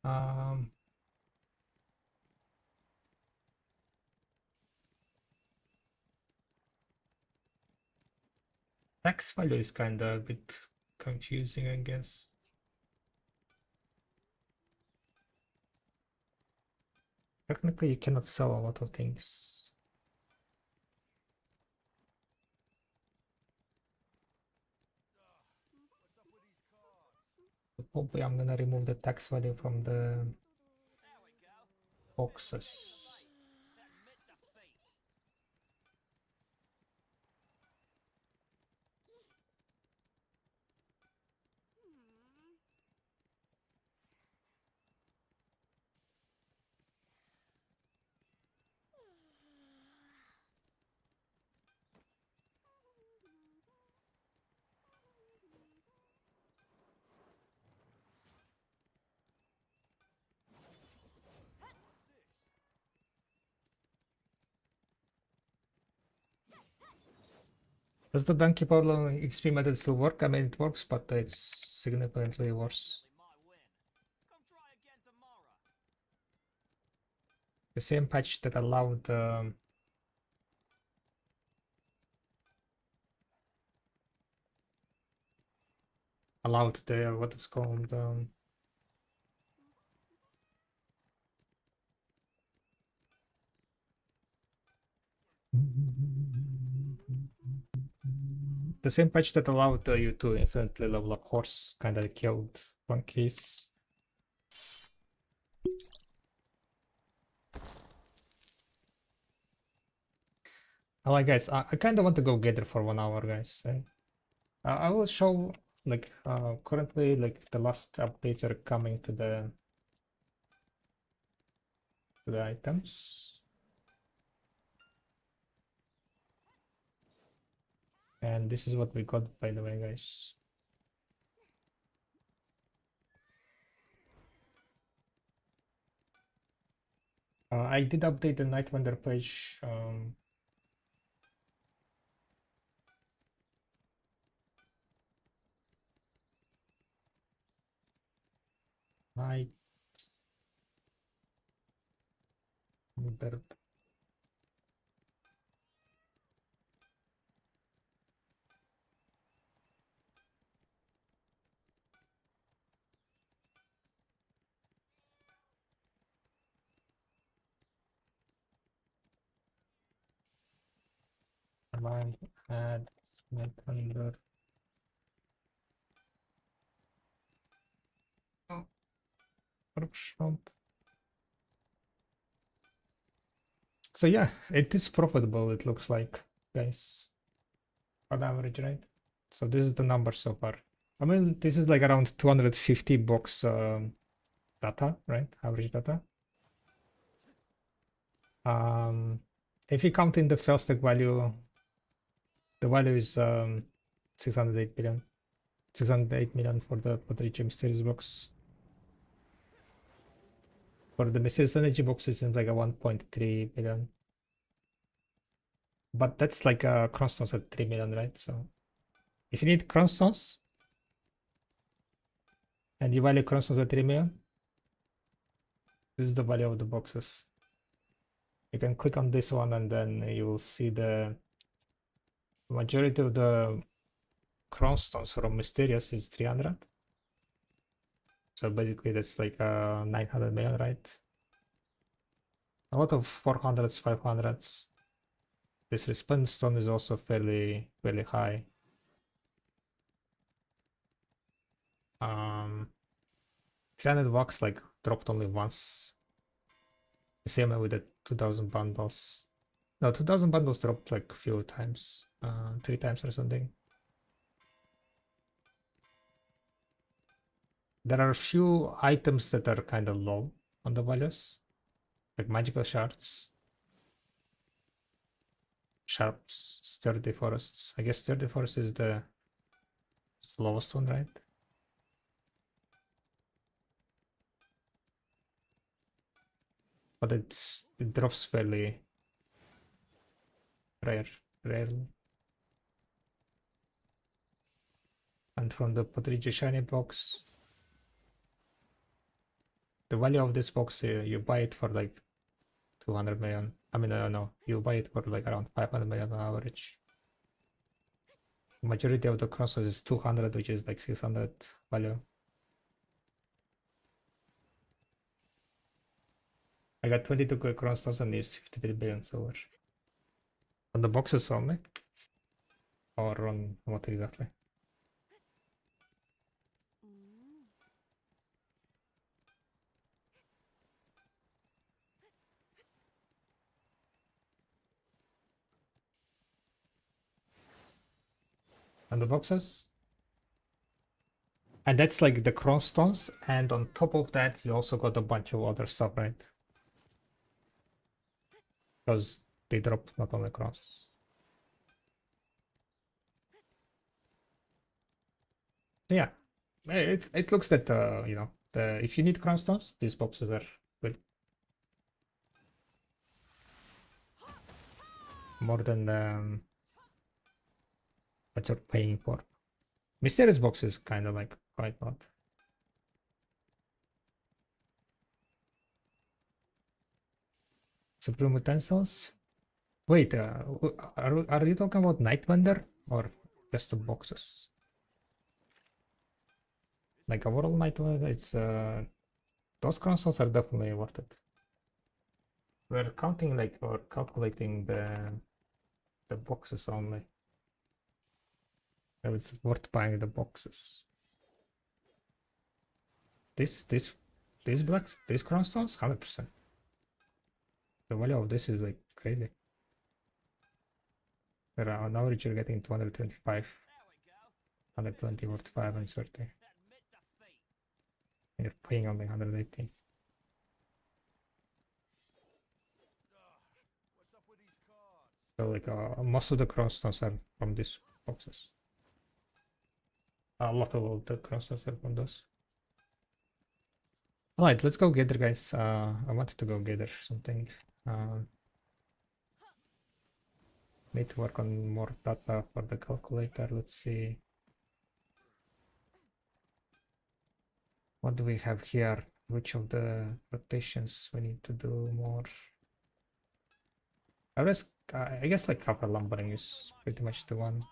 Um, tax value is kind of a bit confusing, I guess. Technically, you cannot sell a lot of things. So probably I'm gonna remove the tax value from the
There we go.
boxes.
Admit defeat.
Does the donkey problem XP method still work? I mean, it works, but it's significantly worse.
Definitely my win. Come try again tomorrow.
The same patch that allowed the what is called the same patch that allowed you to infinitely level up horse kind of killed one case. Alright guys, I kind of want to go gather for 1 hour, guys. I will show like currently like the last updates are coming to the items. And this is what we got, by the way, guys. I did update the Night Wonder page. Night Wonder. Command add Night Wonder. Oh, workshop. So yeah, it is profitable, it looks like, guys. On average, right? So this is the number so far. I mean, this is like around 250 box data, right? Average data. If you count in the fail stack value, the value is 608 billion, 608 million for the Pottery Mysteries box. For the Mysterious Energy box, it's like a 1.3 billion. But that's like a Crossstones at 3 million, right? So if you need Crossstones and you value Crossstones at 3 million, this is the value of the boxes. You can click on this one and then you will see the majority of the Crownstones from Mysterious is 300. So basically that's like 900 million, right? A lot of 400s, 500s. This response stone is also fairly high. 300 bucks like dropped only once. The same with the 2000 bundles. No, 2000 bundles dropped like a few times, 3 times or something. There are a few items that are kind of low on the values, like magical shards, sharps, sturdy forests. I guess sturdy forest is the slowest one, right? But it drops fairly rarely. And from the Podrigi shiny box, the value of this box, you buy it for like 200 million. I mean, no, you buy it for like around 500 million on average. Majority of the crosses is 200, which is like 600 value. I got 22 good crosses and used 53 billion silver. On the boxes only? Or on what exactly? On the boxes? And that's like the cross stones, and on top of that, you also got a bunch of other stuff, right? Because they drop not only crosses. Yeah, it looks that you know, if you need crown stones, these boxes are good. More than what you're paying for. Mysterious box is kind of like quite odd. Supreme utensils. Wait, are you talking about Night Vendor or just the boxes? Like overall Night Vendor, it's those consoles are definitely worth it. We're counting like or calculating the boxes only. So it's worth buying the boxes. These blocks, these crown stones, 100%. The value of this is like crazy. There are on average you're getting 225,
There we go.
120, 45, and 30.
Admit defeat.
And you're paying only 180.
What's up with these cards?
So like most of the crown stones are from these boxes. A lot of the crown stones are from those. Alright, let's go gather, guys. I wanted to go gather something. Need to work on more data for the calculator. Let's see. What do we have here? Which of the rotations we need to do more? I guess like copper lumbering is pretty much the one.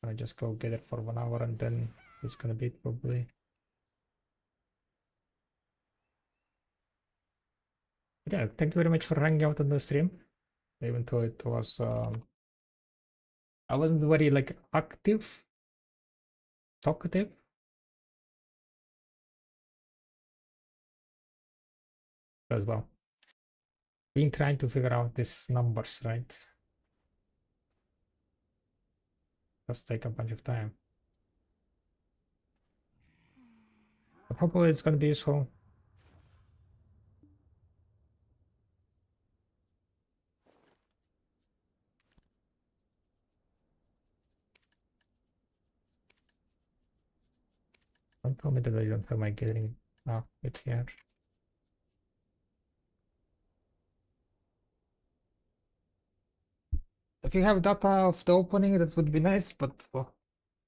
I just go get it for 1 hour and then it's gonna be it probably. But yeah, thank you very much for hanging out on the stream. Even though it was I wasn't very like active, talkative. As well. Been trying to figure out these numbers, right? Does take a bunch of time. But hopefully it's gonna be useful. Don't tell me that I don't have my gathering. Ah, it's here. If you have data of the opening, that would be nice, but well,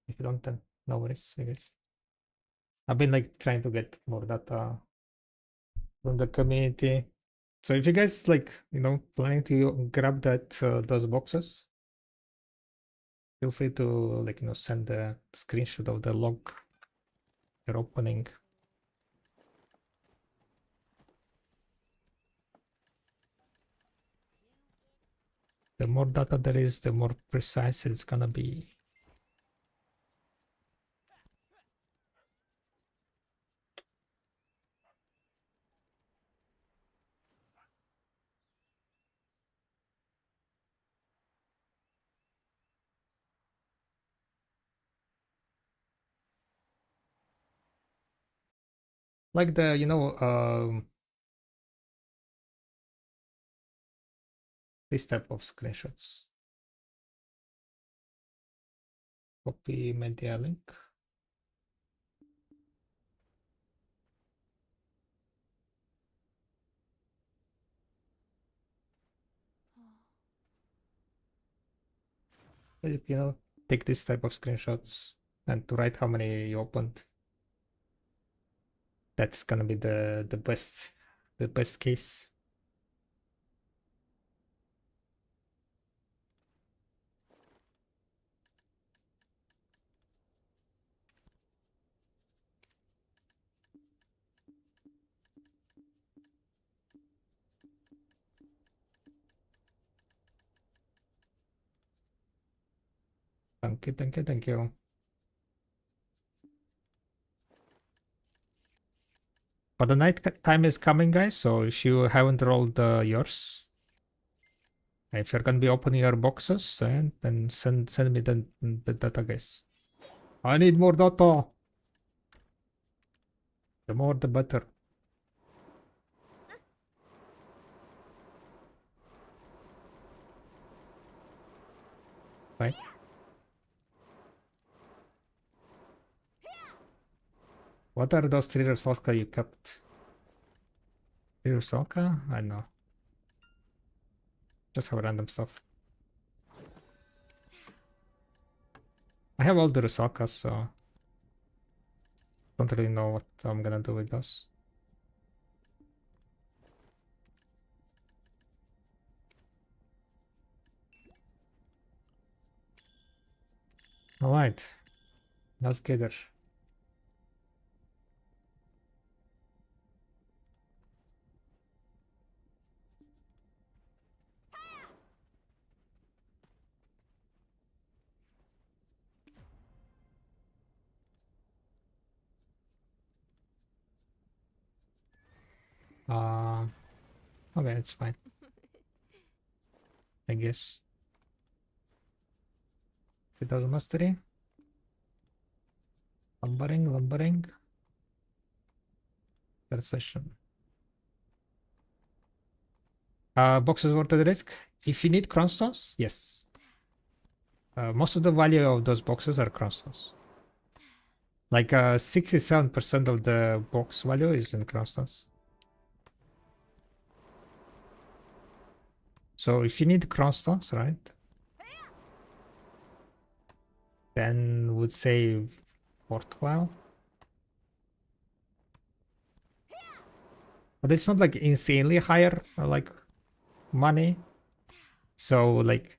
if you don't, then no worries, I guess. I've been like trying to get more data from the community. So if you guys like, you know, planning to grab that those boxes, feel free to like, you know, send a screenshot of the log you're opening. The more data there is, the more precise it's gonna be. Like the, you know, this type of screenshots. Copy media link. You know, take this type of screenshots and to write how many you opened. That's gonna be the best case. Thank you, thank you, thank you. But the night time is coming, guys, so if you haven't rolled yours, if you're gonna be opening your boxes, then send me the data, guys. I need more data. The more, the better. Right? What are those 3 Rusalka you kept? 3 Rusalka? I know. Just have random stuff. I have all the Rusalkas, so don't really know what I'm gonna do with those. Alright. Let's get there. Okay, it's fine. I guess. 2000 mastery. Lumbering. Perception. Boxes worth the risk. If you need crownstones, yes. Most of the value of those boxes are crownstones. Like 67% of the box value is in crownstones. So if you need crownstones, right? Then would say worthwhile. But it's not like insanely higher like money. So like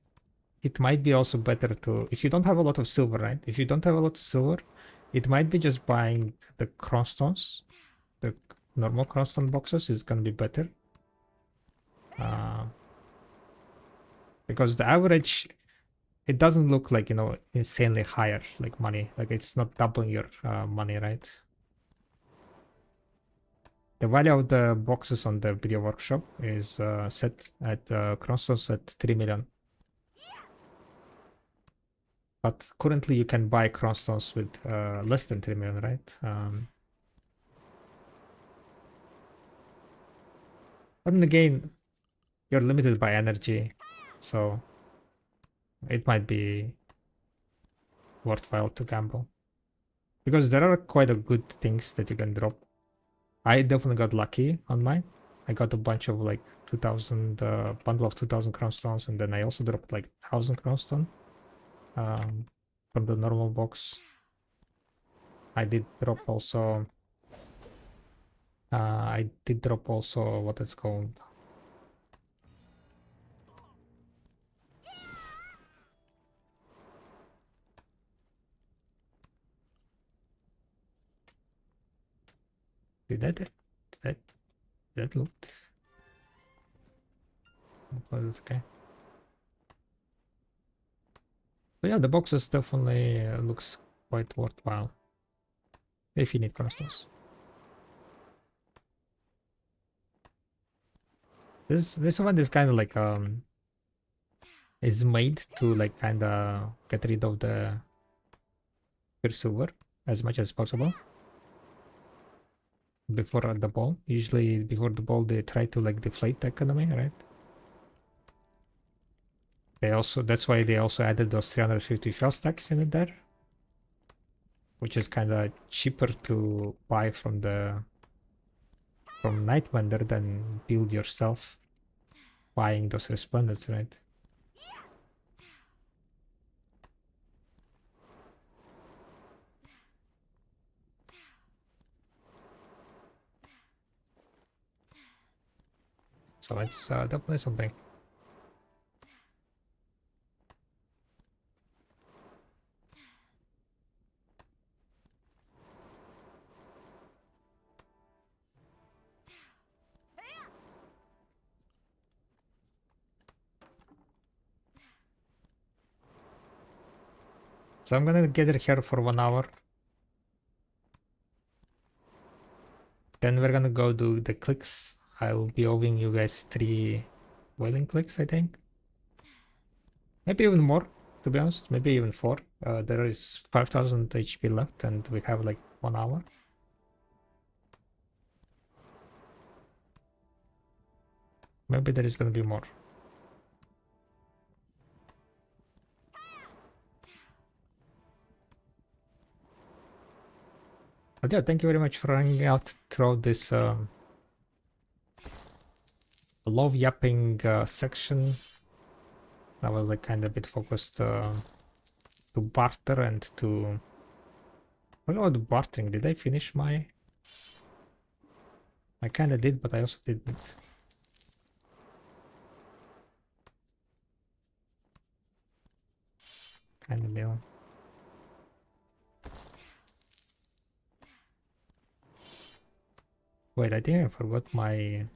it might be also better to, if you don't have a lot of silver, right? If you don't have a lot of silver, it might be just buying the crownstones. The normal crownstone boxes is gonna be better. Because the average, it doesn't look like, you know, insanely higher like money. Like it's not doubling your money, right? The value of the boxes on the video workshop is set at crownstones at 3 million. But currently you can buy crownstones with less than 3 million, right? But then again, you're limited by energy, so it might be worthwhile to gamble. Because there are quite a good things that you can drop. I definitely got lucky on mine. I got a bunch of like 2000 bundle of 2000 crownstones, and then I also dropped like 1000 crownstone from the normal box. I did drop also what it's called. Did that look? Was it okay? But yeah, the boxes definitely looks quite worthwhile if you need crownstones. This one is kind of like is made to like kind of get rid of the pure silver as much as possible before the ball. Usually before the ball they try to like deflate the economy, right? That's why they also added those 350 fuel stacks in it there, which is kind of cheaper to buy from Night Vendor than build yourself buying those resplendents, right? So it's definitely something. So I'm gonna gather here for 1 hour. Then we're gonna go do the clicks. I'll be owing you guys 3 whaling clicks, I think. Maybe even more, to be honest. Maybe even 4. There is 5000 HP left and we have like 1 hour. Maybe there is gonna be more. But yeah, thank you very much for hanging out throughout this love yapping section. I was like kind of a bit focused to barter and to... What about bartering? Did I finish my... I kind of did, but I also didn't. Kind of deal. Wait, I think I forgot my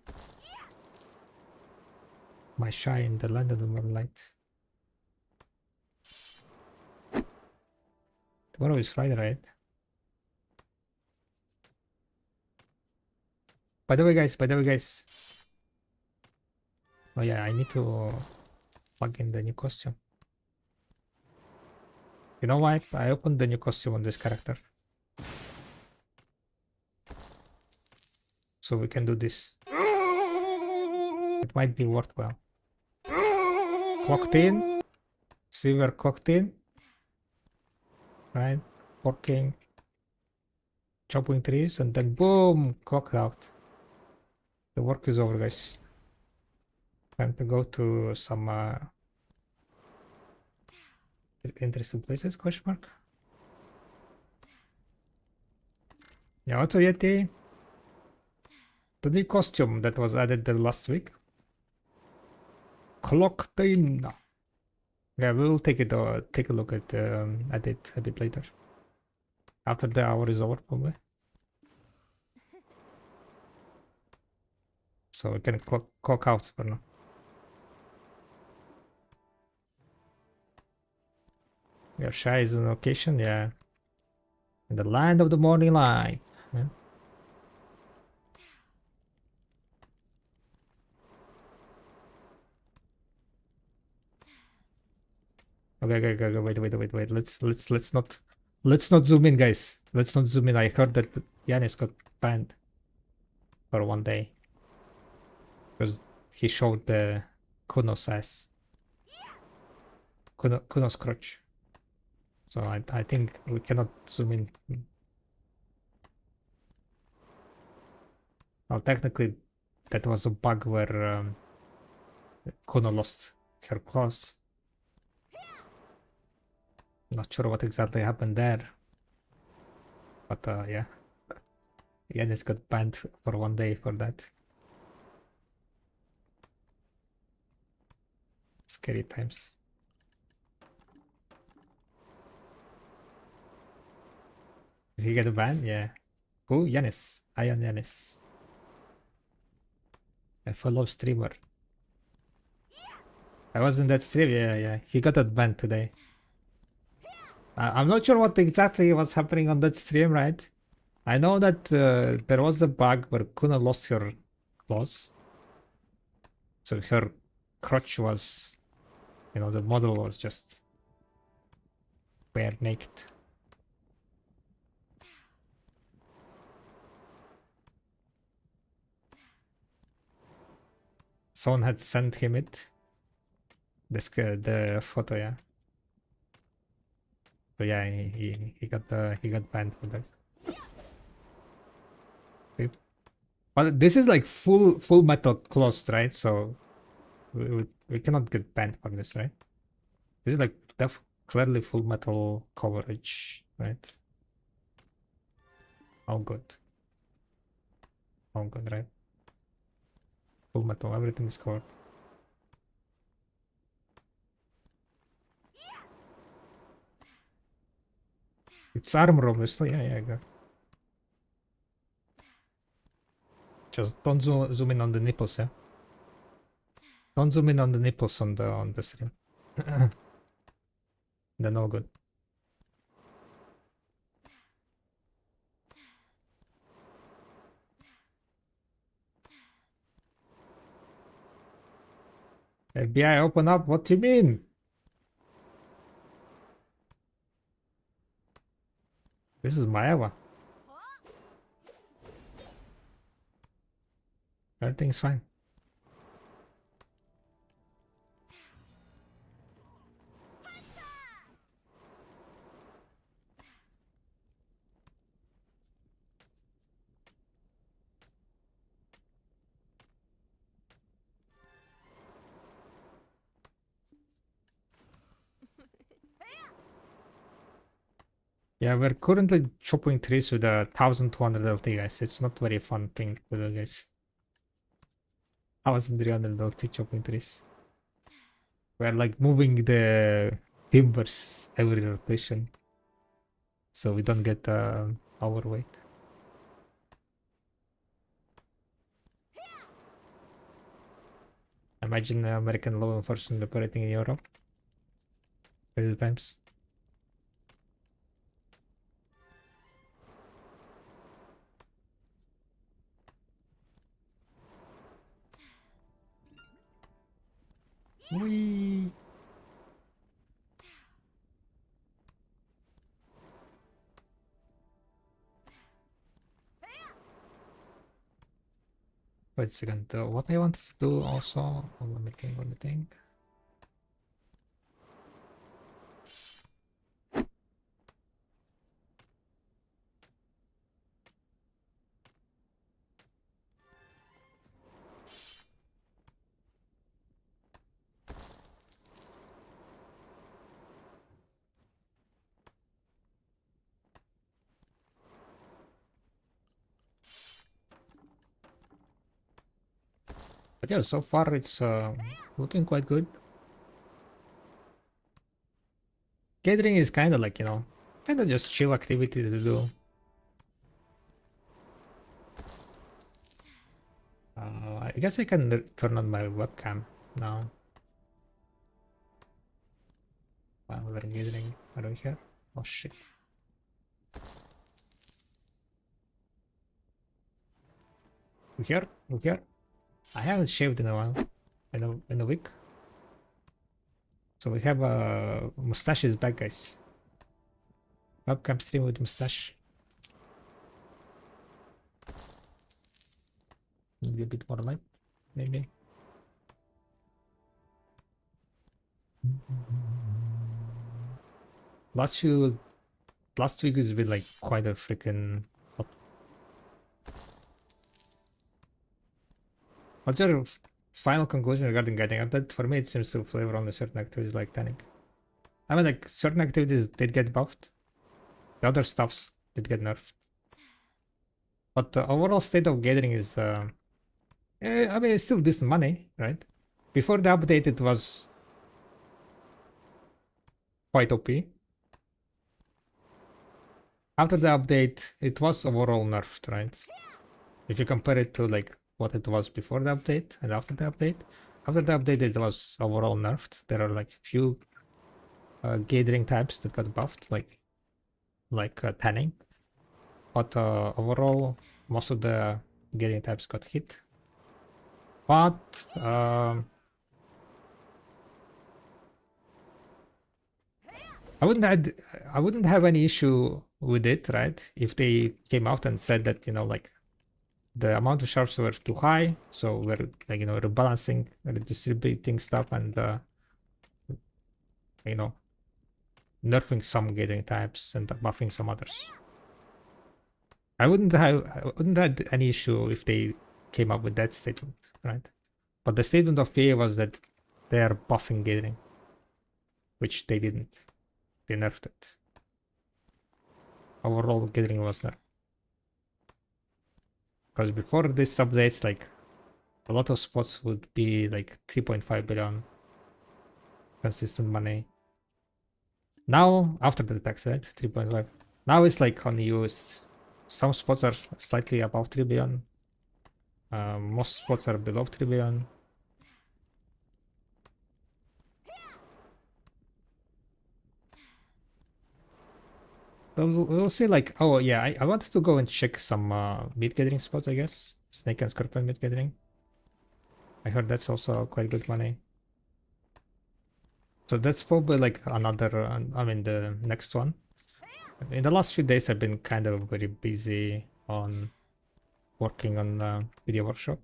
shy in the land of the moonlight. Tomorrow is Friday, right? By the way, guys. Oh yeah, I need to plug in the new costume. You know what? I opened the new costume on this character. So we can do this. It might be worthwhile. Clocked in. See, we're clocked in. Right? Working. Chopping trees and then boom! Clocked out. The work is over, guys. Time to go to some interesting places, question mark? Yeah, what's Yeti? The new costume that was added the last week. Clocked in. Yeah, we will take it take a look at it a bit later. After the hour is over, probably. So we can clock out for now. Your shy is on location, yeah. In the land of the morning light. Yeah. Okay, wait. Let's not zoom in, guys. Let's not zoom in. I heard that Yanis got banned for 1 day because he showed the Kuno's ass. Kuno's crotch. So I think we cannot zoom in. Well, technically, that was a bug where Kuno lost her claws. Not sure what exactly happened there. But yeah. Yanis got banned for 1 day for that. Scary times. Did he get banned? Yeah. Who? Yanis. Ion Yanis. A fellow streamer. I was in that stream, yeah. He got banned today. I'm not sure what exactly was happening on that stream, right? I know that there was a bug where Kuna lost her claws. So her crotch was, you know, the model was just bare naked. Someone had sent him it. The photo, yeah. So yeah, he got banned for that. But this is like full metal closed, right? So we cannot get banned for this, right? This is like clearly full metal coverage, right? All good. All good, right? Full metal, everything is covered. It's armor, obviously. Yeah, yeah, good. Just don't zoom in on the nipples, yeah. Don't zoom in on the nipples on the stream. They're no good. FBI, open up. What do you mean? This is Maeva. Everything's fine. Yeah, we're currently chopping trees with a 1200 LT, guys. It's not very fun thing to do, guys. 1300 LT chopping trees. We're like moving the timbers every rotation, so we don't get overweight. Imagine the American law enforcement operating in Europe. Crazy times. Whee! Wait a second. What I wanted to do also. Oh, let me think. But yeah, so far it's looking quite good. Gathering is kind of like, kind of just chill activity to do. I guess I can turn on my webcam now. While we're gathering. Are we here? Oh shit. We here? We here? I haven't shaved in a while. In a week. So we have mustaches back, guys. Webcam stream with mustache. Need a bit more light, maybe. Last week has been like quite a freaking hot. What's your final conclusion regarding guiding update? For me, it seems to flavor only certain activities like tanning. I mean, like certain activities did get buffed. The other stuffs did get nerfed. But the overall state of gathering is, I mean, it's still decent money, right? Before the update, it was quite OP. After the update, it was overall nerfed, right? If you compare it to like what it was before the update and after the update. After the update, it was overall nerfed. There are like few gathering types that got buffed, like tanning. But overall, most of the gathering types got hit. But I wouldn't have any issue with it, right? If they came out and said that, like the amount of sharps were too high, so we're like, rebalancing, redistributing stuff, and nerfing some gathering types and buffing some others. I wouldn't have any issue if they came up with that statement, right? But the statement of PA was that they are buffing gathering, which they didn't. They nerfed it. Overall, gathering was nerfed. Because before this updates, like a lot of spots would be like 3.5 billion consistent money. Now, after the tax, right? 3.5. Now it's like only used. Some spots are slightly above 3 billion. Most spots are below 3 billion. We'll see, like, oh yeah, I wanted to go and check some mid gathering spots, I guess. Snake and Scorpion mid gathering. I heard that's also quite good money. So that's probably like another, I mean, the next one. In the last few days, I've been kind of very busy on working on video workshop.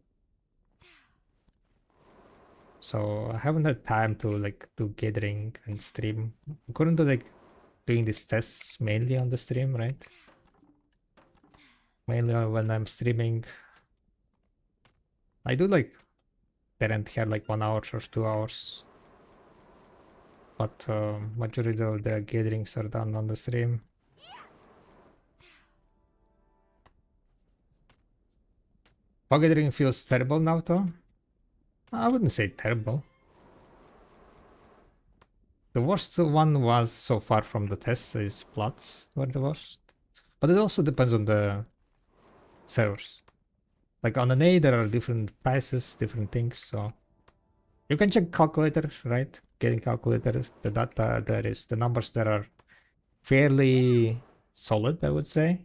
So I haven't had time to like do gathering and stream. I'm currently like doing these tests mainly on the stream, right? Mainly when I'm streaming. I do like parent here like 1 hour or 2 hours. But majority of the gatherings are done on the stream. Bug gathering feels terrible now though. I wouldn't say terrible. The worst one was so far from the tests is Plots were the worst. But it also depends on the servers. Like on an A there are different prices, different things, so you can check calculator, right? Getting calculators, the data there is, the numbers there are fairly solid, I would say.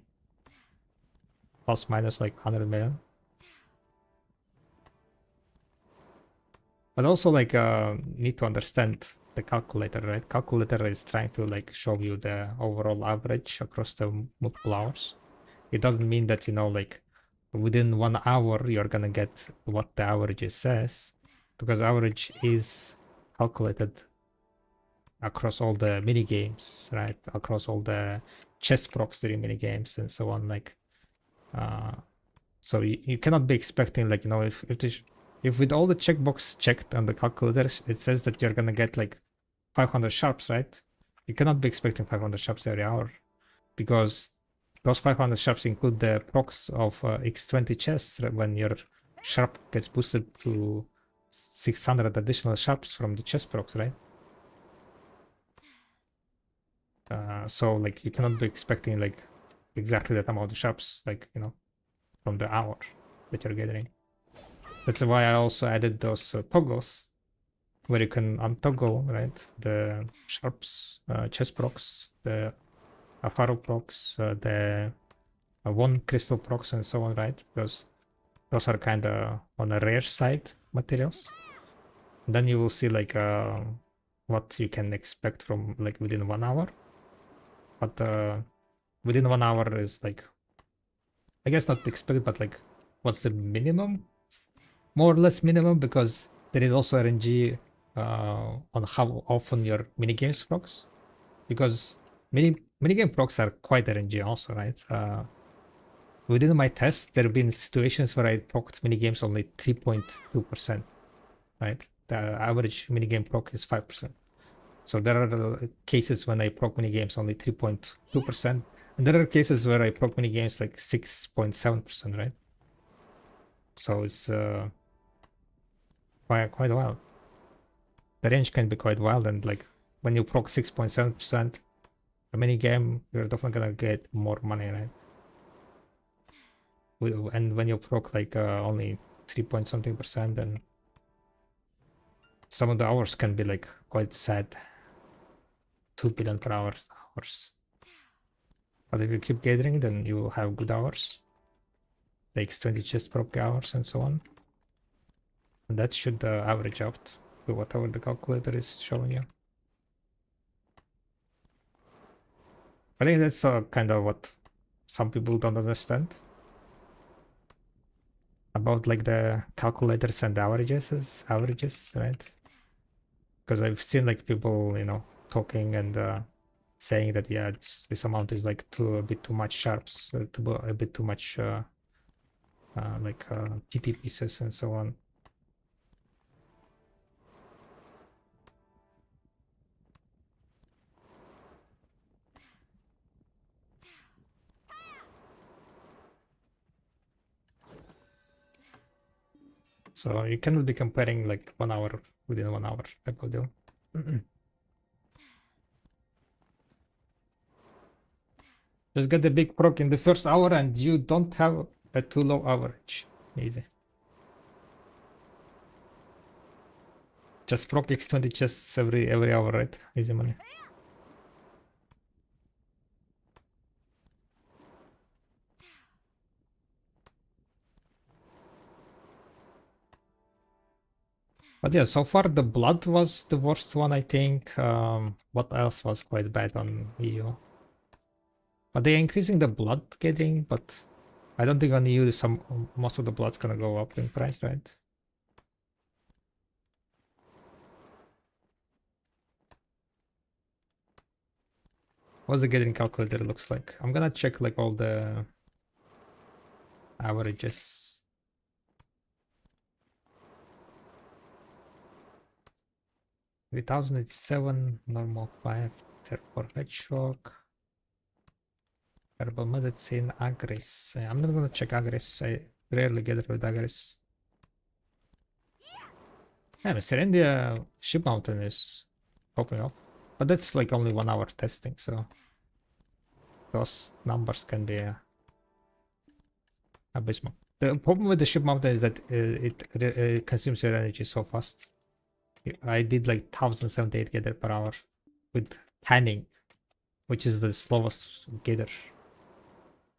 Plus minus like 100 million. But also like need to understand the calculator, right? Calculator is trying to like show you the overall average across the multiple hours. It doesn't mean that, you know, like within 1 hour you're gonna get what the average says, because average is calculated across all the mini games, right? Across all the chess procs during mini games and so on. Like, so you cannot be expecting, like, you know, if with all the checkbox checked on the calculators, it says that you're gonna get like 500 sharps, right? You cannot be expecting 500 sharps every hour, because those 500 sharps include the procs of x20 chess when your sharp gets boosted to 600 additional sharps from the chess procs, right? So like you cannot be expecting like exactly that amount of sharps, like, you know, from the hour that you're getting. That's why I also added those toggles where you can untoggle, right, the sharps, chess procs, the Faro procs, the one crystal procs, and so on, right? Because those are kind of on a rare side materials. And then you will see like what you can expect from like within 1 hour. But within 1 hour is like, I guess not expected, but like what's the minimum? More or less minimum, because there is also RNG on how often your minigames procs. Because minigame procs are quite RNG also, right? Within my test, there have been situations where I procced minigames only 3.2%, right? The average minigame proc is 5%. So there are cases when I proc minigames only 3.2%, and there are cases where I proc minigames like 6.7%, right? So it's quite wild. The range can be quite wild, and like when you proc 6.7% a minigame, you're definitely gonna get more money, right? And when you proc like only 3 point something percent, then some of the hours can be like quite sad. 2 billion per hours. But if you keep gathering, then you have good hours. Takes 20 chest proc hours and so on. And that should average out to whatever the calculator is showing you. I think that's kind of what some people don't understand about like the calculators and averages, right? Because I've seen like people, you know, talking and saying that, yeah, this amount is like a bit too much sharps, a bit too much like TP pieces and so on. So you cannot be comparing like 1 hour within 1 hour type of deal. Just get the big proc in the first hour and you don't have a too low average. Easy. Just proc x20 chests every hour, right? Easy money. But yeah, so far the blood was the worst one, I think. What else was quite bad on EU? But they're increasing the blood getting, but I don't think on EU most of the blood's gonna go up in price, right? What's the getting calculator looks like? I'm gonna check like all the averages. $3,087, normal 5, for hedgehog, herbal medicine, agris. I'm not gonna check agris. I rarely get it with agris. Yeah, Mr. India ship mountain is popping up, but that's like only 1 hour testing, so those numbers can be abysmal. The problem with the ship mountain is that it consumes your energy so fast. I did like 1078 gather per hour with tanning, which is the slowest gather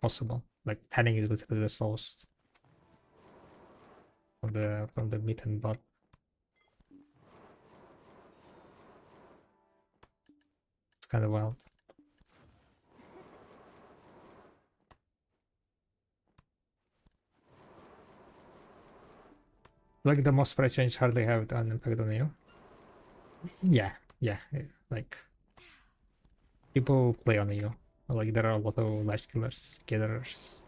possible. Like tanning is literally the slowest from the meat and blood. It's kind of wild. Like the most price change hardly have an impact on you. Yeah, like people play on you. Like there are a lot of life killers, gatherers.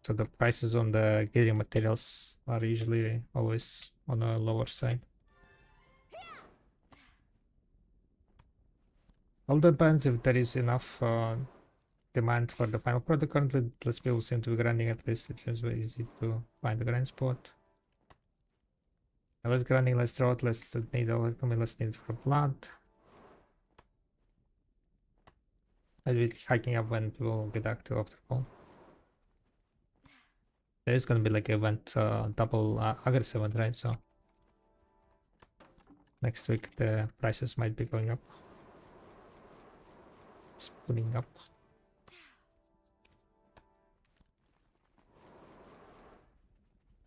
So the prices on the gathering materials are usually always on a lower side. All depends if there is enough demand for the final product. Currently, less people seem to be grinding, at least it seems very easy to find the grind spot. Less grinding, less drought, less need alchemy, less need for blood. I'll be hiking up when people get active after fall. There is gonna be like event, double aggressive event, right? So next week the prices might be going up. Spooning up.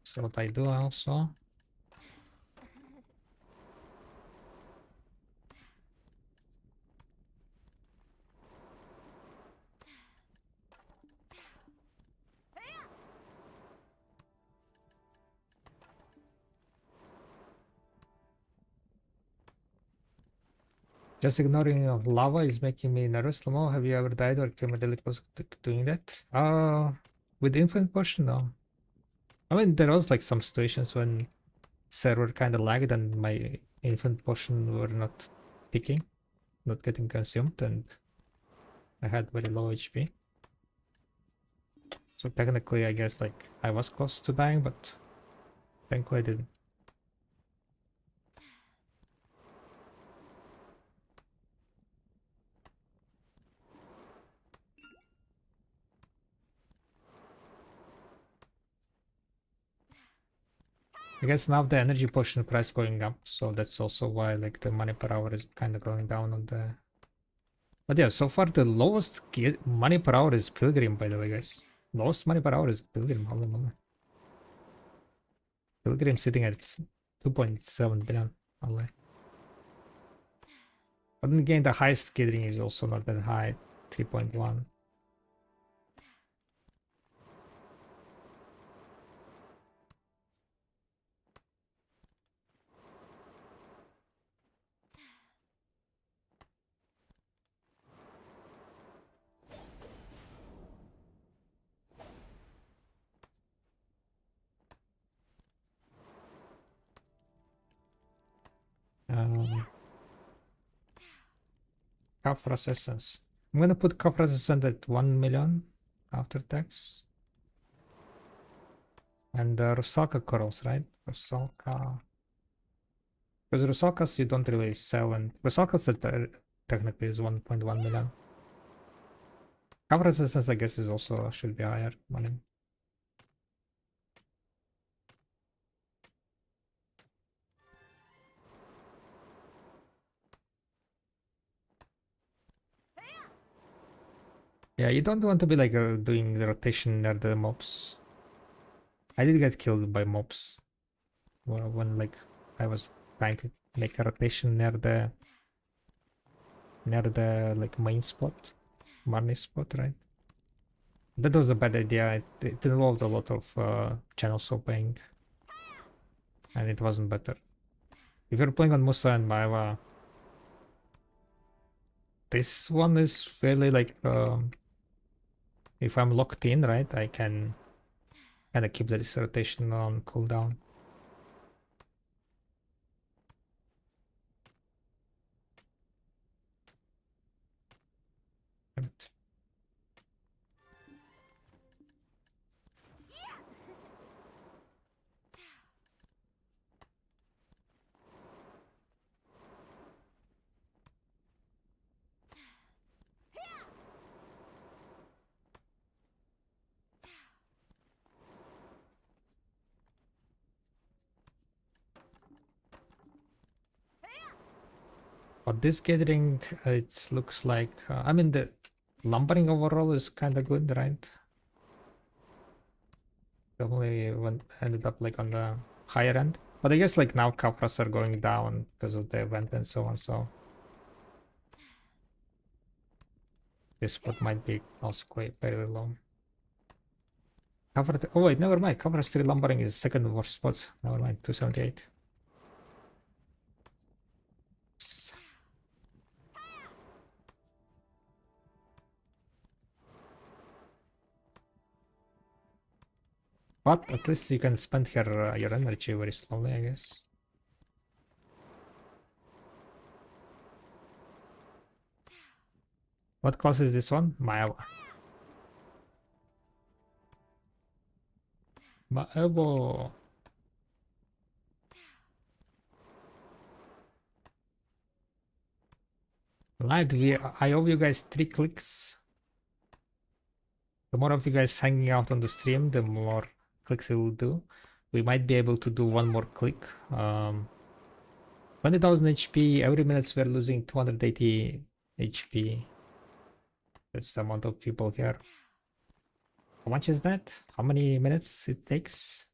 So what I do also. Just ignoring lava is making me nervous. Lamo, have you ever died or came really close to doing that? With infinite potion, no. I mean, there was like some situations when server kind of lagged and my infinite potion were not ticking, not getting consumed, and I had very low HP. So technically, I guess like I was close to dying, but thankfully I didn't. I guess now the energy potion price going up, so that's also why like the money per hour is kind of going down on the. But yeah, so far the lowest money per hour is Pilgrim, by the way, guys. Lowest money per hour is Pilgrim. Holy moly. Pilgrim sitting at 2.7 billion. Only. But then again, the highest gathering is also not that high, 3.1. Kafra's essence. I'm gonna put Kafra's essence at 1 million after tax. And Rusalka corals, right? Rusalka. Because Rusalkas you don't really sell, and Rusalkas technically is 1.1 million. Cover resistance, I guess, is also should be higher money. Yeah, you don't want to be like doing the rotation near the mobs. I did get killed by mobs when like I was trying to make a rotation near the like main spot, money spot, right? That was a bad idea. It involved a lot of channel swapping, and it wasn't better. If you're playing on Musa and Maeva, this one is fairly like if I'm locked in, right, I can kind of keep this rotation on cooldown. Right. But this gathering, it looks like, I mean, the lumbering overall is kind of good, right? Definitely ended up like on the higher end. But I guess like now Kapras are going down because of the event and so on, so this spot might be also quite very low. Oh wait, never mind. Kapras 3 lumbering is second worst spot. Never mind, 278. Psst. But at least you can spend here your energy very slowly, I guess. What class is this one? Maeva. Maeva. Right, I owe you guys 3 clicks. The more of you guys hanging out on the stream, the more clicks we will do. We might be able to do one more click. 20,000 HP, every minute we're losing 280 HP. That's the amount of people here. How much is that? How many minutes it takes?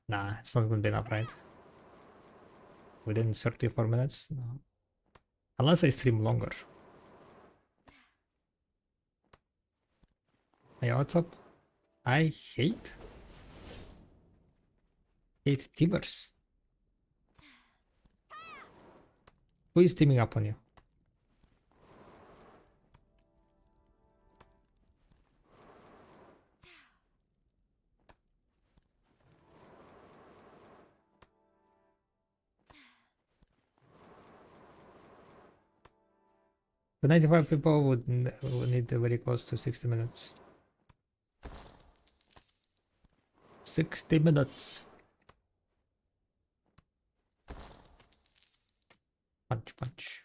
Nah, it's not gonna be enough, right? Within 34 minutes? No. Unless I stream longer. Hey, what's up? I hate Tibers. Who is teaming up on you? The 95 people would need very close to 60 minutes. 60 minutes. Punch, punch.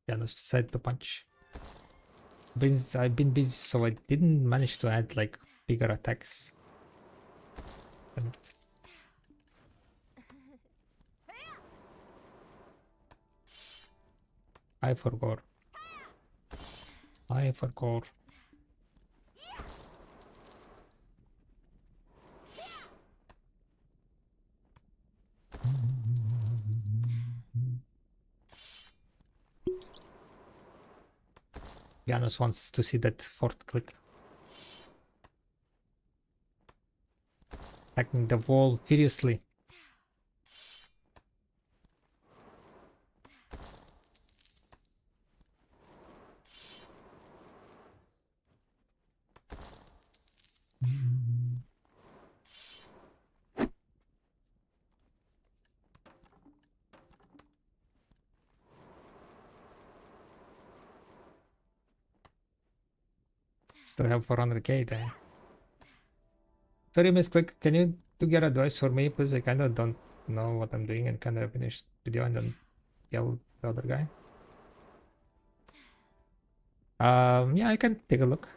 Janus decided to punch. I've been busy, so I didn't manage to add like bigger attacks. Damn it. I forgot. I forgot. Janus wants to see that fourth click. Attacking the wall furiously. still have 400k there. Sorry, Miss Click, can you do get advice for me? Because I kind of don't know what I'm doing and kind of finish video and then yell the other guy. Yeah, I can take a look.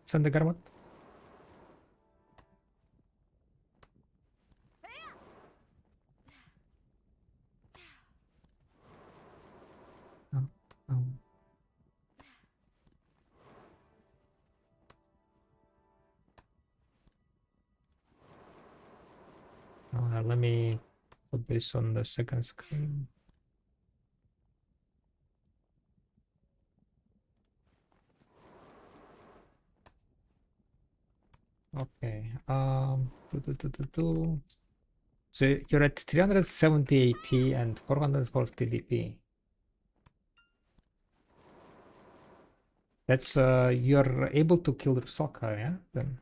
Send the garment. Um, let me put this on the second screen. Okay. So you're at 370 AP and 440 DP. That's you're able to kill Rusalka, yeah? Then.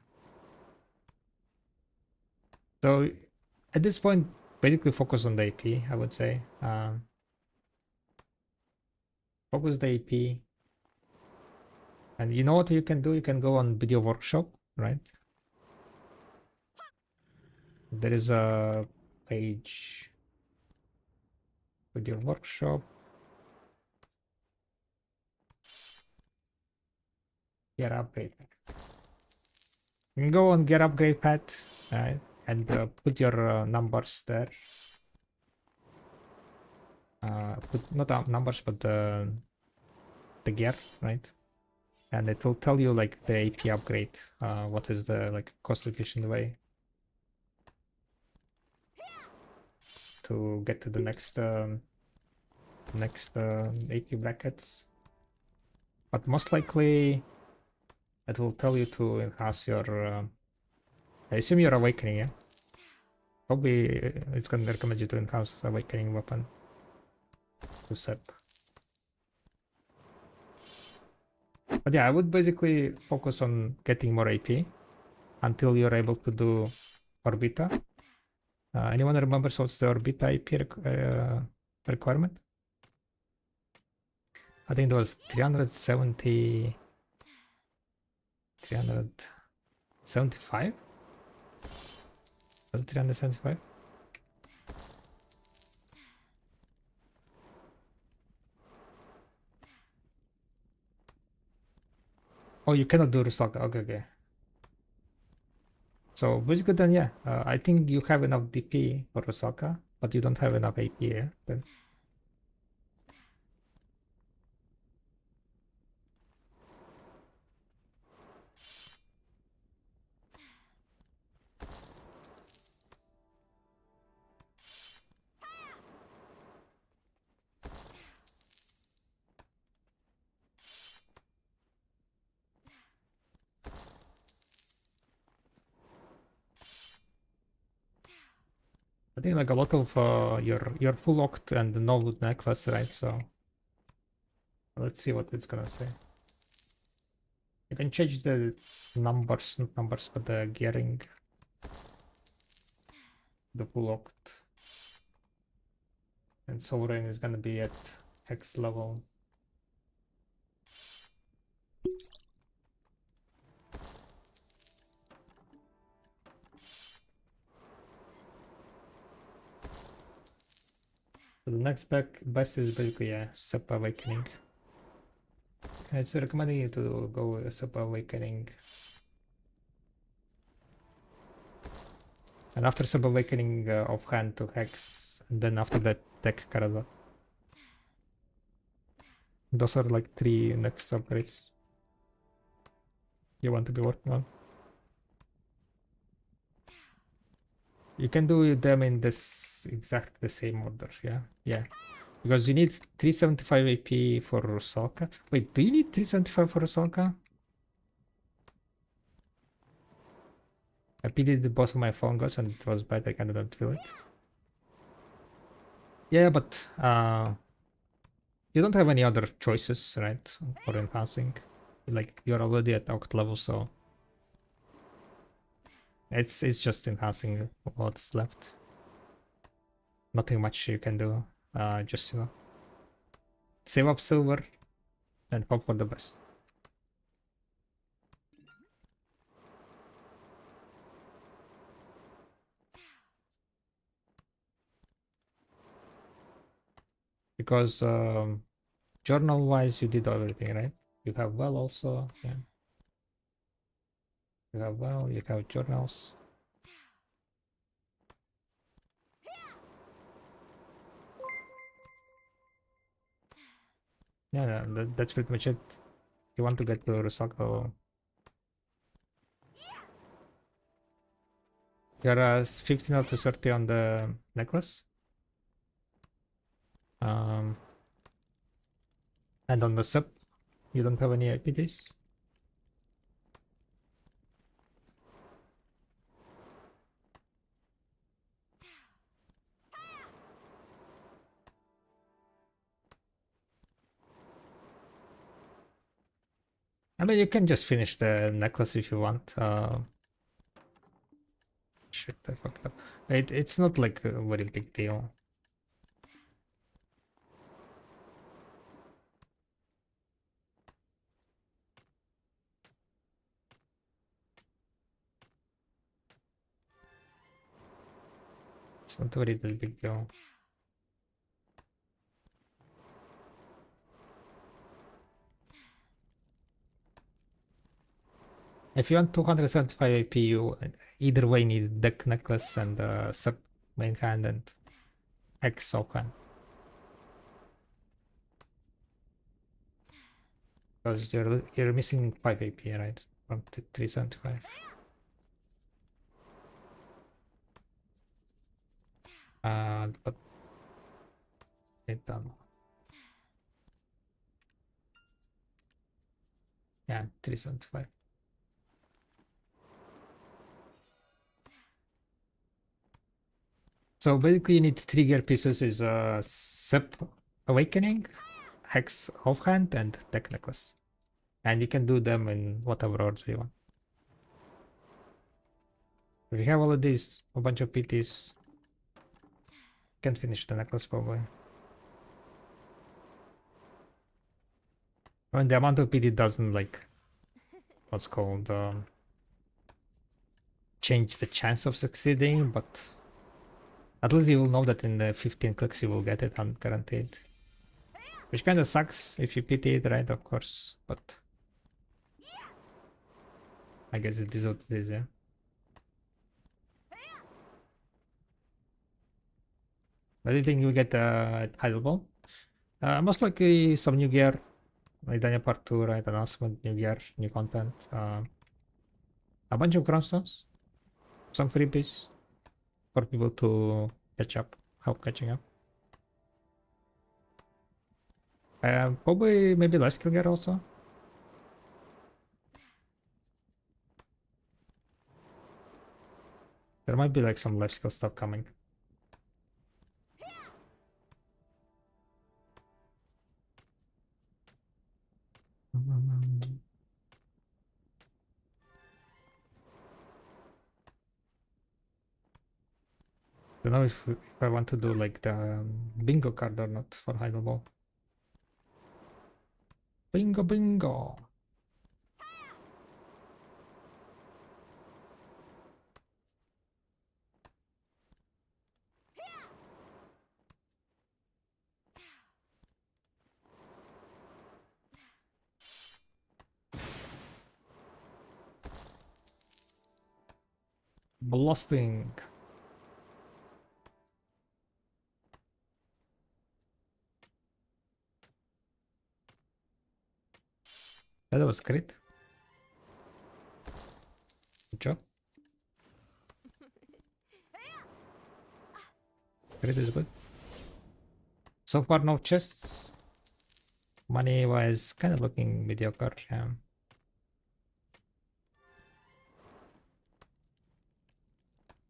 So at this point, basically focus on the AP, I would say. Focus the AP. And you know what you can do? You can go on video workshop, right? There is a page with your workshop. Get upgrade. You can go on get upgrade pad, right? And put your numbers there. Put not numbers, but the gear, right? And it will tell you like the AP upgrade. What is the like cost efficient way to get to the next AP brackets. But most likely, it will tell you to enhance your. I assume you're awakening, yeah. Probably it's gonna recommend you to enhance awakening weapon to SEP. But yeah, I would basically focus on getting more AP until you're able to do Orbita. Anyone remembers what's the Orbita AP requirement? I think it was 370... 375? 375? Oh, you cannot do Rusalka. Okay. So basically then, yeah, I think you have enough DP for Rusalka, but you don't have enough AP, yeah? Then. I think like a lot of you're full locked and no loot necklace, right? So let's see what it's gonna say. You can change the numbers, not numbers, but the gearing. The full locked. And Sovereign is gonna be at X level. So the next best is basically a SEP Awakening. And it's recommending you to go with SEP Awakening. And after SEP Awakening, offhand to Hex, and then after that, Tech Karazat. Those are like 3 next upgrades you want to be working on. You can do them in this exactly the same order, yeah. Because you need 375 AP for Rusalka. Wait, do you need 375 for Rusalka? I PD'd both of my phone gods and it was bad, I kinda don't feel it. Yeah, but you don't have any other choices, right? For enhancing. Like you're already at Oct level, so it's just enhancing what's left. Nothing much you can do. Just, you know, save up silver and hope for the best. Because journal wise you did everything, right? You have well also, yeah. You have well, you have journals. Yeah, that's pretty much it. You want to get to recycle. You're 15 out to 30 on the necklace. And on the sub, you don't have any IPTs. I mean, you can just finish the necklace if you want. Shit, I fucked up. It's not like a very big deal. It's not a very big deal. If you want 275 AP, you either way need deck necklace and sub main hand and X open. Because you're missing 5 AP, right? From 375. But it done. Yeah, 375. So basically you need 3 gear pieces is Sep Awakening, Hex Offhand, and Deck Necklace. And you can do them in whatever order you want. If you have all of these, a bunch of PTs, you can finish the necklace probably. I mean, the amount of PT doesn't like what's called change the chance of succeeding, but at least you will know that in the 15 clicks you will get it guaranteed. Which kind of sucks if you PT it, right? Of course, but I guess it is what it is, yeah. What do you think you get at Heidelberg? Most likely some new gear. Idania Part 2, right? Announcement, new gear, new content. A bunch of crownstones. Some freebies for people to catch up, help catching up. Probably maybe life skill gear also. There might be like some life skill stuff coming. Don't know if I want to do like the bingo card or not for Heidelberg. Bingo, bingo. Blasting. That was great. Good job. Great is good. So far, no chests. Money wise, kind of looking mediocre. Yeah.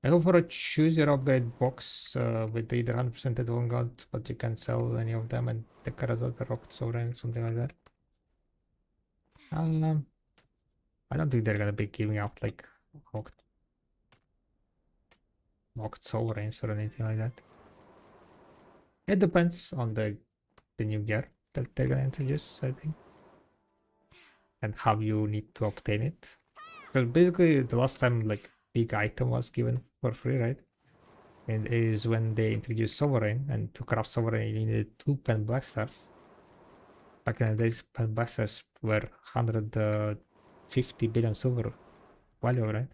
I go for a choose your upgrade box with either 100% Edwin God, but you can sell any of them and the Carazal, the Rocket Sovereign, something like that. I don't think they're gonna be giving out like Rocket Sovereigns or anything like that. It depends on the new gear that they're gonna introduce, I think, and how you need to obtain it. Because basically, the last time like big item was given for free, right? And it is when they introduced Sovereign, and to craft Sovereign you needed 2 pen black stars. Back in the days, pen black stars were 150 billion silver value, right?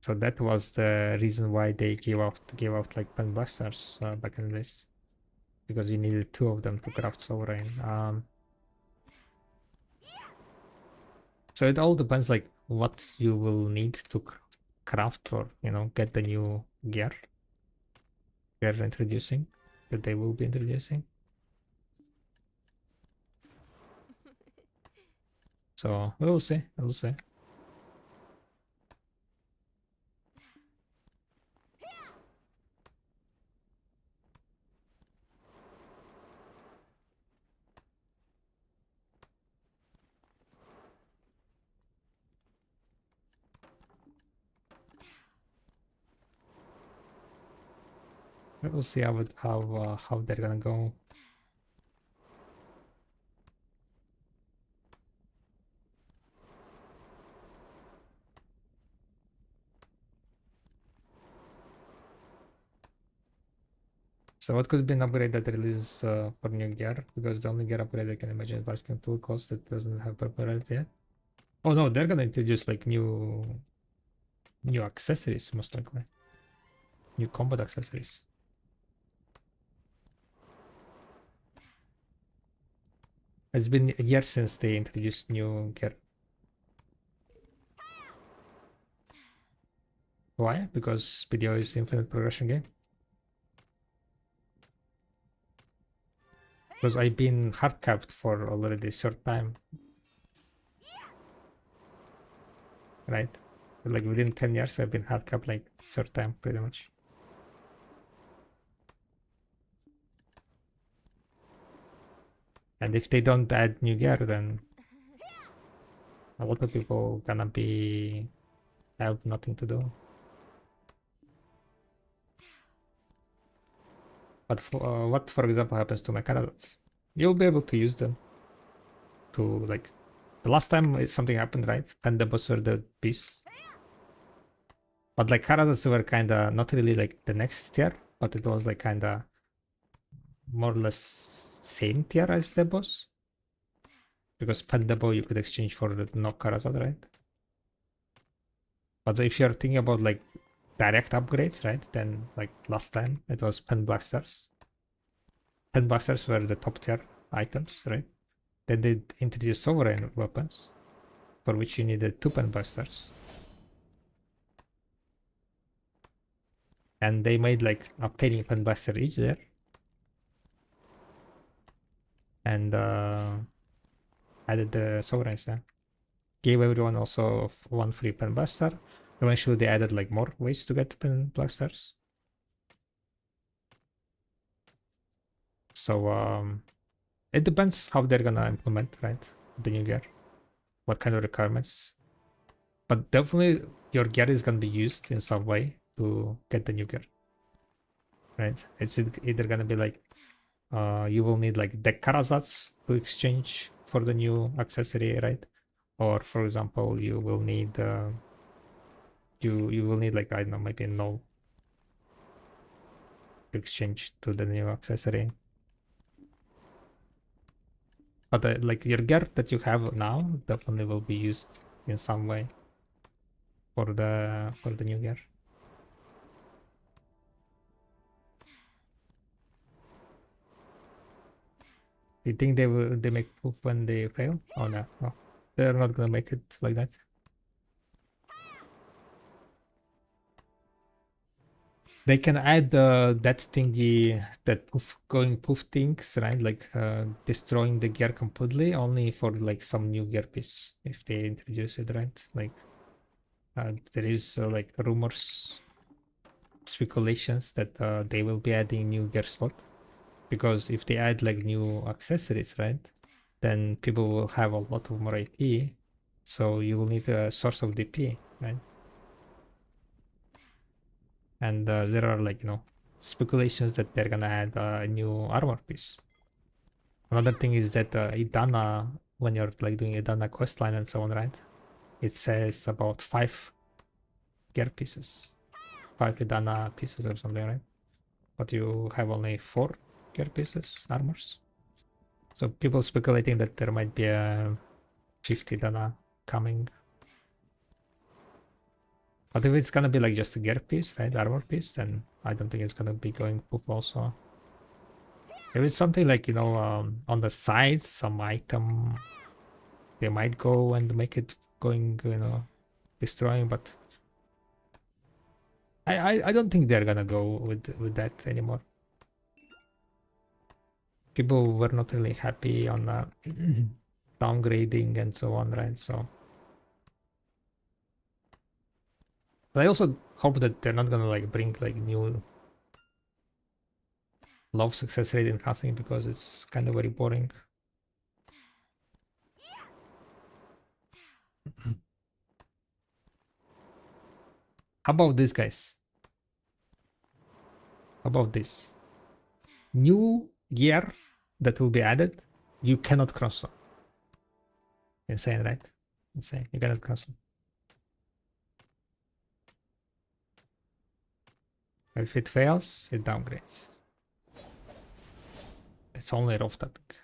So that was the reason why they gave out like pen black stars back in the days, because you needed 2 of them to craft Sovereign. So it all depends like what you will need to craft, or get the new gear they're introducing, that they will be introducing. So we'll see. We'll see. We'll see how they're gonna go. So what could be an upgrade that releases for new gear? Because the only gear upgrade I can imagine is Bastion tool cost that doesn't have popularity yet. Oh no, they're gonna introduce like new accessories, most likely. New combat accessories. It's been a year since they introduced new gear. Why? Because PDO is infinite progression game. Because I've been hard capped for already a short time. Right? Like within 10 years I've been hard capped like short time pretty much. And if they don't add new gear, then a lot of people gonna have nothing to do. But what, for example, happens to my Karazats? You'll be able to use them to like. The last time something happened, right? Pendabos were the piece. But like Karazats were kinda not really like the next tier, but it was like kinda more or less same tier as the boss. Because Pendabo you could exchange for the no Karazat, right? But if you're thinking about like direct upgrades, right? Then like last time it was Pen Blasters. Pen Blasters were the top tier items, right? Then they introduced sovereign weapons, for which you needed 2 Pen Blasters. And they made like obtaining Pen Blaster each there. And added the sovereigns, yeah. Gave everyone also 1 free Pen Blaster. Eventually they added like more ways to get Pen Blasters. So it depends how they're gonna implement, right, the new gear, what kind of requirements. But definitely your gear is gonna be used in some way to get the new gear, right? It's either gonna be like you will need like the Karazats to exchange for the new accessory, right? Or for example, you will need you will need like, I don't know, maybe a null to exchange to the new accessory. But like your gear that you have now definitely will be used in some way for the new gear. Do you think they make poof when they fail? Oh no, no. They're not gonna make it like that. They can add that thingy, that going poof things, right? Like destroying the gear completely, only for like some new gear piece if they introduce it, right? Like there is like rumors, speculations that they will be adding new gear slot, because if they add like new accessories, right, then people will have a lot of more AP, so you will need a source of DP. right? And there are like, speculations that they're gonna add a new armor piece. Another thing is that Idana, when you're like doing Idana questline and so on, right? It says about 5 gear pieces, 5 Idana pieces or something, right? But you have only 4 gear pieces, armors. So people speculating that there might be a 50 Idana coming. But if it's gonna be like just a gear piece, right, armor piece, then I don't think it's gonna be going poof also. If it's something like, on the sides, some item, they might go and make it going, destroying, but I don't think they're gonna go with that anymore. People were not really happy on downgrading and so on, right? So, but I also hope that they're not gonna like bring like new low success rate enhancing, because it's kind of very boring. How about this, guys? How about this? New gear that will be added, you cannot cross them. Insane, right? Insane. You cannot cross them. If it fails, it downgrades. It's only off topic.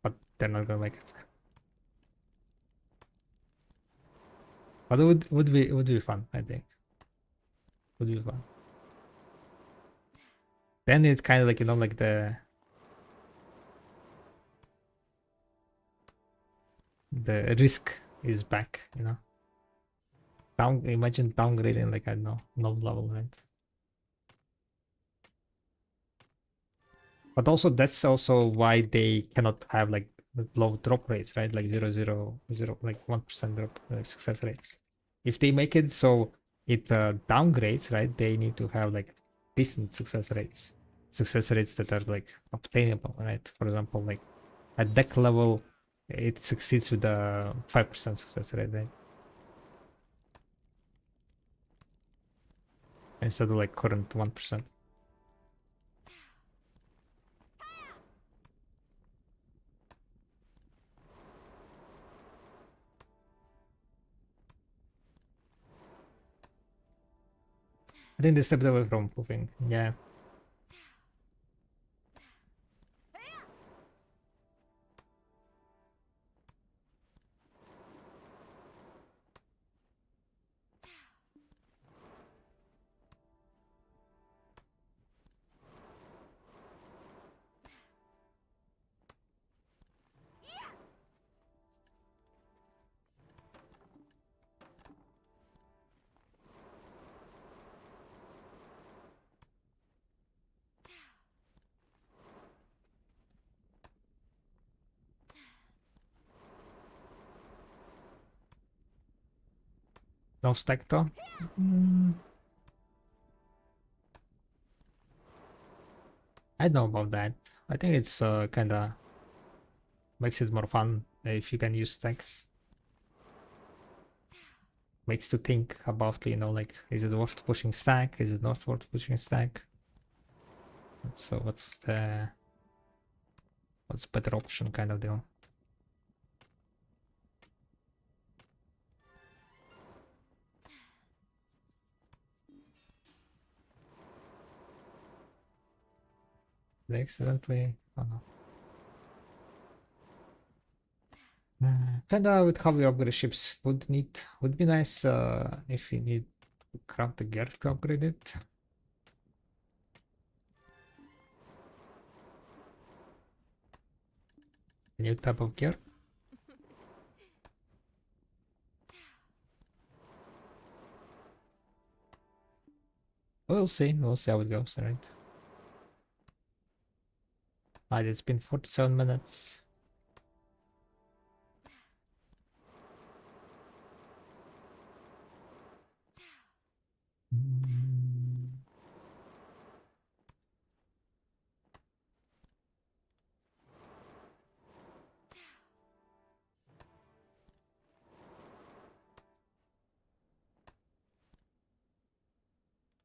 But they're not gonna make it. But it would be fun, I think. Would be fun. Then it's kind of like, like the risk is back, Imagine downgrading like, I don't know, no level, right? But also that's also why they cannot have like low drop rates, right? Like 0.000, like 1% drop success rates. If they make it so it downgrades, right? They need to have like decent success rates that are like obtainable, right? For example, like at deck level, it succeeds with a 5% success rate, right? Instead of like current 1%. I think they stepped away from poofing. Yeah. No stack though. I don't know about that. I think it's kind of makes it more fun if you can use stacks. Makes to think about, like, is it worth pushing stack? Is it not worth pushing stack? So what's better option kind of deal? They accidentally, oh no. Kinda with how we upgrade ships would be nice if you need to craft the gear to upgrade it. New type of gear. We'll see how it goes, right? Alright, it's been 47 minutes.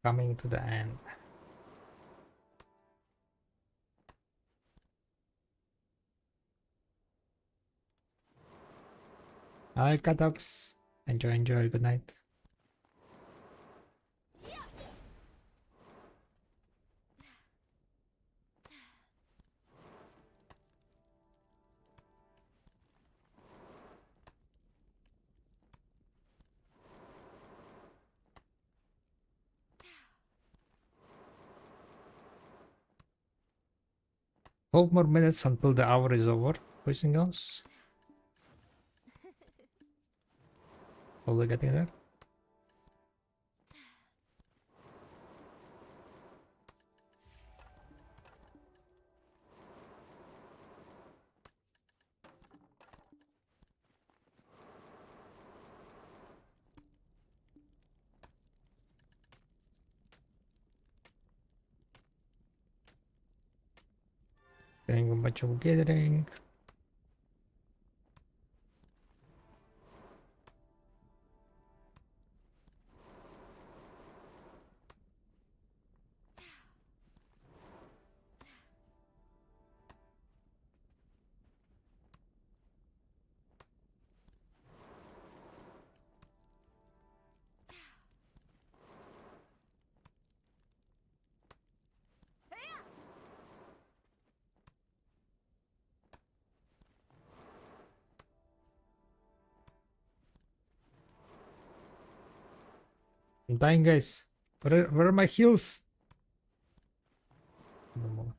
Coming to the end. Hi, Katox. Enjoy. Good night. Twelve more minutes until the hour is over. Anything else? Slowly getting there. Doing a bunch of gathering. I'm dying, guys. Where are my heals? No more.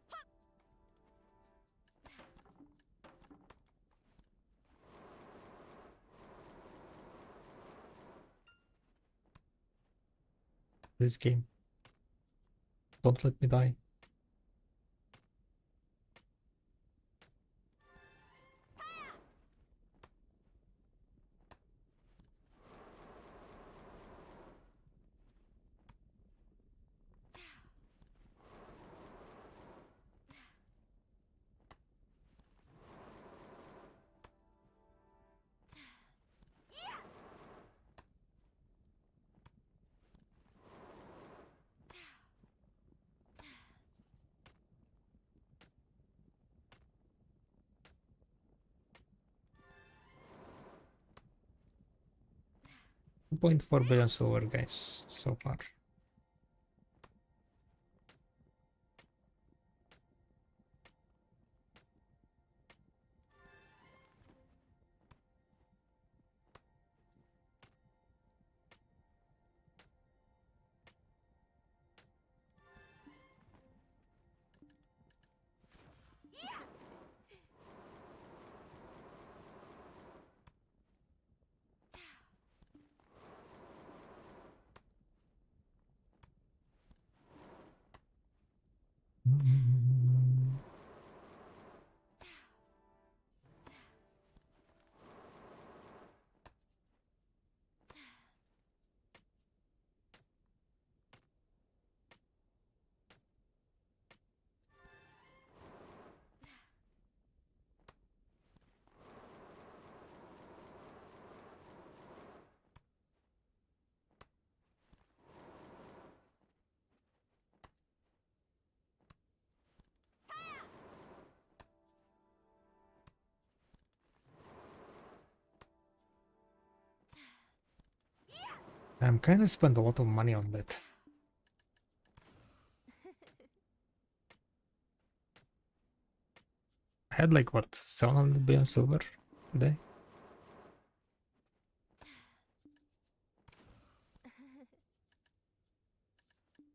This game. Don't let me die. $2.4 billion silver, guys, so far. I'm kind of spent a lot of money on that. I had like what, 700 billion silver today?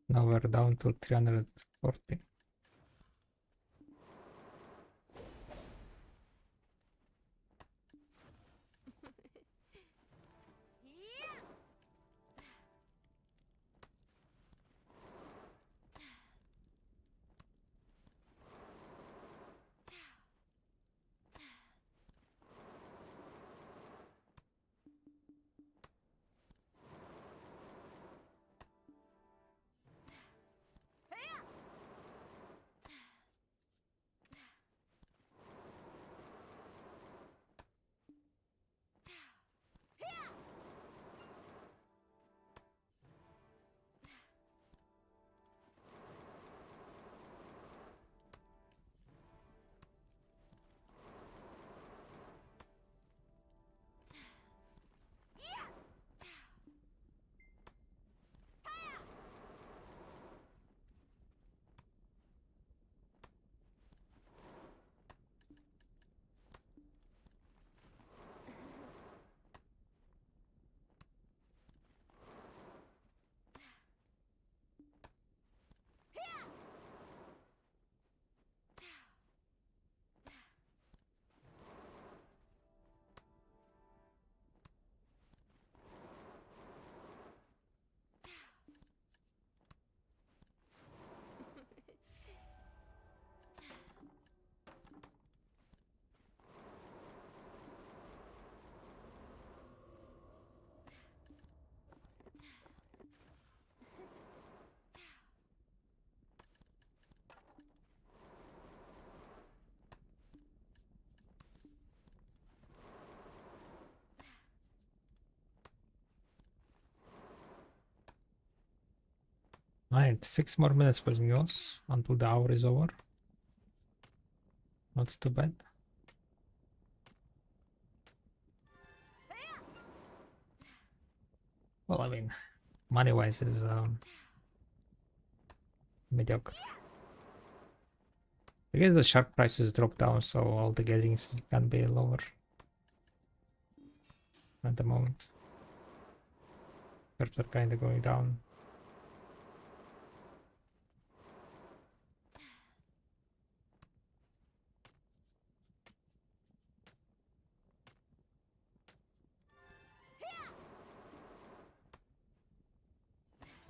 Now we're down to 340. Alright, 6 more minutes for girls until the hour is over. Not too bad. Well, I mean, money-wise is mediocre. I guess the shark prices drop down, so all the gettings can be lower at the moment. Sharks are kind of going down.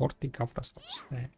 $40 Kafra stops. Damn.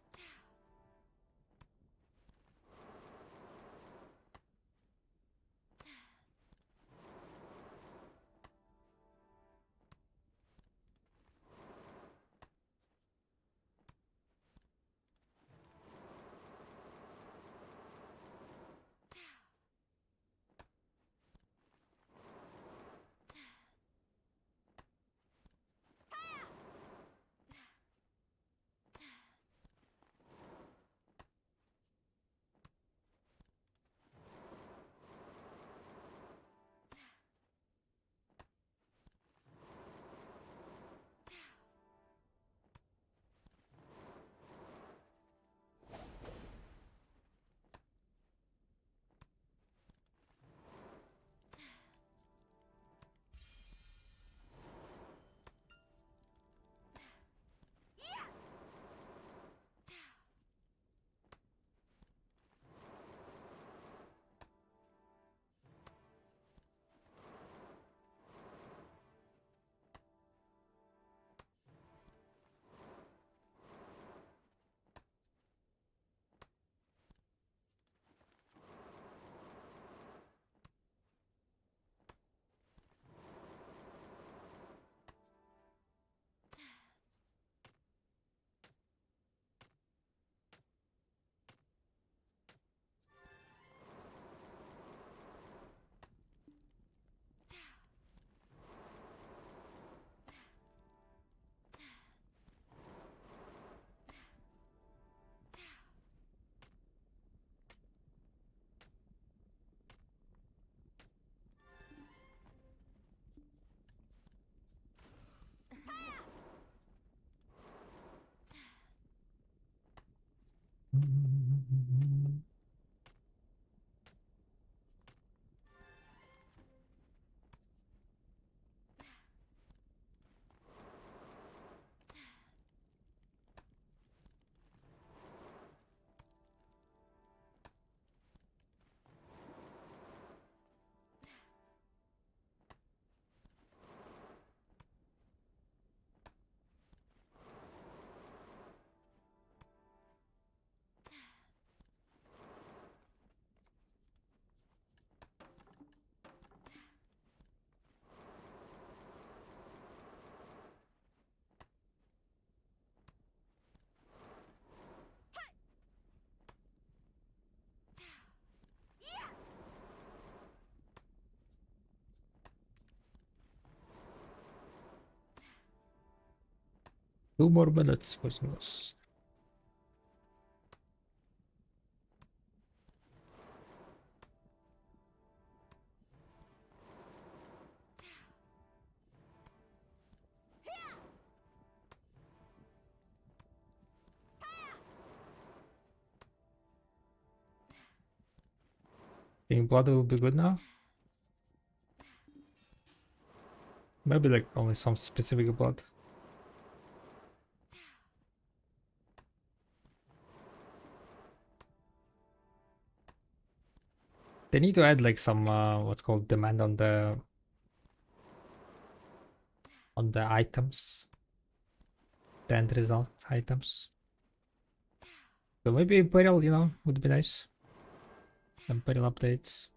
Two more minutes, boys and girls. Think blood will be good now? Maybe like only some specific blood. They need to add like some what's called demand on the items, the end result items. So maybe Imperial, you know, would be nice. Imperial updates.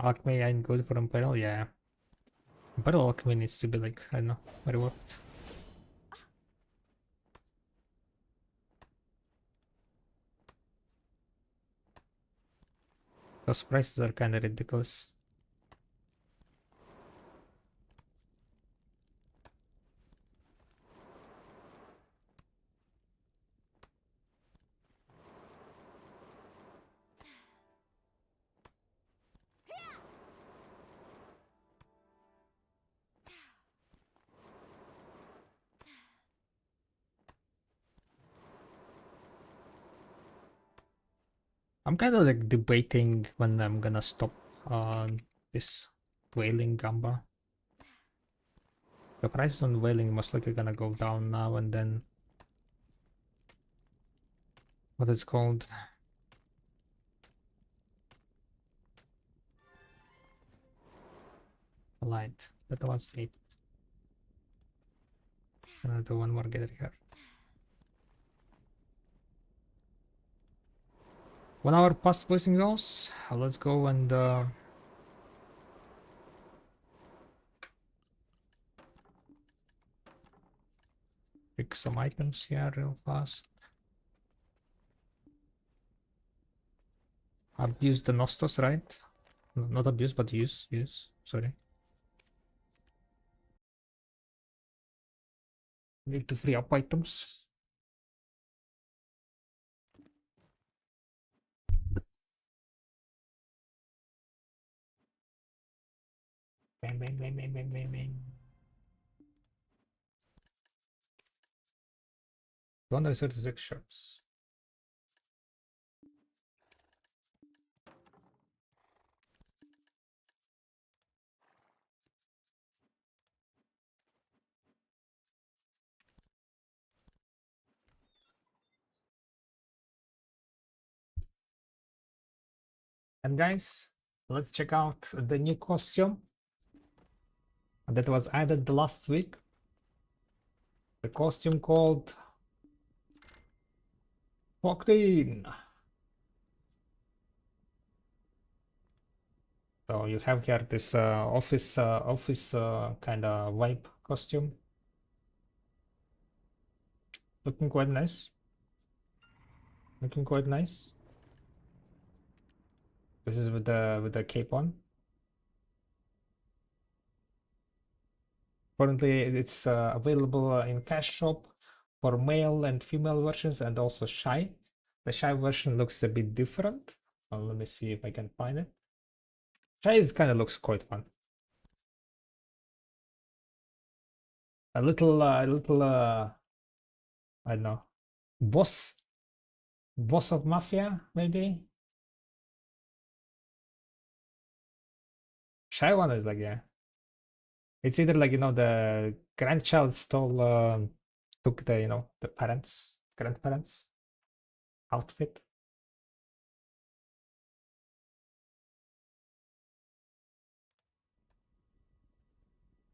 Alchemy ain't good for Imperial, yeah. Imperial Alchemy needs to be like, I don't know, reworked. Those prices are kinda ridiculous. I'm kind of like debating when I'm gonna stop this whaling gamba. The prices on whaling most likely gonna go down now, and then what it's called? Light. That was it. Another one more get here. 1 hour past boosting goals. Let's go and pick some items here real fast. Abuse the Nostos, right? No, not abuse, but use. Sorry. Need to free up items. Bang, bang, bang, bang, bang, bang, bang. 236 shops. And guys, let's check out the new costume that was added last week. The costume called 14. So you have here this office kind of vibe costume. Looking quite nice. Looking quite nice. This is with the cape on. Currently, it's available in cash shop for male and female versions, and also shy. The shy version looks a bit different. Well, let me see if I can find it. Shy is kind of looks quite fun. A little, I don't know, boss of mafia, maybe. Shy one is like, yeah. It's either like, the grandchild took the, the grandparents outfit.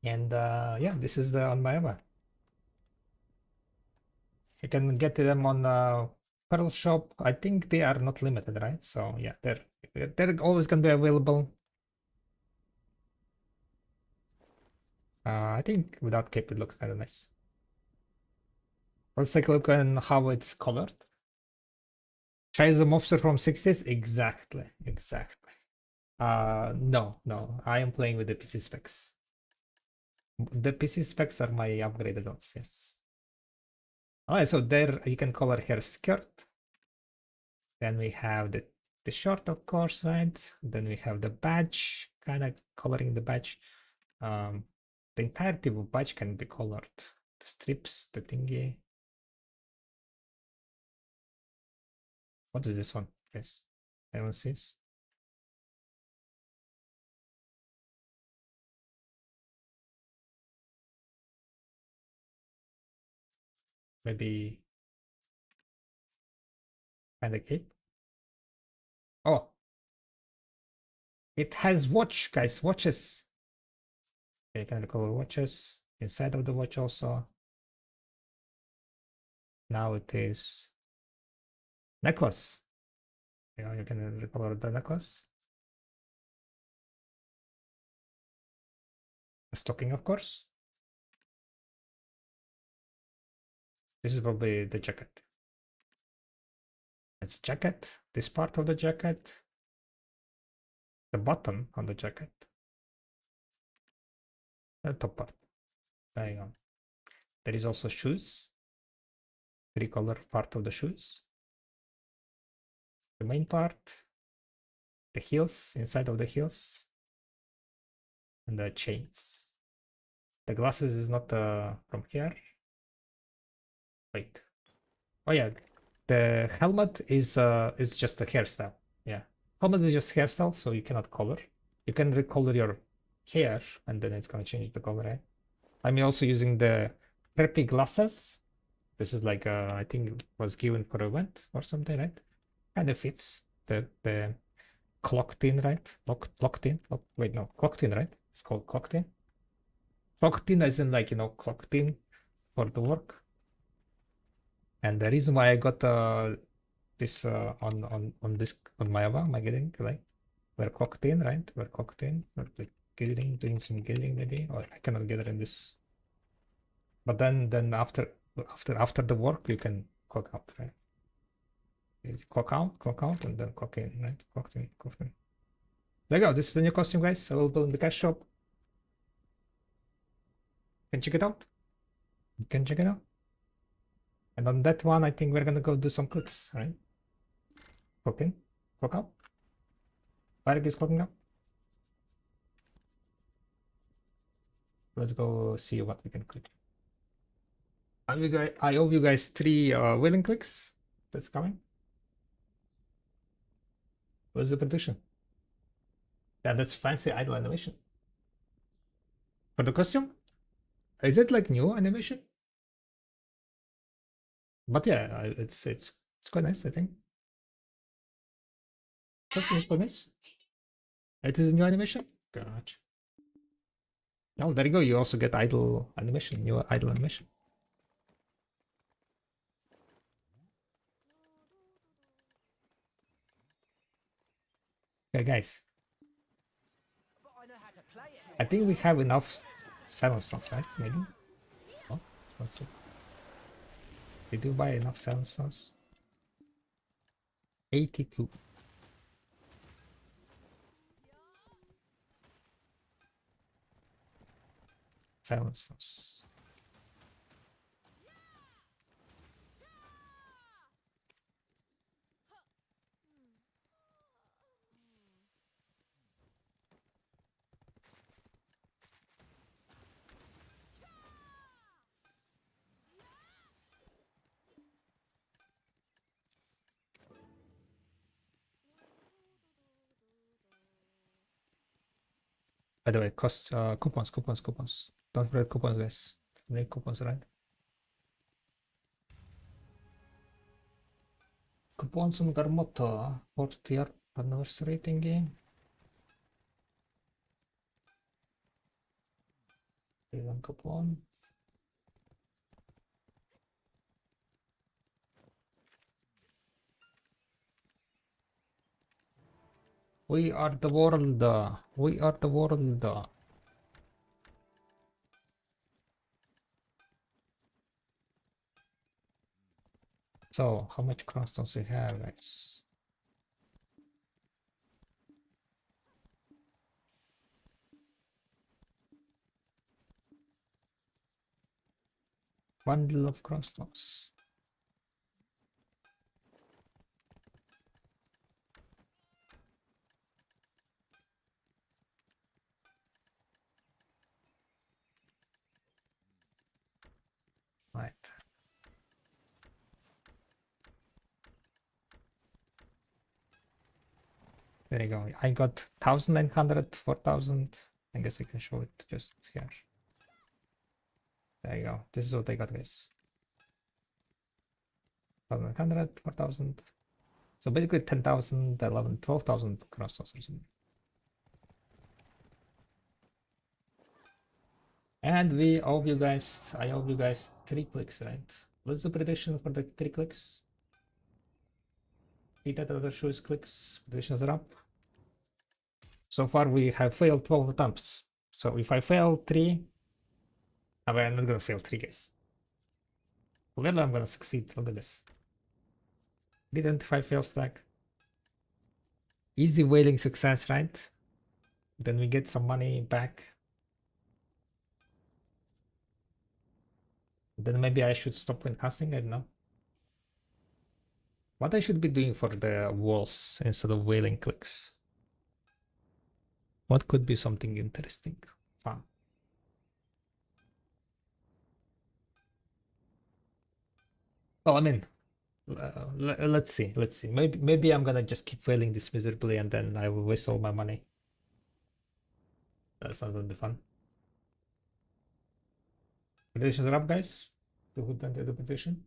And yeah, this is the on my Eva. You can get them on Pearl Shop. I think they are not limited, right? So yeah, they're always gonna be available. I think without cape it looks kind of nice. Let's take a look on how it's colored. Shy is a mobster from 60s? Exactly. No, I am playing with the PC specs. The PC specs are my upgraded ones, yes. Alright, so there you can color her skirt. Then we have the short, of course, right? Then we have the badge, kind of coloring the badge. The entirety of the badge can be colored. The strips, the thingy. What is this one? Yes, anyone sees? Maybe kind of cape. Oh, it has watch, guys. Watches. Okay, kind of color watches inside of the watch also. Now it is necklace. You can recolor the necklace. Stocking, of course. This is probably the jacket. It's jacket, this part of the jacket, the button on the jacket, the top part. There you go. There is also shoes, 3-color part of the shoes, the main part, the heels, inside of the heels, and the chains. The glasses is not from here. Wait. Oh yeah, the helmet is just a hairstyle. Yeah, helmet is just hairstyle, so you cannot color. You can recolor your hair, and then it's gonna change the color. Right? I'm also using the preppy glasses. This is like I think it was given for a event or something, right? Kind of fits the clocked in, right? Locked in. Wait, no, clocked in, right? It's called clocked in. Clocked in as in, like, you know, clocked in for the work. And the reason why I got this on this on my getting, like, we're clocked in, right? We're clocked in. We're like getting, doing some getting maybe, or I cannot get it in this. But then after the work you can clock out, right? Is clock out, and then clock in, right? Clocked in, clocked in. There you go. This is the new costume, guys. Available in the cash shop. Can check it out. You can check it out. And on that one, I think we're gonna go do some clicks, right? Clock in, clock out. Varg is clocking out. Let's go see what we can click. I owe you guys 3 willing clicks. That's coming. What's the prediction? Yeah, that's fancy idle animation. For the costume? Is it like new animation? But yeah, it's quite nice, I think. Costume is quite nice. It is a new animation? Gotcha. Oh, there you go. You also get idle animation, new idle animation. Okay, guys. I think we have enough silence songs, right? Maybe? Oh, let's see. We do buy enough silence songs. 82. Silence songs. By the way, coupons. Don't forget coupons, guys. Make coupons, right? Coupons on Garmotta, 4th anniversary thingy. One coupon. We are the world. We are the world. So, how much crystals we have, guys? Bundle of crystals. Right. There you go. I got 1900, 4000. I guess I can show it just here. There you go. This is what I got, guys. 1900, 4000. So basically 10,000, 11, 12,000 crystals or something. And I owe you guys 3 clicks, right? What's the prediction for the 3 clicks? 3 other shoes clicks, predictions are up. So far we have failed 12 attempts. So if I fail 3, I mean, I'm not gonna fail 3, guys. Together I'm gonna succeed. Look at this. Didn't if I fail stack. Easy whaling success, right? Then we get some money back. Then maybe I should stop when casting, I don't know. What I should be doing for the walls instead of whaling clicks? What could be something interesting? Fun. Well, I mean, let's see. Let's see. Maybe I'm gonna just keep failing this miserably and then I will waste all my money. That's not gonna be fun. Predictions are up, guys. Who done the prediction?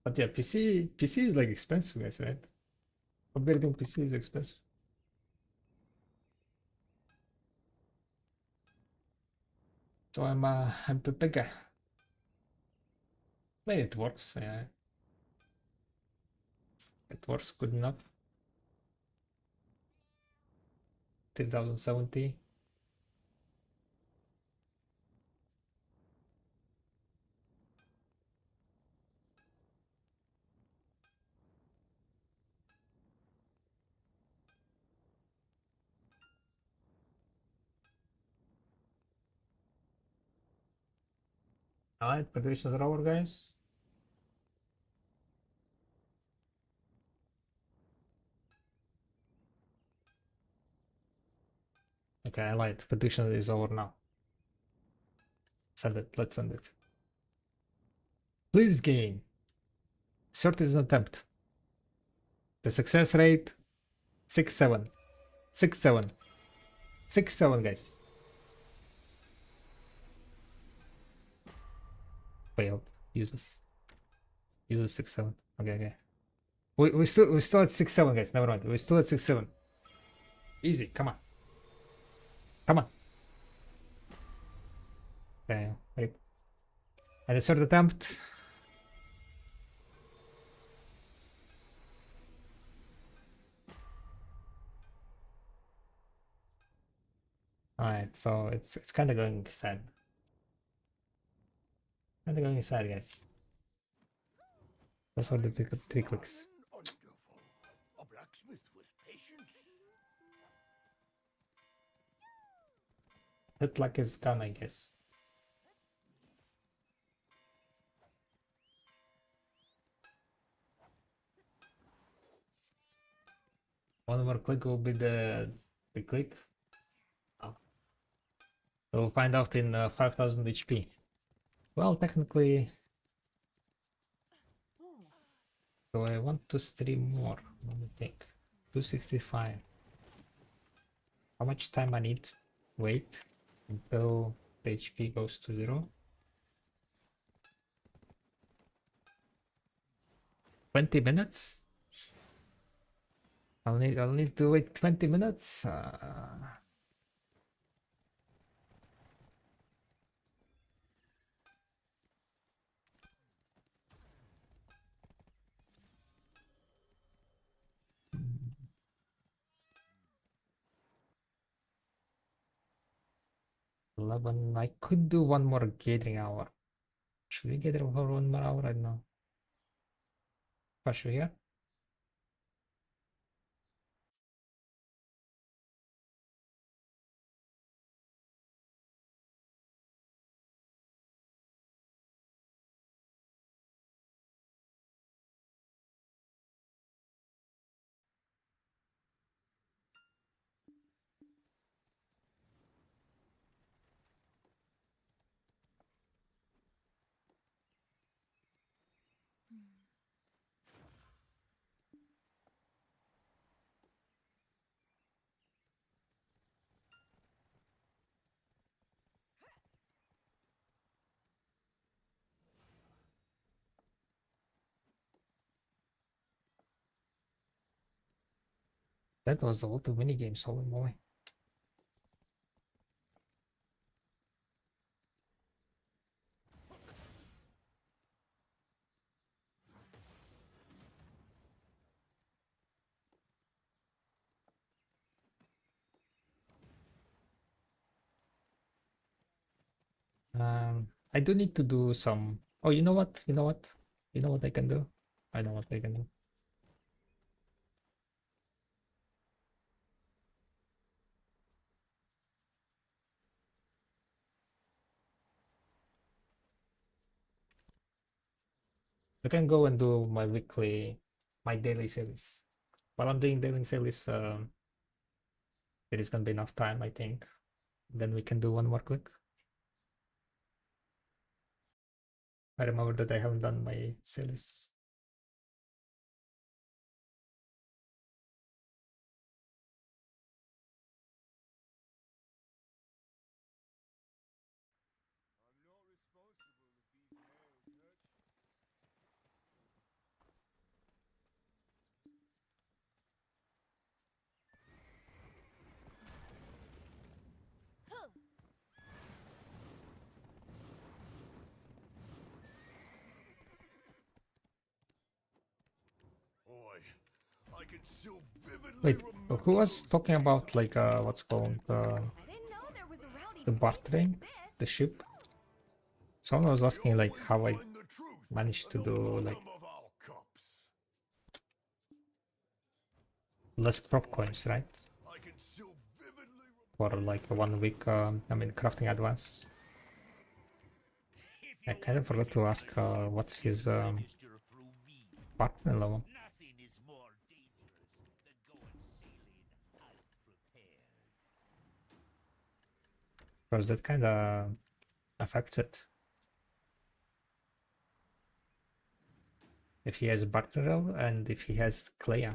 But yeah, PC is like expensive, guys, right? Upgrading PC is expensive. So I'm a big guy. Maybe it works. Yeah, it works good enough. 3070. Alright, predictions are over, guys. Okay, I lied. Prediction is over now. Send it. Let's send it. Please, game. 30 is an attempt. The success rate 6-7. 6-7. 6-7, guys. Failed. Uses 6-7. Okay, okay. We still at 6-7, guys. Never mind. We're still at 6-7. Easy. Come on. Come on. Okay. Wait. And the third attempt. Alright, so it's kind of going sad. Kind of going sad, guys. Those are the three clicks.
Wonderful. A blacksmith with patience.
That luck is gone, I guess. One more click will be the click. Oh. We'll find out in 5000 HP. Well, technically, so I want to stream more. Let me think. 265. How much time I need? Wait until the HP goes to 0. 20 minutes? I'll need to wait 20 minutes. $11. I could do one more gathering hour. Should we gather for one more hour? I don't know. Push here. That was a lot of mini games, holy moly. I do need to do some. Oh, you know what? You know what? You know what I can do? I know what I can do. I can go and do my daily series. While I'm doing daily series, there is gonna be enough time, I think. Then we can do one more click. I remember that I haven't done my series.
Boy, I can still vividly
Wait,
remember
who was
those
talking
days
about
on
like what's called
I didn't know there was a rowdy
the
place
bartering,
like this.
the ship? Someone was
We
asking like
always
how I
find the truth
managed
at
to
the
do like
bottom of our cups.
less prop
Boy,
coins, right?
I can still vividly
For like a 1 week, I mean, crafting advance.
If
I
you
kind
want
of forgot to ask
ridiculous shit,
what's his
register through me.
partner level.
Nothing is more dangerous than going sailing unprepared.
Because that kind of affects it. If he has partner level and if he has Clea.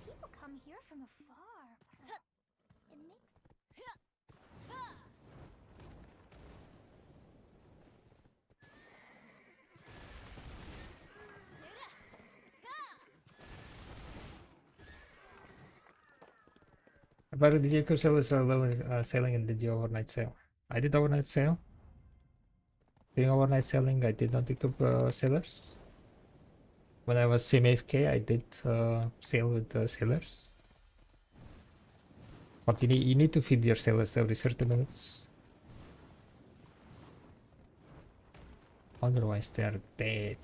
People come here from afar. It makes
But did you sell is sailing and did you overnight sale? I did overnight sale. Doing overnight selling, I did not equip sailors. When I was semi-AFK, I did sail with the sailors. But you need to feed your sailors every 30 minutes. Otherwise they are dead.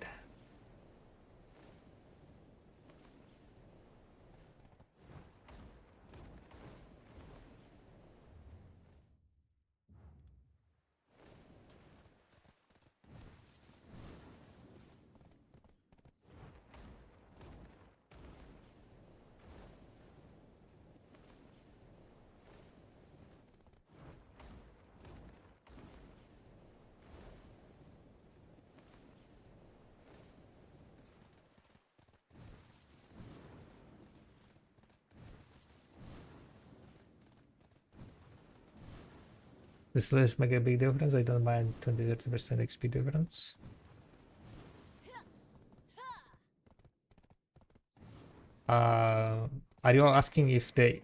This does make a big difference. I don't mind 20-30% XP difference. Are you asking if the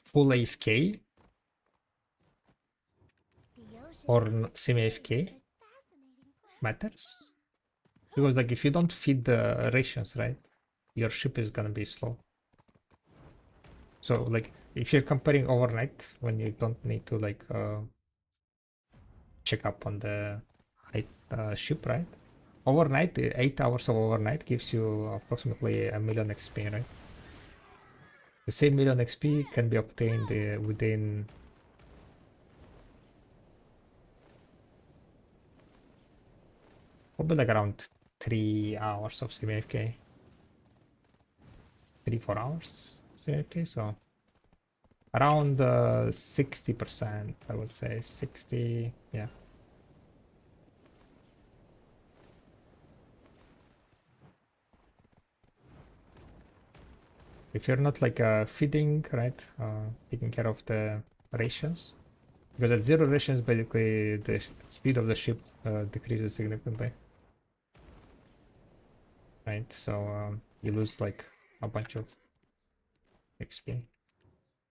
full AFK
the ocean
or
is a
semi-AFK
mysterious but fascinating place.
matters? Because like if you don't feed the rations, right, your ship is gonna be slow. So like if you're comparing overnight when you don't need to like check up on the ship, right? overnight, 8 hours of overnight gives you approximately a million XP, right? The same million XP can be obtained within probably like around 3 hours of semi-AFK. 3-4 hours semi-AFK, so around 60%, I would say. 60, yeah. If you're not like feeding, right, taking care of the rations, because at 0 rations, basically the speed of the ship decreases significantly, right? So you lose like a bunch of XP.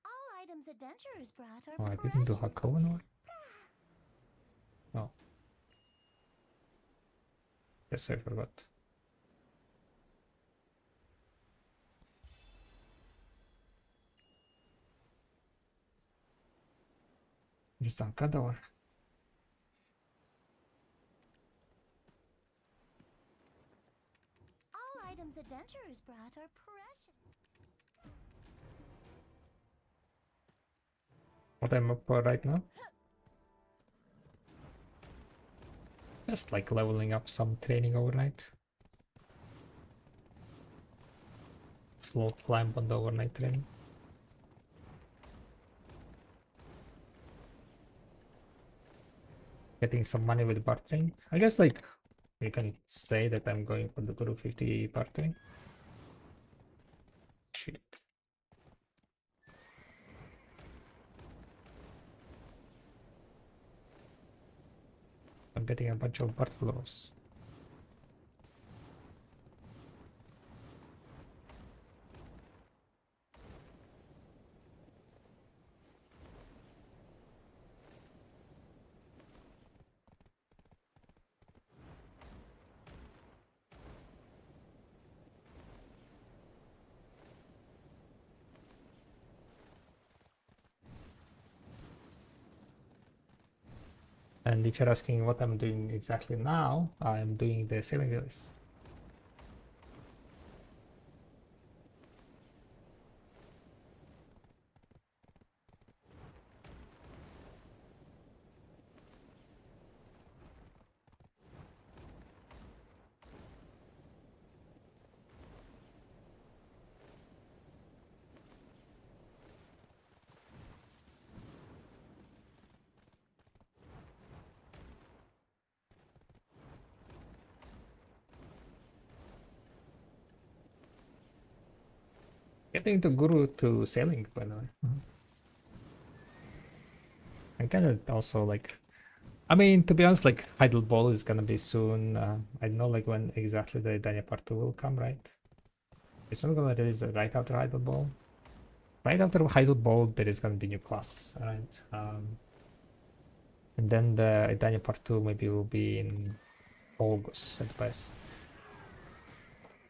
All items adventurers brought are
Oh, I didn't do
precious.
Hakoven or? Oh, yes, I forgot. Just on Kadawar.
All items adventurers brought are precious.
What I'm up for right now? Just like leveling up some training overnight. Slow climb on the overnight training. Getting some money with bartering. I guess like you can say that I'm going for the Guru 50 bartering. Shit. I'm getting a bunch of Bart blows. And if you're asking what I'm doing exactly now, I'm doing the sailing dailies. Getting the Guru to sailing, by the way. I'm kind of also like, I mean, to be honest, like Idle Ball is gonna be soon. I don't know like when exactly the Dania Part 2 will come, right? It's not gonna release right after Idle Ball. Right after Idle Ball, there is gonna be new class, right? And then the Dania Part 2 maybe will be in August at best.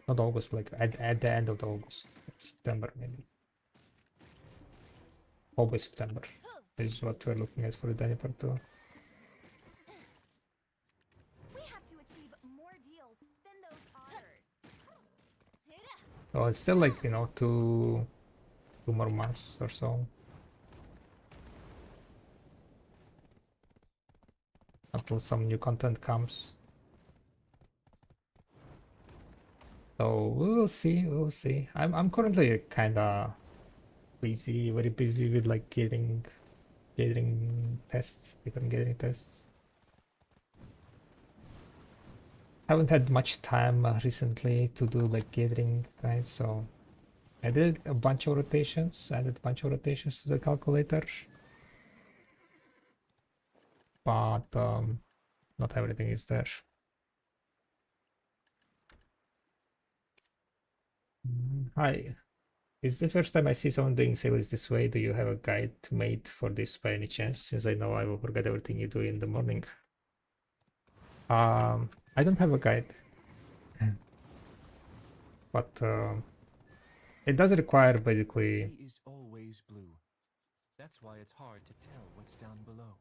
Not August, like at the end of August. September maybe. Probably September. This is what we're looking at for the Dania Part 2.
We have to achieve more deals than those otters.
So it's still like, you know, two more months or so until some new content comes. So we will see, we'll see. I'm currently kinda busy, very busy with like getting tests, different getting tests. Haven't had much time recently to do like gathering, right? So I did a bunch of rotations, added a bunch of rotations to the calculator, but not everything is there. Hi, it's the first time I see someone doing sales this way. Do you have a guide made for this by any chance? Since I know I will forget everything you do in the morning. I don't have a guide, but it does require basically.
The sea is always blue. That's why it's hard to tell what's down below.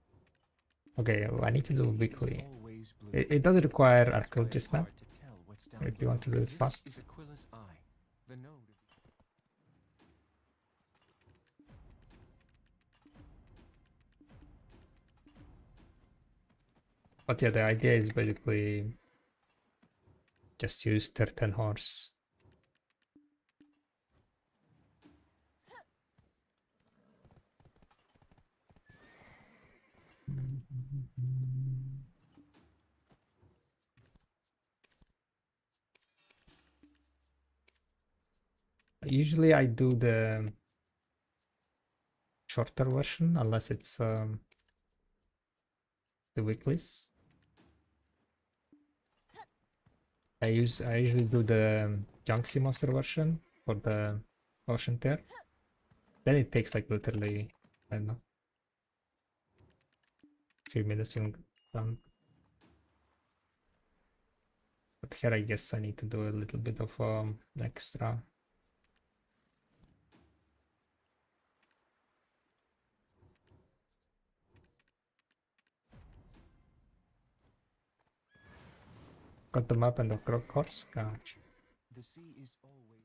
Okay, I need to
The
do
sea is
weekly.
always blue.
It does require
That's why it's
archaeologist map
hard to tell what's down
if you want to
below.
do it
This
fast.
is Aquila's eye, the node of the
But yeah, the idea is basically just use 10 horse. Usually I do the shorter version unless it's the weeklies. I usually do the Junksy monster version for the ocean tier. Then it takes like literally, I don't know, few minutes in done. But here I guess I need to do a little bit of extra. Got the map and the course. Gotcha.
The sea is always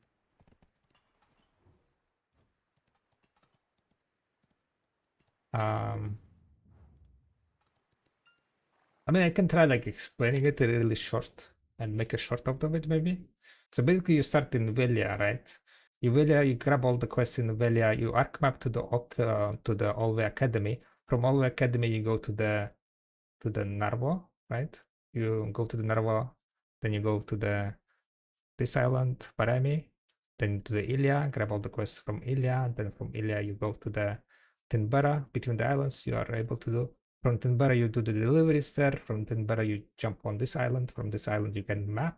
I mean, I can try like explaining it really short and make a short out of it maybe. So basically you start in Velia, right? You grab all the quests in Velia, you arc map to the Olve Academy. From Olve Academy you go to the Narvo, right? You go to the Narvo, then you go to this island, Parami, then to the Ilia, grab all the quests from Ilia, then from Ilia you go to the Tinbara. Between the islands you are able to do. From Tinbara you do the deliveries there. From Tinbara you jump on this island. From this island you can map,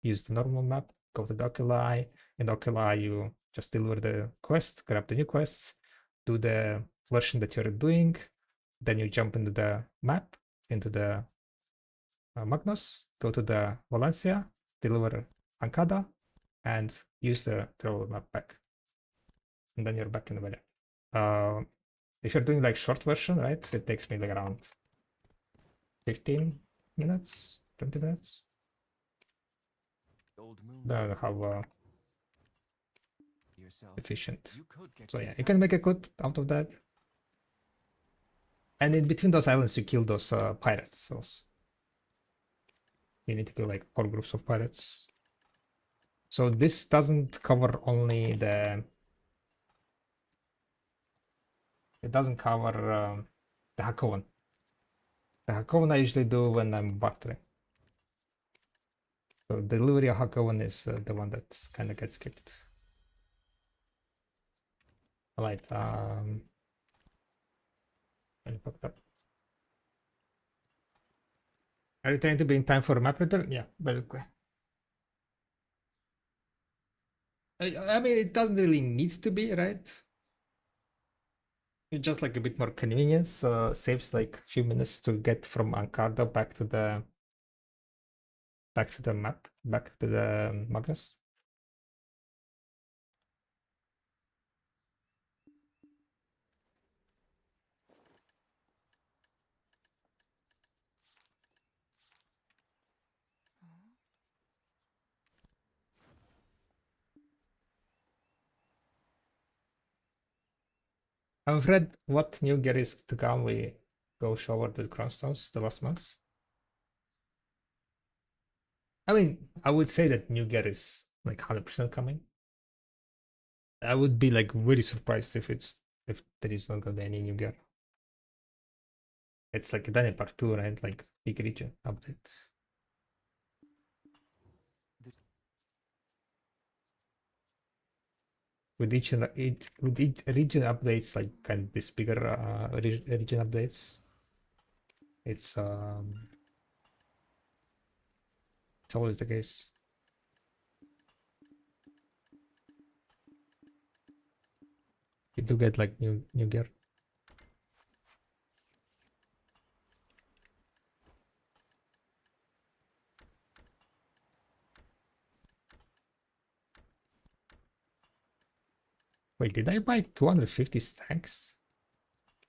use the normal map, go to the Oculi. In the Oculi you just deliver the quest, grab the new quests, do the version that you're doing, then you jump into the map, into the Magnus, go to the Valencia, deliver Ancada, and use the travel map back. And then you're back in the valley. If you're doing like short version, right, it takes me like around 15 minutes, 20 minutes.
old moon.
Then how
Yourself.
efficient.
You could get
So yeah,
kicked
you can
out.
make a clip out of that. And in between those islands, you kill those pirates. Also. You need to kill like 4 groups of pirates. So this doesn't cover only the. It doesn't cover the Hakovan. The Hakovan I usually do when I'm bartering. So delivery of Hakovan is the one that's kind of gets skipped. Alright, I fucked up. Are you trying to be in time for a map return? Yeah, basically. I mean, it doesn't really need to be, right? It's just like a bit more convenience. Saves like a few minutes to get from Ancardo back to the map, back to the Magnus. I'm afraid what new gear is to come. We go show over the Crownstones the last month. I mean, I would say that new gear is like 100% coming. I would be like really surprised if there is not gonna be any new gear. It's like Dani Part 2, right? Like big region update. With each region updates, like kind of this bigger region updates, it's always the case. You do get like new gear. Wait, did I buy 250 stacks?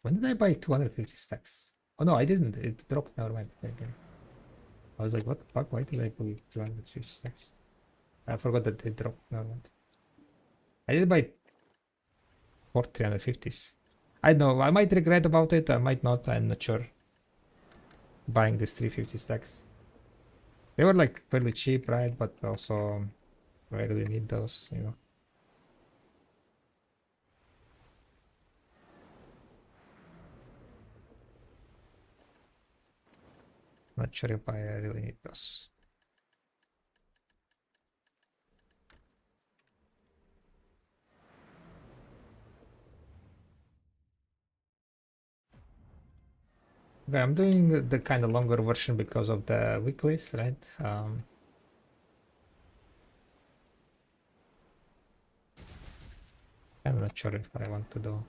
When did I buy 250 stacks? Oh no, I didn't. It dropped. Never mind. Okay. I was like, what the fuck? Why did I pull 250 stacks? I forgot that it dropped. Never mind. I did buy 4 350s. I don't know. I might regret about it. I might not. I'm not sure. Buying these 350 stacks. They were like fairly cheap, right? But also, I really need those, you know. Not sure if I really need those. Okay, I'm doing the kind of longer version because of the weeklies, right? I'm not sure if I want to do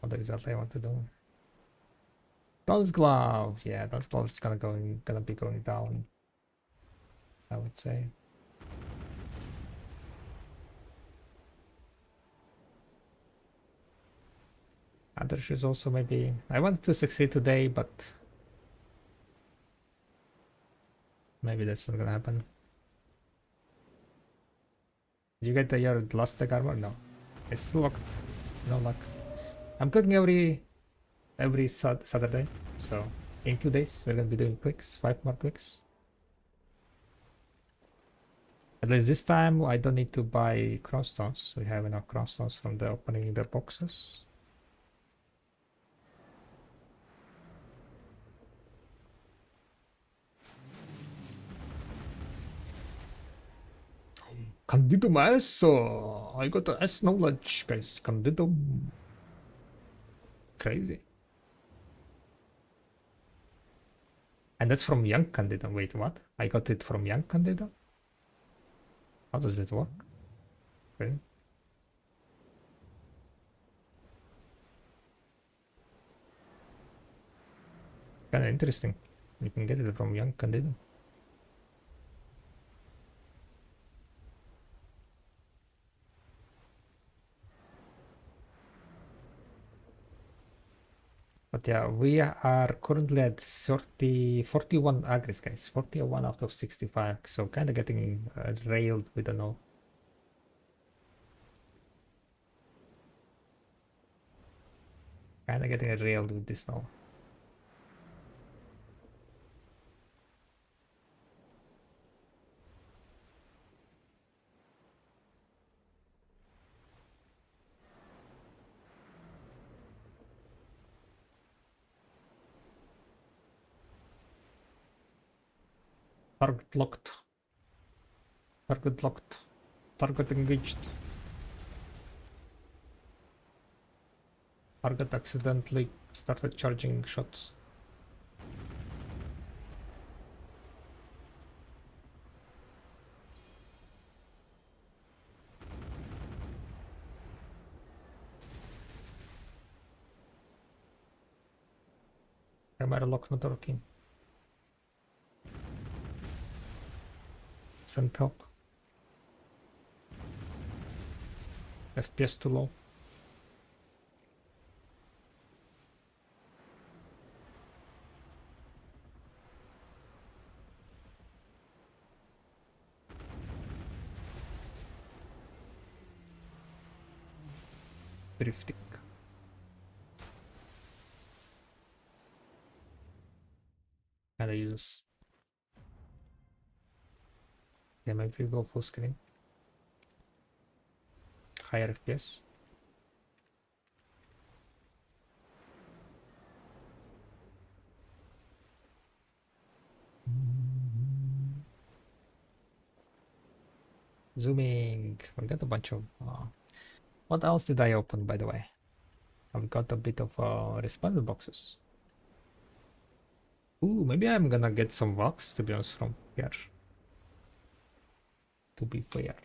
what exactly I want to do. Those glove, yeah, those gloves gonna be going down, I would say. Other shoes also maybe. I wanted to succeed today, but maybe that's not gonna happen. Did you get your last tech armor? No. It's still locked. No luck. I'm cooking every Saturday, so in 2 days we're gonna be doing clicks, 5 more clicks. At least this time I don't need to buy crossstones. We have enough crossstones from the opening the boxes. Candidum S. I got the S knowledge, guys. Candidum. Crazy. And that's from Young Candida. Wait, what? I got it from Young Candida? How does it work? Okay. Kinda interesting. You can get it from Young Candida. But yeah, we are currently at 41 agris, guys. 41 out of 65. So kind of getting railed with the no. Kind of getting railed with this now. Target locked. Target locked. Target engaged. Target accidentally started charging shots. Camera lock not working. Send help. FPS too low. Drifting. Kinda useless. Yeah, maybe we go full screen. Higher FPS. Zooming. We got a bunch of. What else did I open, by the way? I've got a bit of responder boxes. Ooh, maybe I'm gonna get some vox, to be honest, from here. To be fair.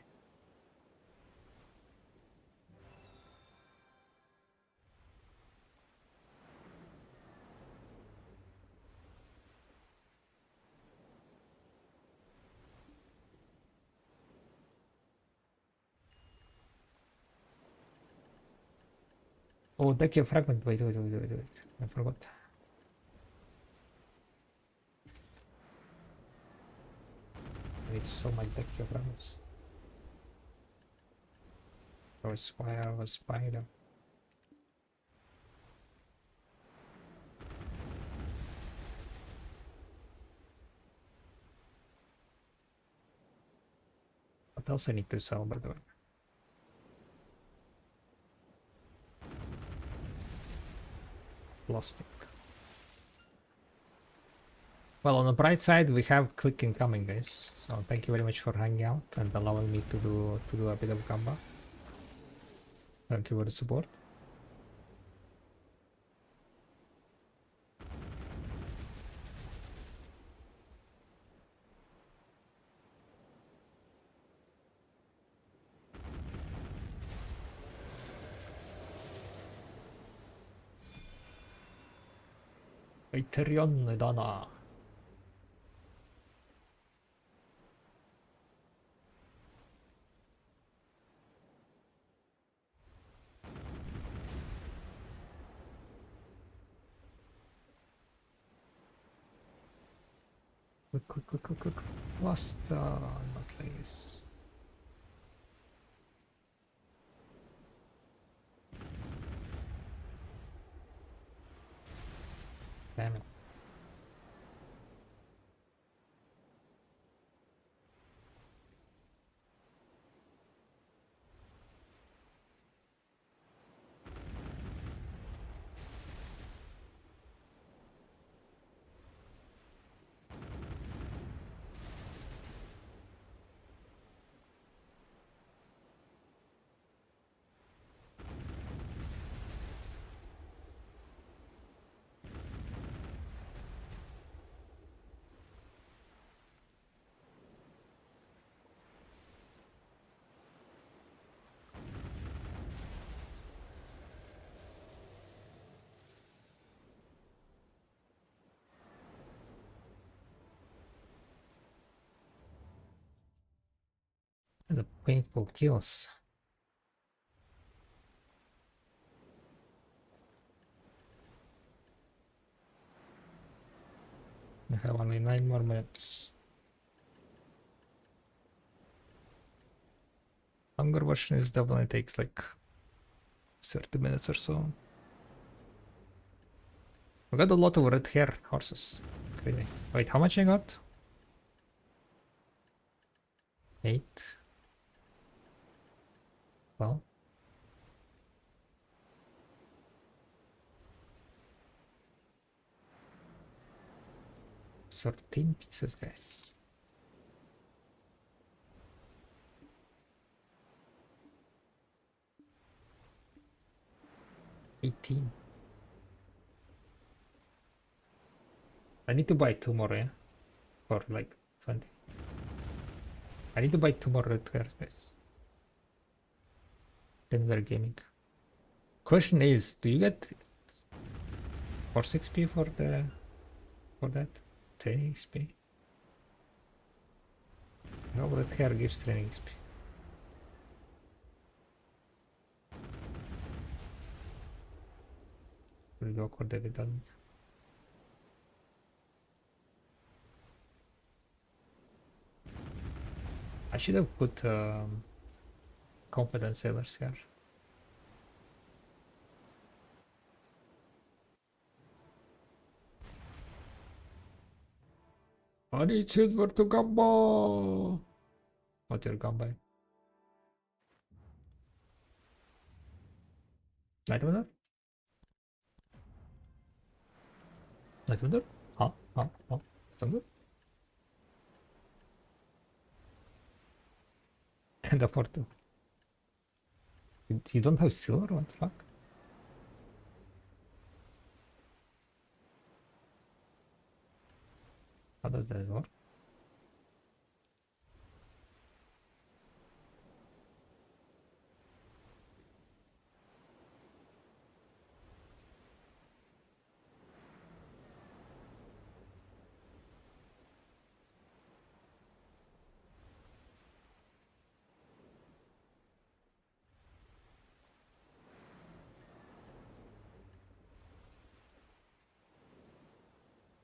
Oh, deck your fragment. Wait. I forgot. I need so much deck your fragments. Or square or spider. What else I need to sell, by the way? Plastic. Well, on the bright side, we have click incoming, guys. So thank you very much for hanging out and allowing me to do a bit of gamba. Thank you for the support. Ethereum Dana. Quick. Last, not least. Damn it. The painful kills. I have only 9 more minutes. Longer version is definitely takes like 30 minutes or so. We got a lot of red hair horses. Crazy. Wait, how much I got? 8. Well. 13 pieces, guys. $18. I need to buy 2 more, yeah? For like 20. I need to buy 2 more red hairs, guys. Denver Gaming. Question is, do you get force XP for that? Training XP? No, red hair gives training XP. Will go for David doesn't. I should have put confidence sailors here. I need silver to gamba. What's your gamba? Night Wonder? Night Wonder? Huh? Something? And the portal. You don't have silver? What the fuck? How does that work?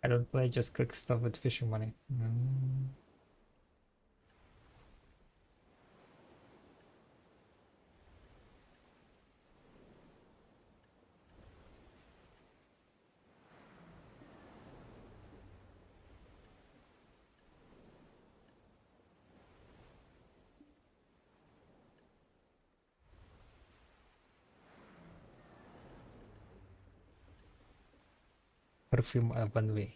I don't play, just click stuff with fishing money. Perfume one way.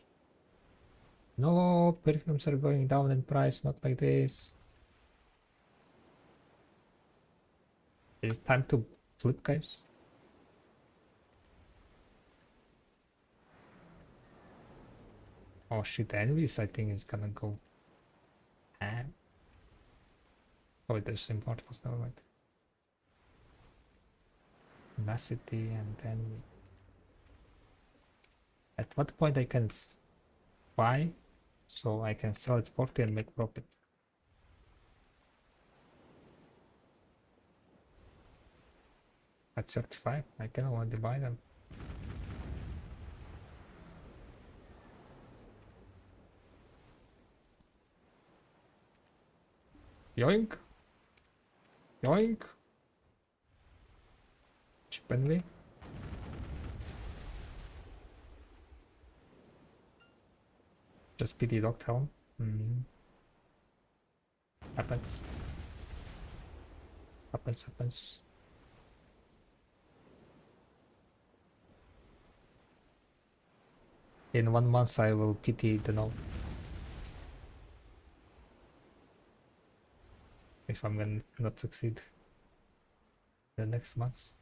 No, perfumes are going down in price, not like this. Is it time to flip, guys? Oh shit, Envy's I think is gonna go. Oh, there's immortals, never mind. Tenacity and Envy. At what point I can buy so I can sell it 40 and make profit? At 35, I can only buy them. Yoink! Yoink! Chipenly. Just pity Dogtown. Happens. Happens. In 1 month I will pity the no. If I'm gonna not succeed the next month.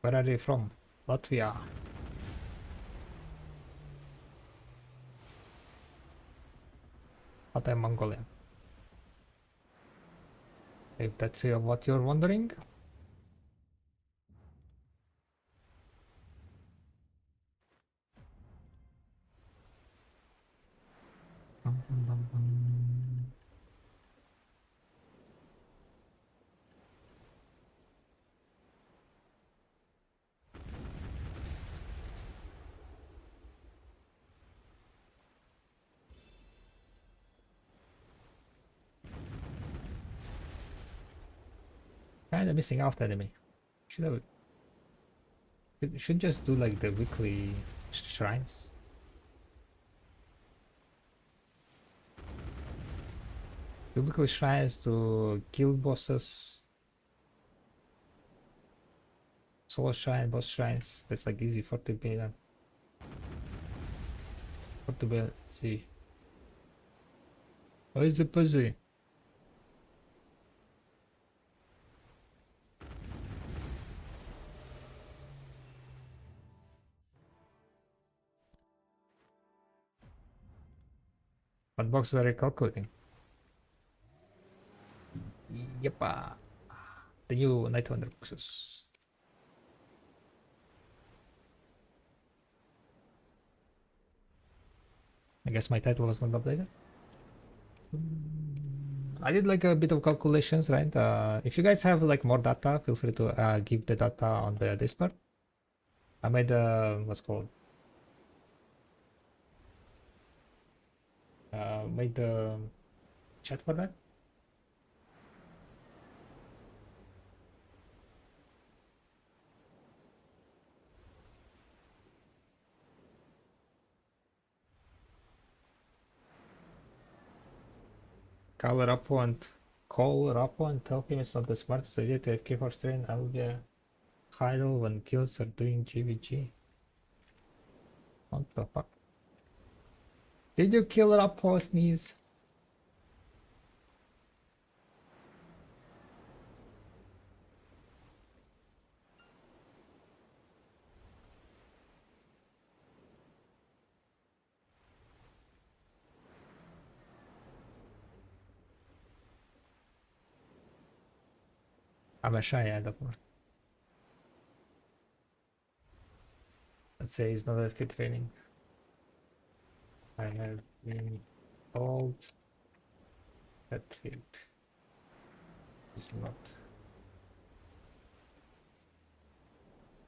Where are you from? Latvia. But I'm Mongolian. If that's what you're wondering. Kinda missing out enemy. Should just do like the weekly shrines. The weekly shrines to kill bosses. Solo shrine, boss shrines. That's like easy 40 billion. 40 billion. See. Where is the pussy? What boxes are you calculating? Yeppa. The new Night Wonder boxes. I guess my title was not updated. I did like a bit of calculations, right? If you guys have like more data, feel free to give the data on the Discord. I made what's called made the chat for that. Call Rapo and tell him it's not the smartest idea to have K4 strain Albia idle when kills are doing GVG. What the fuck? Did you kill Rapo, Sneeze? I'm a shy adapter. Let's say it's not a kid training. I have been told that it is not.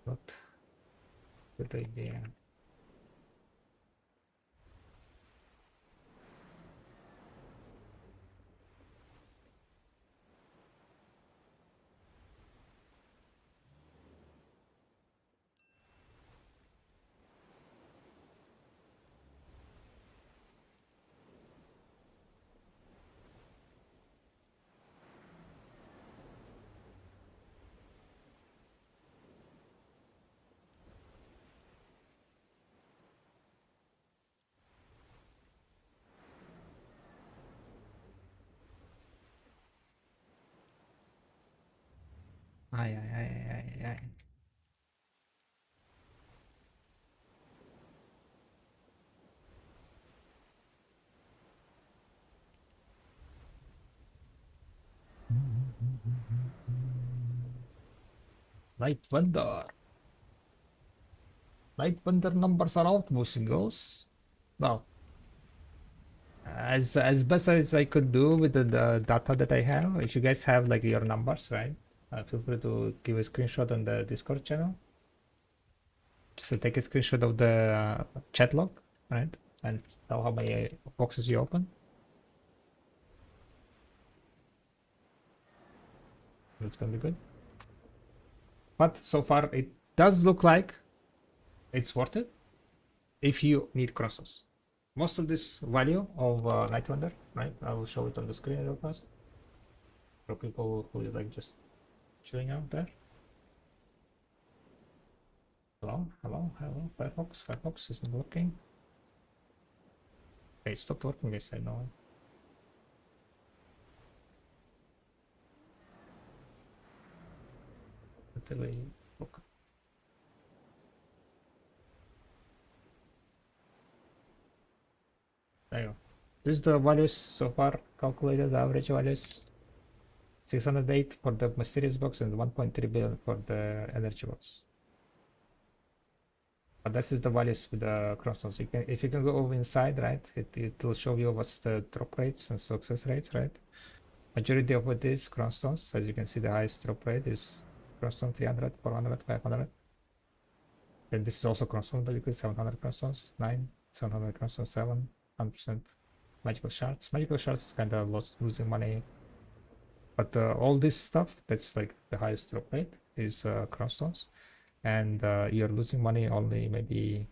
Not good idea. Ay, ay, ay, ay, ay. Light Vendor. Light Vendor numbers are out, boys and girls. Well, as best as I could do with the data that I have. If you guys have like your numbers, right? Feel free to give a screenshot on the Discord channel. Just to take a screenshot of the chat log, right? And tell how many boxes you open. That's gonna be good. But so far it does look like it's worth it if you need crosses. Most of this value of Night Wonder, right? I will show it on the screen real fast for people who like just chilling out there. Hello, hello, hello, Firefox. Firefox isn't working. Okay, it stopped working, guys. I know. Literally, look. There you go. This is the values so far calculated, the average values. 608 for the mysterious box and 1.3 billion for the energy box. But this is the values with the crossstones. You can, if you can go over inside, right, it will show you what's the drop rates and success rates, right? Majority of it is crossstones. As you can see, the highest drop rate is crossstone 300, 400, 500. Then this is also crossstone, basically 700 crossstones, 9, 700 crossstones, 7, 100% magical shards. Magical shards is kind of losing money. But all this stuff, that's like the highest drop rate, is crossstones. And you're losing money only maybe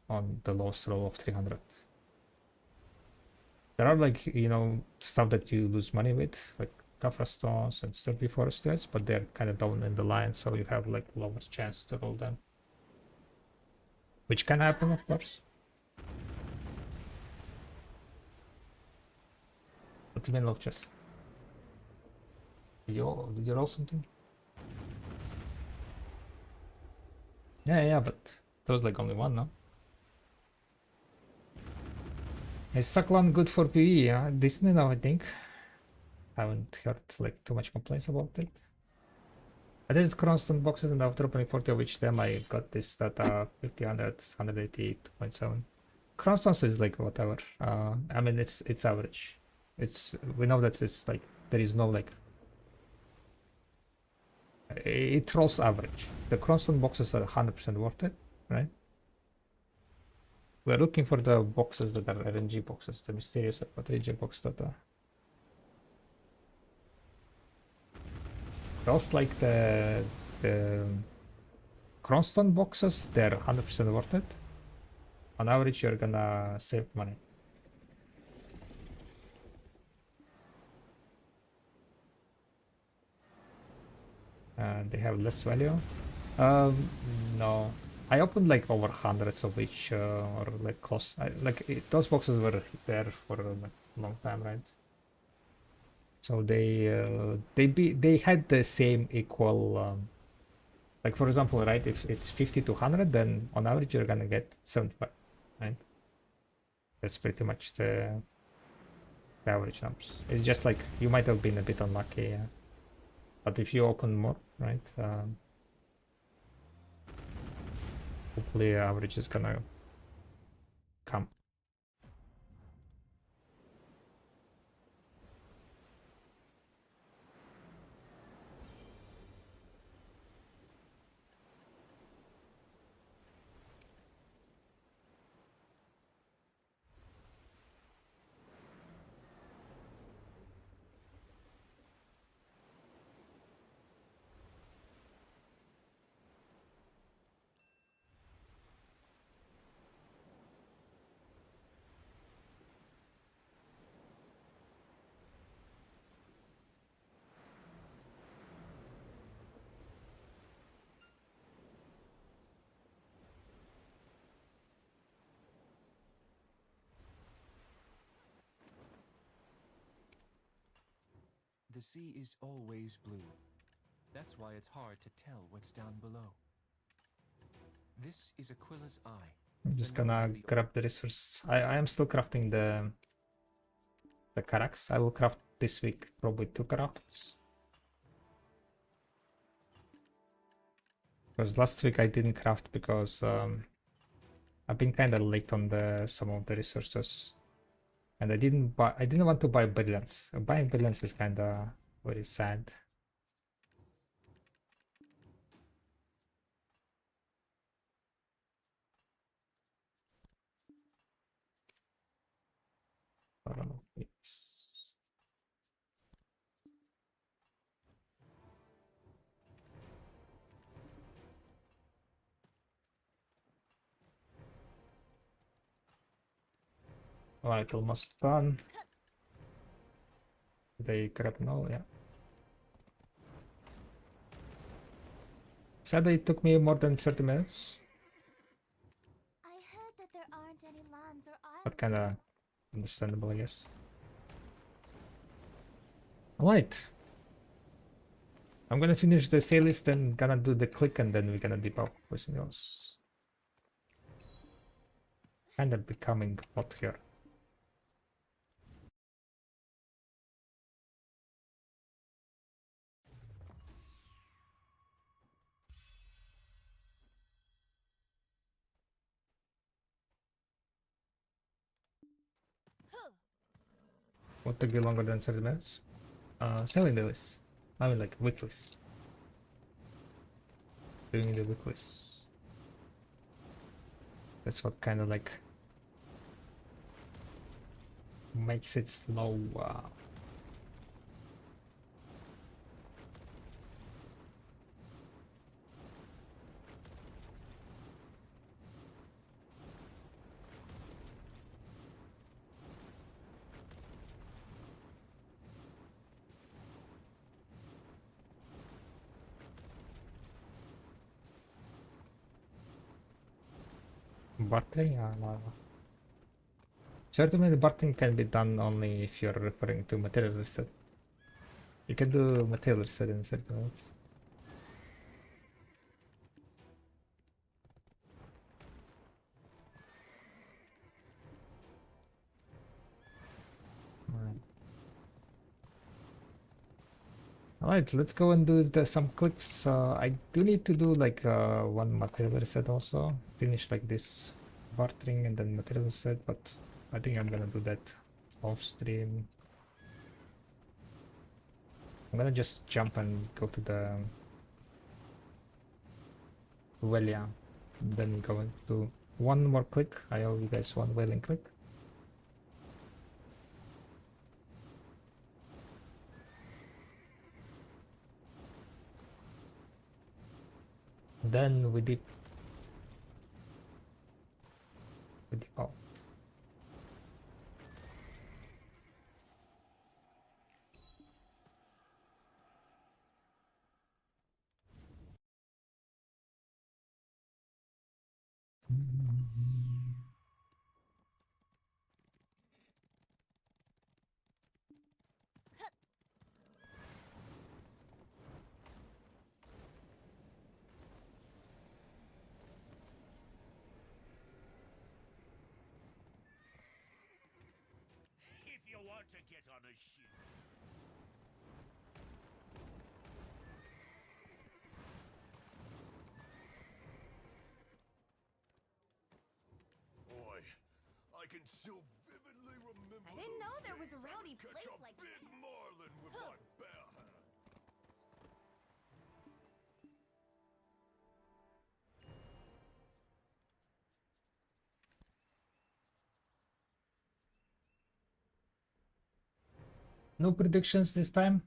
on the lowest roll of 300. There are like, you know, stuff that you lose money with, like tougher stones and sturdy foresters, but they're kind of down in the line, so you have like lower chance to roll them. Which can happen, of course. What do you mean low chest? Did you roll something? Yeah, but there was like only one, no? Is Saklan good for PvE? Yeah, decent enough, I think. Haven't heard like too much complaints about it. I did constant boxes and after opening 40 of each them I got this data 50, 100, 188.7. Constance is like whatever. I mean it's average. We know that it's like there is no like it rolls average. The constant boxes are 100% worth it, right? We're looking for the boxes that are RNG boxes, the mysterious RNG box data. Those like the constant boxes, they're 100% worth it. On average, you're gonna save money. And they have less value. No, I opened like over hundreds of each, or like close. Those boxes were there for a long time, right? So they had the same equal. Like for example, right? If it's 50 to 100, then on average you're gonna get 75, right? That's pretty much the average numbers. It's just like you might have been a bit unlucky, yeah. But if you open more, right? Hopefully average is gonna come.
the sea is always blue. That's why it's hard to tell what's down below. This is Aquila's eye.
I'm just gonna grab the resource. I am still crafting the Carax. I will craft this week probably 2 crafts. Because last week I didn't craft because I've been kind of late on some of the resources, and I didn't want to buy brilliance. Buying brilliance is kind of very sad. I don't know. Alright, almost done. They grab no, yeah. Sadly, it took me more than 30 minutes.
I heard that there aren't any lands or islands.
But kinda understandable, I guess. Alright. I'm gonna finish the sale list and gonna do the click, and then we're gonna debug everything else. Kinda becoming hot here. Won't take you longer than 30 minutes. Selling the list. I mean, like weeklies. Doing the weeklies. That's what kind of like makes it slow. Bartering? No. Certainly the bartering can be done only if you're referring to material reset. You can do material reset in 30 minutes. Alright, let's go and do some clicks. I do need to do like one material reset also. Finish like this bartering and then material reset, but I think I'm gonna do that off stream. I'm gonna just jump and go to the Velia. Then go and do one more click. I owe you guys one whaling click. Then we dip out.
If you want to get on a ship.
Boy, I can still vividly remember.
I didn't know there was a rowdy place like
big marlin with my bare hand.
No predictions this time.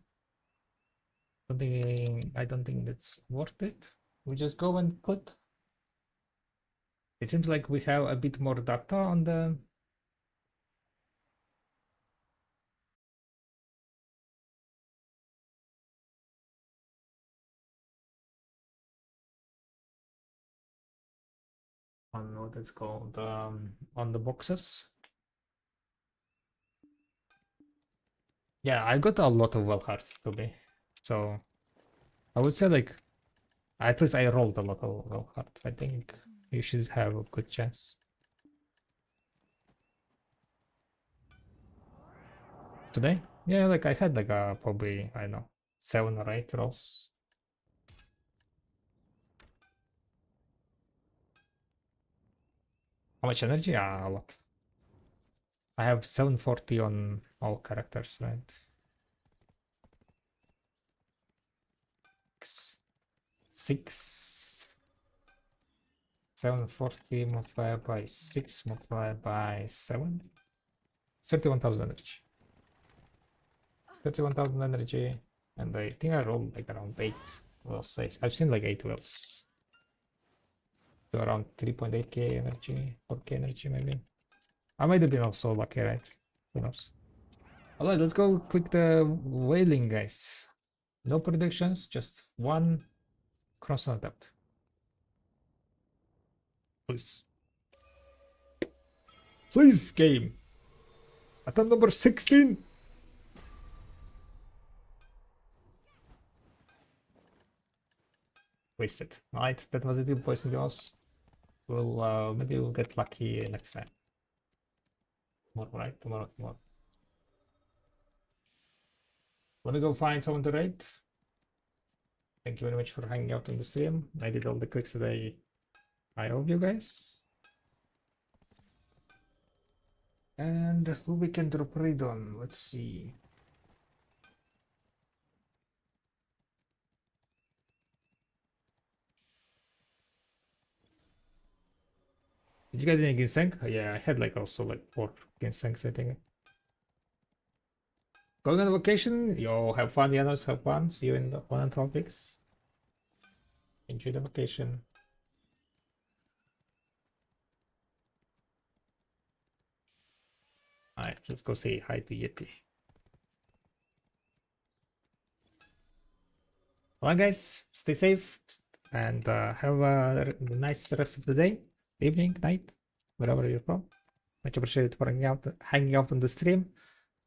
I don't think that's worth it. We just go and click. It seems like we have a bit more data on the what it's called on the boxes. Yeah, I got a lot of well hearts to be. So I would say like at least I rolled a lot of well hearts. I think you should have a good chance. Today? Yeah, like I had like probably I don't know 7 or 8 rolls. How much energy? Ah, a lot. I have 740 on all characters, right? 6 740 multiplied by 6 multiplied by 7 31,000 energy. 31,000 energy, and I think I rolled like around 8 wells. I've seen like 8 wells. So around 3.8k energy, 4k energy maybe. I might have been also lucky, right? Who knows? Alright, let's go click the whaling, guys. No predictions, just one cross attempt. Please. Please, game. Attempt number 16. Wasted. Alright, that was it, boys and girls. We'll maybe we'll get lucky next time. Tomorrow, right? Tomorrow. Let me go find someone to raid. Thank you very much for hanging out on the stream. I did all the clicks that I owe you guys. And who we can drop raid on? Let's see. Did you get any ginseng? Yeah, I had like also like 4 ginsengs, I think. Going on vacation? Yo, have fun, Janos, have fun. See you in 112 weeks. Enjoy the vacation. Alright, let's go say hi to Yeti. Well, guys, stay safe and have a nice rest of the day, evening, night, wherever you're from. Much appreciated for hanging out on the stream.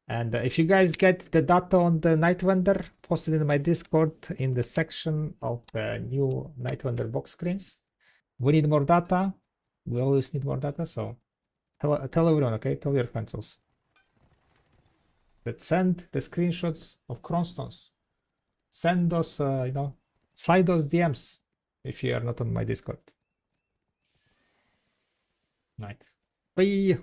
And if you guys get the data on the Night Vendor, post it in my Discord in the section of new Night Vendor box screens. We need more data. We always need more data, so tell everyone, okay? Tell your friends also. That send the screenshots of Cronstones. Send those, slide those DMs if you are not on my Discord. Right. Bye.